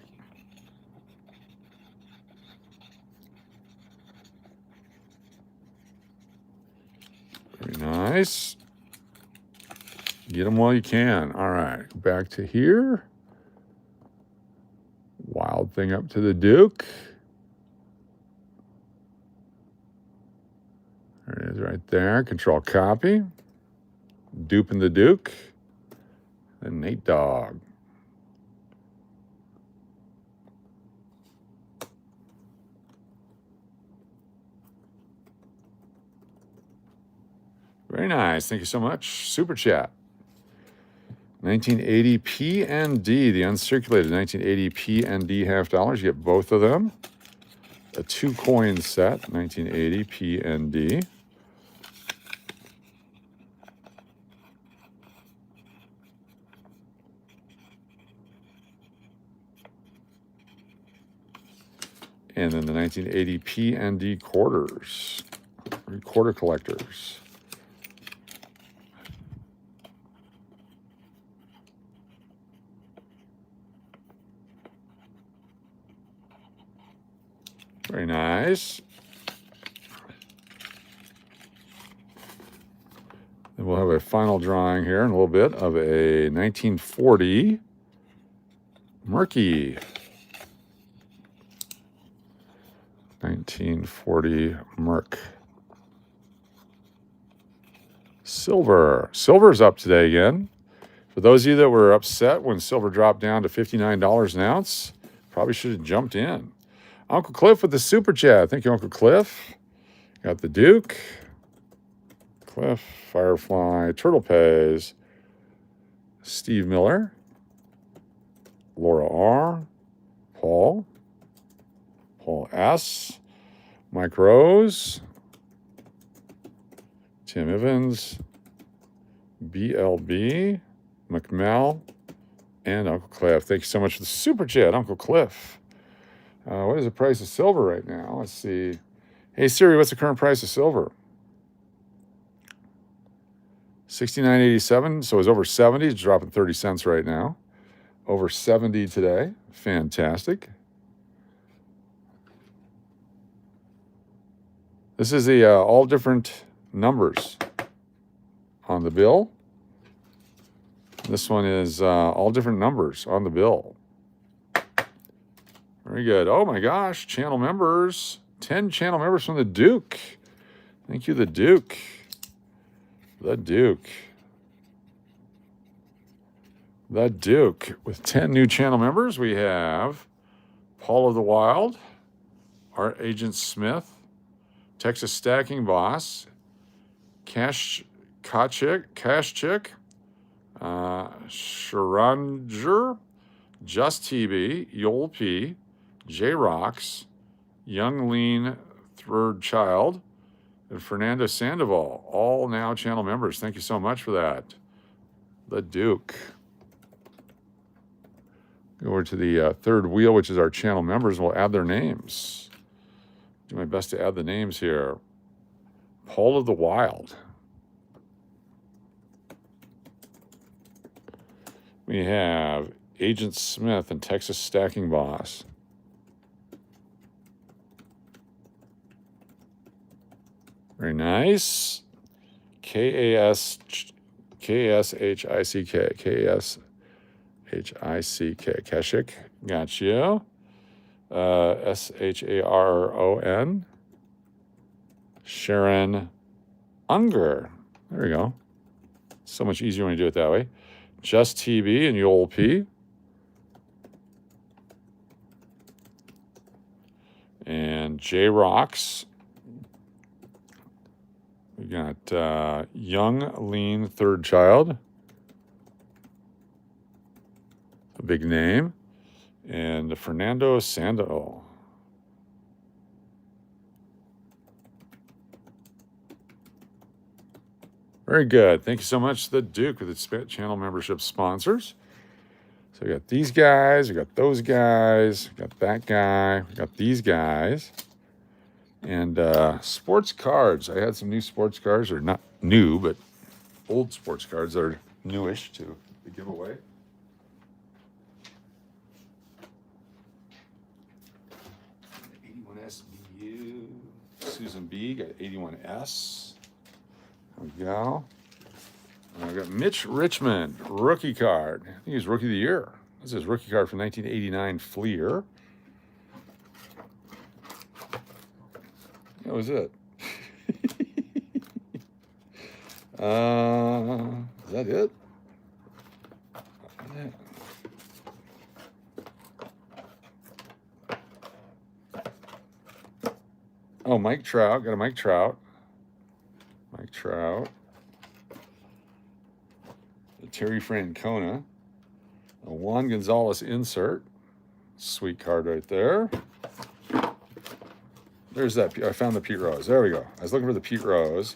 Very nice. Get them while you can. All right. Back to here. Wild Thing up to the Duke. There it is right there. Control copy. Duping the Duke. And Nate Dog. Very nice. Thank you so much. Super chat. 1980 P&D, the uncirculated 1980 P&D half dollars. You get both of them. A 2-coin set, 1980 P&D. And then the 1980 P&D quarters, quarter collectors. Very nice. Then we'll have a final drawing here in a little bit of a 1940 Murky. 1940 Merc. Silver. Silver's up today again. For those of you that were upset when silver dropped down to $59 an ounce, probably should have jumped in. Uncle Cliff with the super chat. Thank you, Uncle Cliff. Got the Duke. Cliff, Firefly, Turtle Pays, Steve Miller, Laura R, Paul S, Mike Rose, Tim Evans, BLB, McMell, and Uncle Cliff. Thank you so much for the super chat, Uncle Cliff. What is the price of silver right now? Let's see. Hey, Siri, what's the current price of silver? $69.87, so it's over 70. It's dropping 30 cents right now. Over 70 today. Fantastic. This is the all different numbers on the bill. This one is all different numbers on the bill. Very good. Oh my gosh, channel members. 10 channel members from the Duke. Thank you, the Duke. The Duke. The Duke. With 10 new channel members, we have Paul of the Wild, Art Agent Smith, Texas Stacking Boss, Cash Cash Chick, Sharanger, Just TB, Yol P, J Rocks, Young Lean Third Child, and Fernando Sandoval, all now channel members. Thank you so much for that. The Duke. Go over to the third wheel, which is our channel members, and we'll add their names. Do my best to add the names here. Paul of the Wild. We have Agent Smith and Texas Stacking Boss. Very nice. K-A-S-H-I-C-K. K-A-S-H-I-C-K. Keshik. Got you. S-H-A-R-O-N. Sharon Unger. There we go. So much easier when you do it that way. Just TB and Yol P. And J Rocks. We got Young Lean Third Child. A big name. And Fernando Sandoval. Very good. Thank you so much, The Duke, with its channel membership sponsors. So we got these guys, we got those guys, we got that guy, we got these guys. And sports cards. I had some new sports cards, or not new, but old sports cards that are newish to give away. SBU, Susan B, got 81S. There we go. And I got Mitch Richmond, rookie card. I think he was rookie of the year. This is rookie card from 1989 Fleer. That was it. Is that it? Yeah. Oh, Mike Trout. Got a Mike Trout. Mike Trout. A Terry Francona. A Juan Gonzalez insert. Sweet card right there. There's that. I found the Pete Rose. There we go. I was looking for the Pete Rose.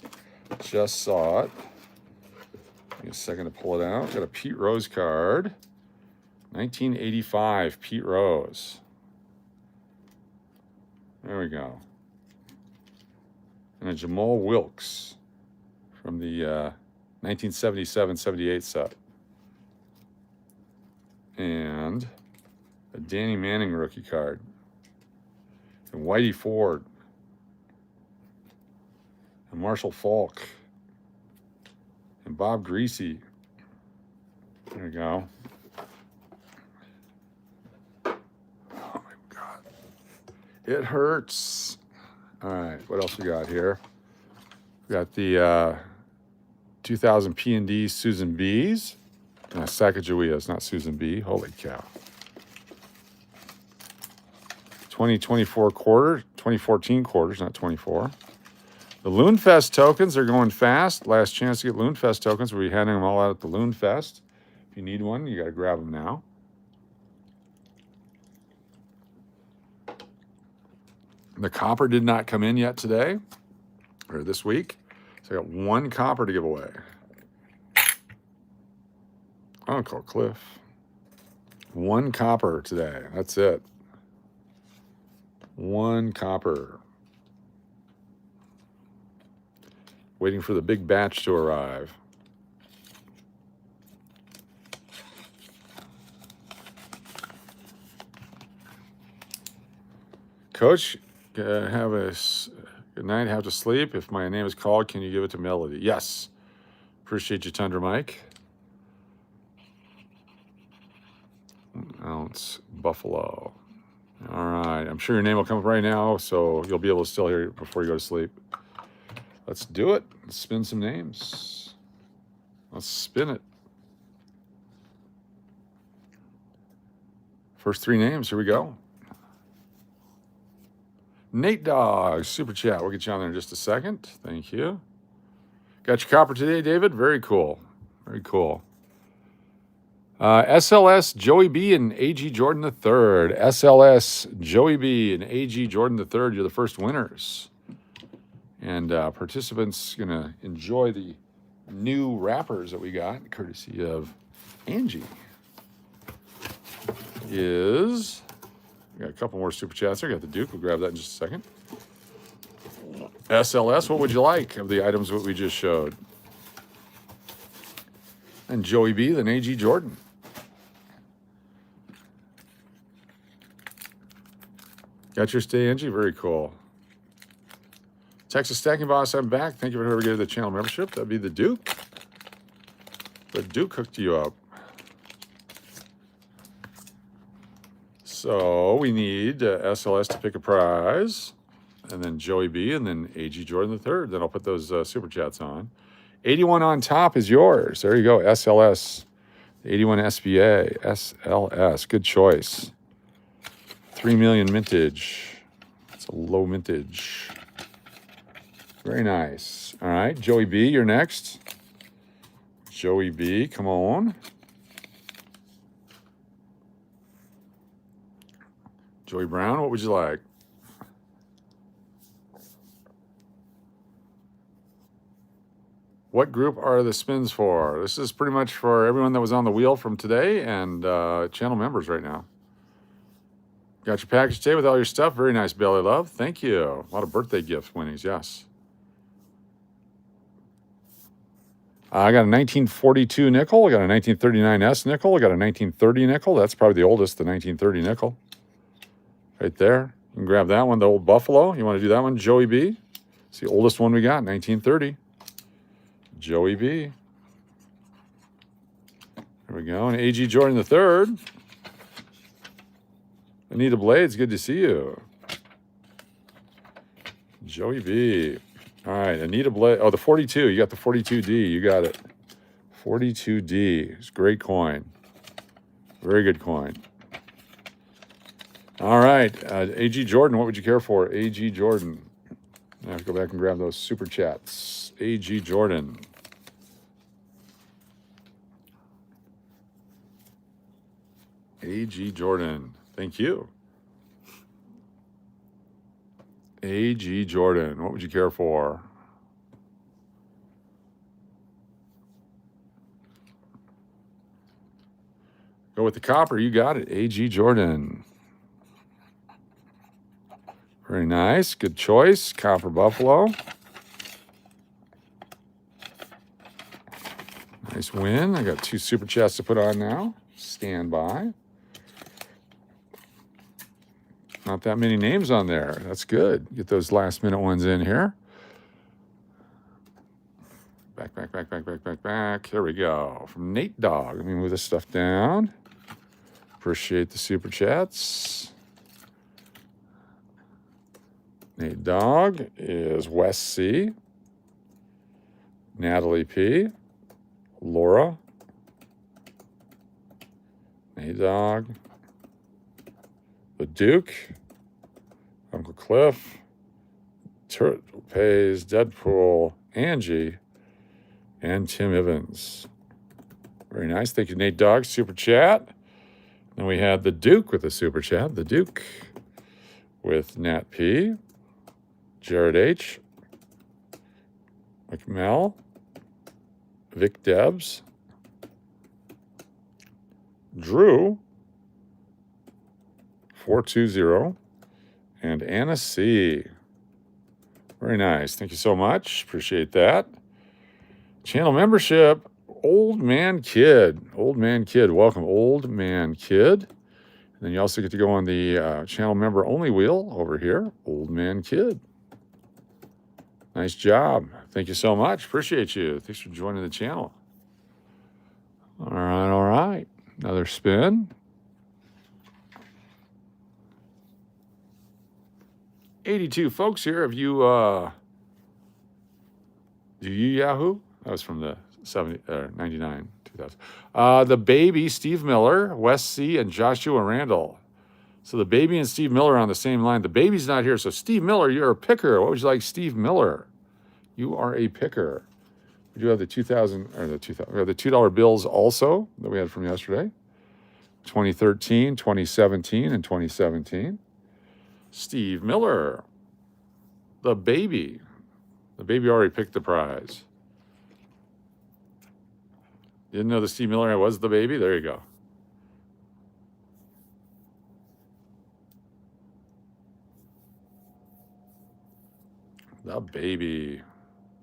Just saw it. Give me a second to pull it out. Got a Pete Rose card. 1985 Pete Rose. There we go. And a Jamal Wilkes from the 1977-78 set. And a Danny Manning rookie card. And Whitey Ford. And Marshall Falk. And Bob Greasy. There we go. Oh my God. It hurts. All right, what else we got here? We got the 2000 P&D Susan B's. Sacagawea is not Susan B. Holy cow. 2024 quarter, 2014 quarters, not 24. The Loonfest tokens are going fast. Last chance to get Loonfest tokens. We'll be handing them all out at the Loonfest. If you need one, you got to grab them now. The copper did not come in yet today, or this week. So I got one copper to give away. Uncle Cliff. One copper today. That's it. One copper. Waiting for the big batch to arrive. Coach, have a good night. Have to sleep. If my name is called, can you give it to Melody? Yes. Appreciate you, Tundra Mike. Ounce Buffalo. All right. I'm sure your name will come up right now, so you'll be able to still hear it before you go to sleep. Let's do it. Let's spin some names. Let's spin it. First three names. Here we go. Nate Dogg, Super Chat. We'll get you on there in just a second. Thank you. Got your copper today, David? Very cool. Very cool. SLS Joey B and AG Jordan III. SLS Joey B and AG Jordan III. You're the first winners. And participants going to enjoy the new wrappers that we got, courtesy of Angie. We got a couple more super chats there. Got the Duke. We'll grab that in just a second. SLS, what would you like of the items that we just showed? And Joey B, then AG Jordan. Got your stay, Angie? Very cool. Texas Stacking Boss, I'm back. Thank you for whoever gave the channel membership. That'd be the Duke. The Duke hooked you up. So we need SLS to pick a prize, and then Joey B, and then AG Jordan III. Then I'll put those super chats on. 81 on top is yours. There you go, SLS. 81 SBA, SLS. Good choice. 3 million mintage. It's a low mintage. Very nice. All right, Joey B, you're next. Joey B, come on. Joey Brown, what would you like? What group are the spins for? This is pretty much for everyone that was on the wheel from today and channel members right now. Got your package today with all your stuff. Very nice, Belly Love. Thank you. A lot of birthday gift winnings, yes. I got a 1942 nickel. I got a 1939S nickel. I got a 1930 nickel. That's probably the oldest, the 1930 nickel. Right there. You can grab that one, the old Buffalo. You want to do that one, Joey B? It's the oldest one we got, 1930. Joey B. There we go. And AG Jordan III. Anita Blades, good to see you. Joey B. All right, Anita Blades. Oh, the 42. You got the 42D. You got it. 42D. It's a great coin. Very good coin. All right, AG Jordan, what would you care for? AG Jordan. I have to go back and grab those super chats. AG Jordan. AG Jordan. Thank you. AG Jordan, what would you care for? Go with the copper. You got it. AG Jordan. Very nice. Good choice. Copper Buffalo. Nice win. I got 2 super chats to put on now. Stand by. Not that many names on there. That's good. Get those last minute ones in here. Back. There we go. From Nate Dog. Let me move this stuff down. Appreciate the super chats. Nate Dog is Wes C. Natalie P. Laura. Nate Dog. The Duke. Uncle Cliff. Turtle Pays. Deadpool. Angie. And Tim Evans. Very nice. Thank you, Nate Dog. Super chat. Then we had the Duke with a super chat. The Duke with Nat P. Jared H. McMell. Vic Debs. Drew. 420. And Anna C. Very nice. Thank you so much. Appreciate that. Channel membership. Old Man Kid. Old Man Kid. Welcome, Old Man Kid. And then you also get to go on the channel member only wheel over here. Old Man Kid. Nice job. Thank you so much. Appreciate you. Thanks for joining the channel. All right. Another spin. 82 folks here. Have you, do you Yahoo? That was from the 99, 2000. The baby, Steve Miller, Wes C., and Joshua Randall. So the baby and Steve Miller are on the same line. The baby's not here. So Steve Miller, you're a picker. What would you like, Steve Miller? You are a picker. We do have the 2000 or the 2000. We have the $2 bills also that we had from yesterday. 2013, 2017, and 2017. Steve Miller, the baby. The baby already picked the prize. Didn't know the Steve Miller was the baby? There you go. The baby.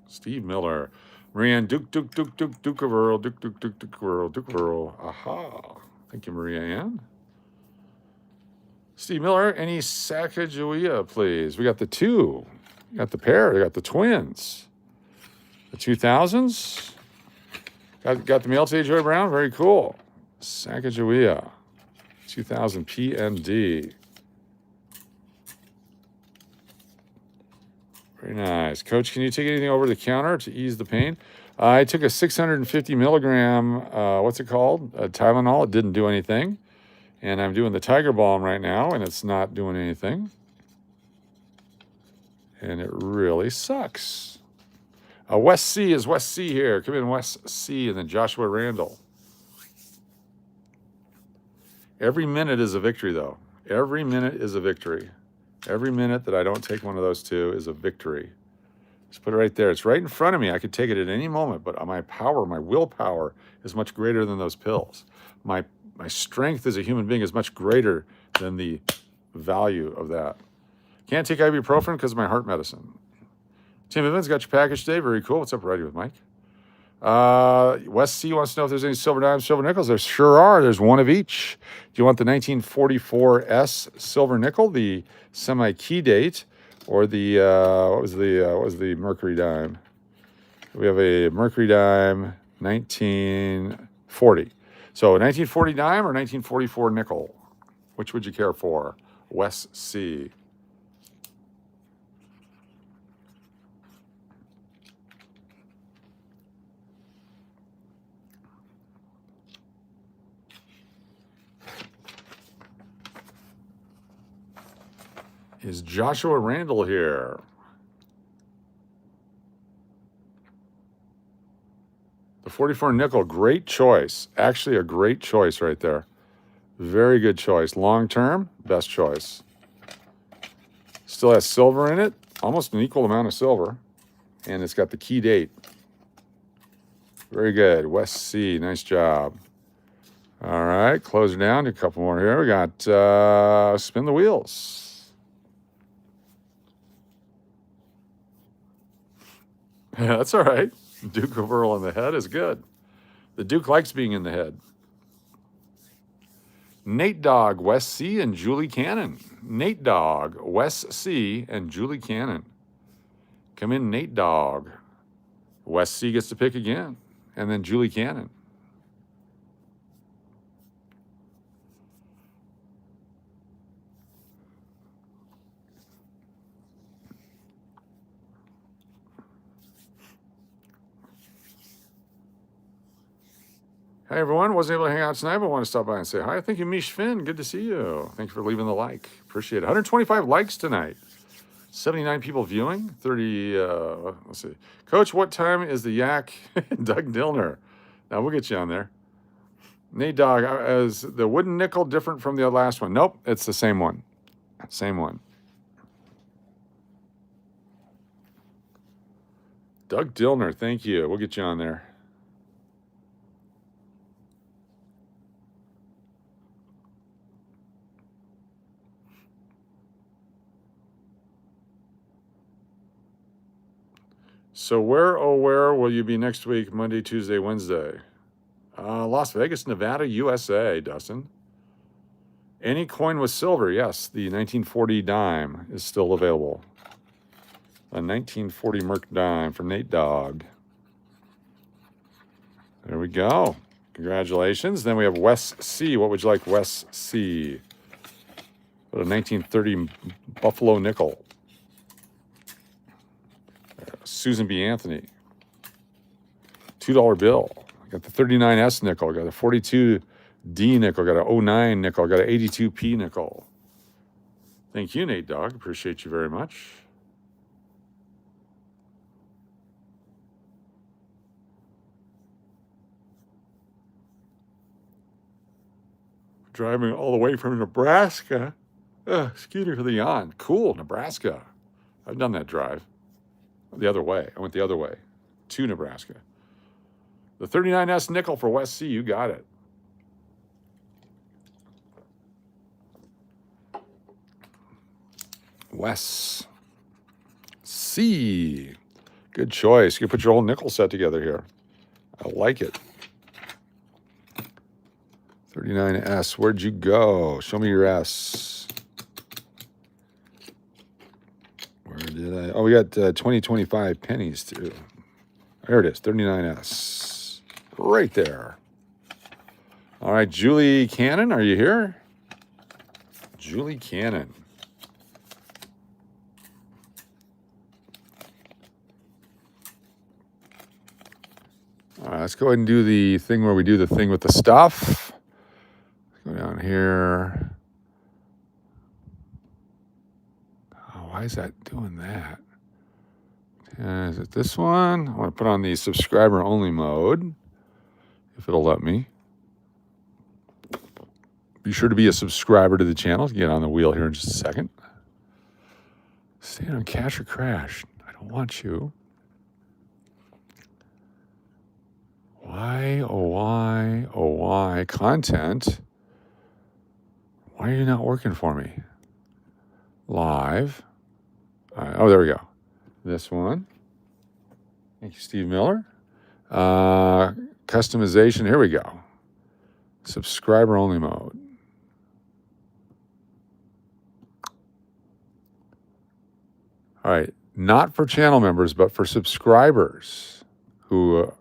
Steve Miller. Marianne, Duke of Earl, Duke of Earl. Aha. Thank you, Maria Ann. Steve Miller, any Sacagawea, please? We got the two. We got the pair. We got the twins. The 2000s. Got the mail to Joy Brown. Very cool. Sacagawea. 2000 PND. Very nice. Coach, can you take anything over the counter to ease the pain? I took a 650 milligram, what's it called? Tylenol. It didn't do anything. And I'm doing the Tiger Balm right now, and it's not doing anything. And it really sucks. West C is West C here. Come in, West C, and then Joshua Randall. Every minute is a victory, though. Every minute is a victory. Every minute that I don't take one of those two is a victory. Just put it right there. It's right in front of me. I could take it at any moment, but my power, my willpower is much greater than those pills. My strength as a human being is much greater than the value of that. Can't take ibuprofen because of my heart medicine. Tim Evans got your package today. Very cool. What's up, Righty with Mike? West C wants to know if there's any silver dimes, silver nickels. There sure are. There's one of each. Do you want the 1944 silver nickel, the semi-key date, or the what was the mercury dime? We have a mercury dime 1940. So 1940 dime or 1944 nickel? Which would you care for? West C. Is Joshua Randall here? The 44 nickel, great choice. Actually, a great choice right there. Very good choice. Long term, best choice. Still has silver in it, almost an equal amount of silver. And it's got the key date. Very good. West C, nice job. All right, close it down. A couple more here. We got spin the wheels. Yeah, that's all right. Duke of Earl in the head is good. The Duke likes being in the head. Nate Dogg, West C, and Julie Cannon. Nate Dogg, West C, and Julie Cannon. Come in, Nate Dogg. West C gets to pick again. And then Julie Cannon. Hey everyone, wasn't able to hang out tonight, but want to stop by and say hi. Thank you, Mish Finn. Good to see you. Thank you for leaving the like. Appreciate it. 125 likes tonight. 79 people viewing. 30. Let's see. Coach, what time is the yak? Doug Dillner. Now we'll get you on there. Nate Dogg, is the wooden nickel different from the last one? Nope, it's the same one. Same one. Doug Dillner, thank you. We'll get you on there. So where will you be next week, Monday, Tuesday, Wednesday? Las Vegas, Nevada, USA, Dustin. Any coin with silver, yes. The 1940 dime is still available. A 1940 Merc dime from Nate Dogg. There we go. Congratulations. Then we have West C. What would you like, West C? What a 1930 Buffalo nickel. Susan B. Anthony. $2 bill. Got the 39S nickel. Got a 42D nickel. Got a 09 nickel. Got a 82P nickel. Thank you, Nate Dogg. Appreciate you very much. driving all the way from Nebraska. Excuse me for the yawn. Cool, Nebraska. I've done that drive. The other way. I went the other way to Nebraska. The 39S nickel for West C. You got it. West C. Good choice. You can put your whole nickel set together here. I like it. 39S. Where'd you go? Show me your S. Where did I? Oh, we got 2025 pennies too. There it is. 39S. Right there. All right, Julie Cannon, are you here? Julie Cannon. All right, let's go ahead and do the thing where we do the thing with the stuff. Let's go down here. Oh, why is that doing that? Is it this one? I want to put on the subscriber only mode, if it'll let me. Be sure to be a subscriber to the channel. Get on the wheel here in just a second. Stay on cash or crash. I don't want you. Why, oh why, oh why, content? Why are you not working for me? Live. All right, oh, there we go. This one. Thank you, Steve Miller. Customization, here we go. Subscriber only mode. All right, not for channel members, but for subscribers who...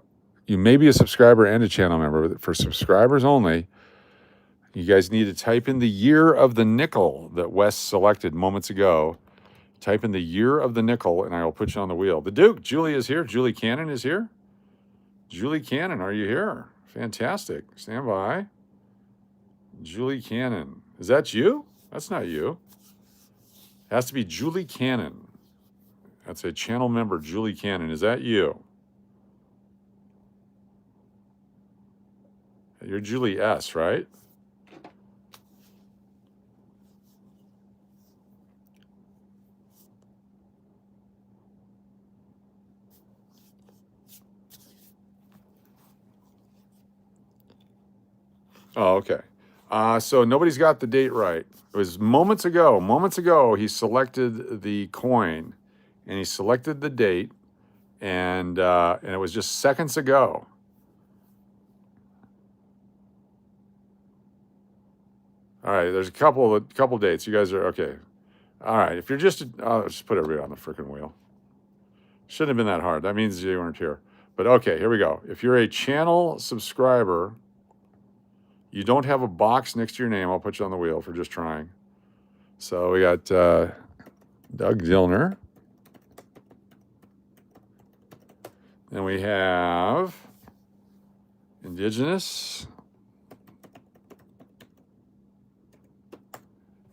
you may be a subscriber and a channel member, but for subscribers only, you guys need to type in the year of the nickel that Wes selected moments ago. Type in the year of the nickel, and I will put you on the wheel. The Duke, Julie is here. Julie Cannon is here. Julie Cannon, are you here? Fantastic. Stand by. Julie Cannon. Is that you? That's not you. It has to be Julie Cannon. That's a channel member, Julie Cannon. Is that you? You're Julie S., right? Oh, okay. So nobody's got the date right. It was moments ago. Moments ago, he selected the coin, and he selected the date, and it was just seconds ago. All right, there's a couple dates. You guys are okay. All right, if you're just, I'll just put everybody on the freaking wheel. Shouldn't have been that hard. That means you weren't here. But okay, here we go. If you're a channel subscriber, you don't have a box next to your name, I'll put you on the wheel for just trying. So we got Doug Dillner. Then we have Indigenous.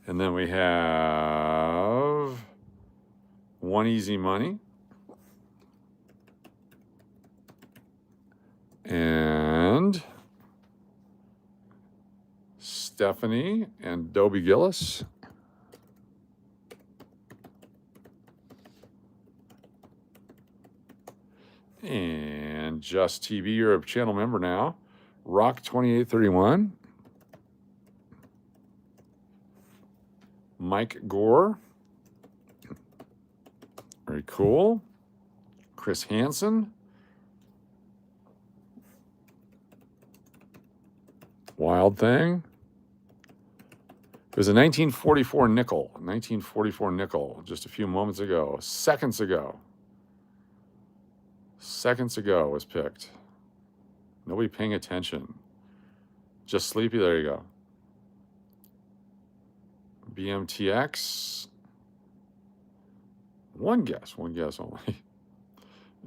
And then we have One Easy Money. And Stephanie and Dobie Gillis. And Just TV, you're a channel member now. Rock 2831. Mike Gore. Very cool. Chris Hansen. Wild Thing. It was a 1944 nickel. 1944 nickel just a few moments ago. Seconds ago. Seconds ago was picked. Nobody paying attention. Just sleepy. There you go. BMTX. One guess only.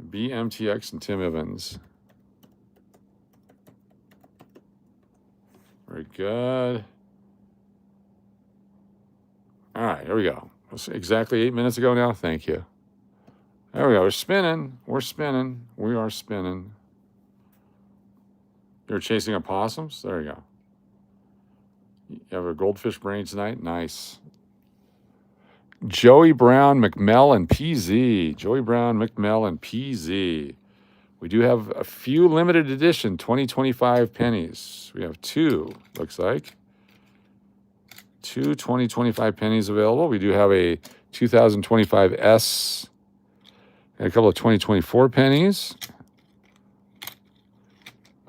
BMTX and Tim Evans. Very good. All right, here we go. Exactly 8 minutes ago now. Thank you. There we go. We're spinning. We're spinning. We are spinning. You're chasing opossums? There you go. You have a goldfish brain tonight? Nice. Joey Brown, McMell, and PZ. Joey Brown, McMell, and PZ. We do have a few limited edition 2025 pennies. We have two, looks like. Two 2025 pennies available. We do have a 2025 S and a couple of 2024 pennies.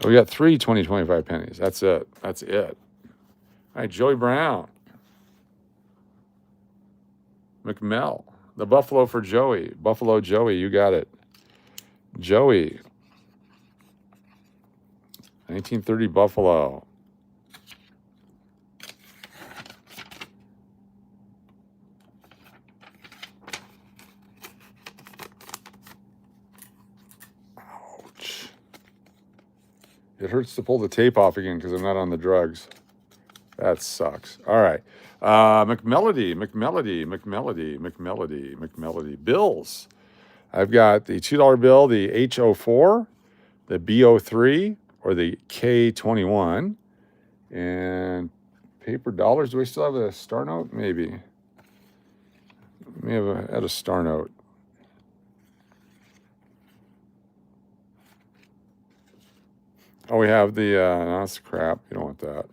We got three 2025 pennies. That's it. That's it. All right, Joey Brown. McMell. The Buffalo for Joey. Buffalo Joey, you got it. Joey. 1930 Buffalo. Ouch. It hurts to pull the tape off again because I'm not on the drugs. That sucks. All right. McMelody. Bills. I've got the $2 bill, the H04, the B03, or the K21. And paper dollars. Do we still have a star note? Maybe. We may have had a star note. Oh, we have the, no, that's crap. You don't want that.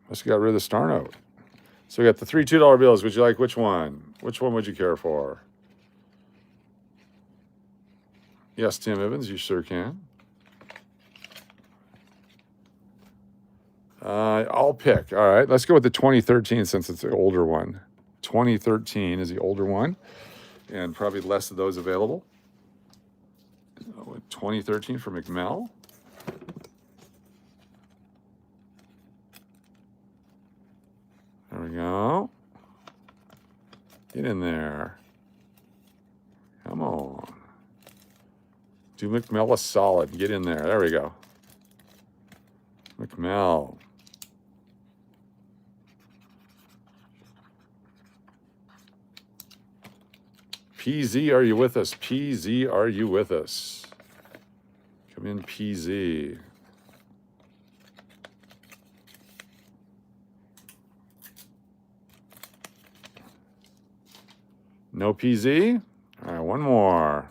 Must have got rid of the star note. So we got the three $2 bills. Would you like which one? Which one would you care for? Yes, Tim Evans, you sure can. I'll pick. All right, let's go with the 2013 since it's the older one. 2013 is the older one, and probably less of those available. 2013 for McMell. There we go. Get in there. Come on. Do McMell a solid. Get in there. There we go. McMell. PZ, are you with us? PZ, are you with us? Come in, PZ. No PZ? All right, one more.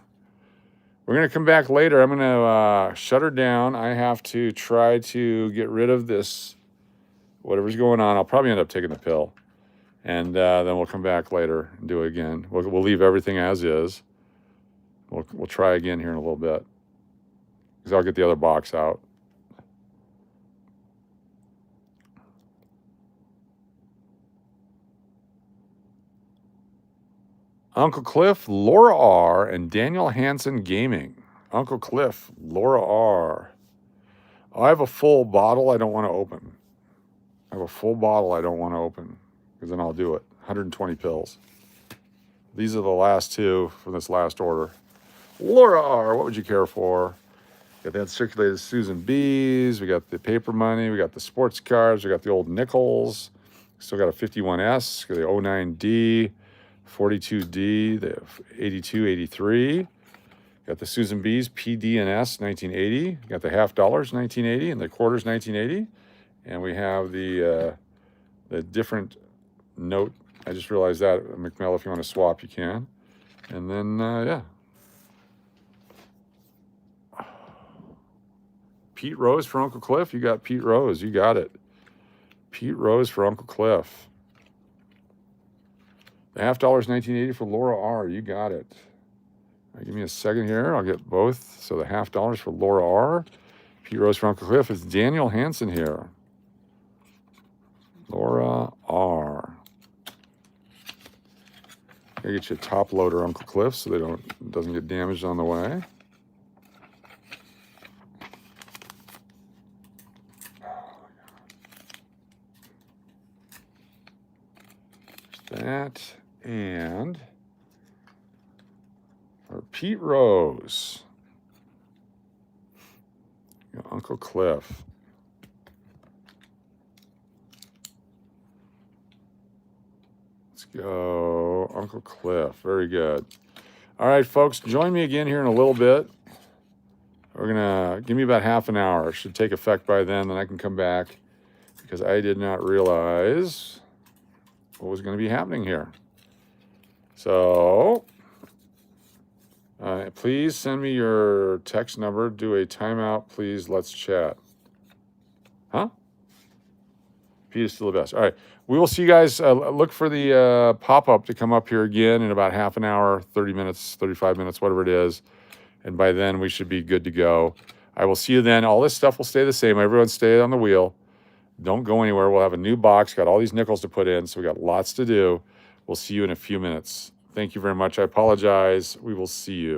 We're going to come back later. I'm going to shut her down. I have to try to get rid of this, whatever's going on. I'll probably end up taking the pill. And then we'll come back later and do it again. We'll leave everything as is. We'll try again here in a little bit. Because I'll get the other box out. Uncle Cliff, Laura R., and Daniel Hansen Gaming. Uncle Cliff, Laura R. I have a full bottle I don't want to open. I have a full bottle I don't want to open. Because then I'll do it. 120 pills. These are the last two from this last order. Laura R., what would you care for? Got the uncirculated Susan B's. We got the paper money. We got the sports cards. We got the old nickels. Still got a 51S. Got the 09D, 42D, the 82, 83. Got the Susan B's, PD and S, 1980. Got the half dollars, 1980, and the quarters, 1980. And we have the different note. I just realized that, McMell, if you want to swap, you can. And then, yeah. Pete Rose for Uncle Cliff. You got Pete Rose. You got it. Pete Rose for Uncle Cliff. The half dollars, 1980 for Laura R. You got it. All right, give me a second here. I'll get both. So the half dollars for Laura R. Pete Rose for Uncle Cliff. It's Daniel Hansen here. Laura R. Gotta get you a top loader, Uncle Cliff, so it doesn't get damaged on the way. That and for Pete Rose, Uncle Cliff. Let's go, Uncle Cliff. Very good. All right, folks, join me again here in a little bit. We're gonna give me about half an hour. It should take effect by then I can come back, because I did not realize what was going to be happening here. So please send me your text number. Do a timeout, please. Let's chat. Huh? Pete is still the best. All right. We will see you guys. Look for the pop-up to come up here again in about half an hour, 30 minutes, 35 minutes, whatever it is. And by then, we should be good to go. I will see you then. All this stuff will stay the same. Everyone stay on the wheel. Don't go anywhere. We'll have a new box. Got all these nickels to put in, so we got lots to do. We'll see you in a few minutes. Thank you very much. I apologize. We will see you.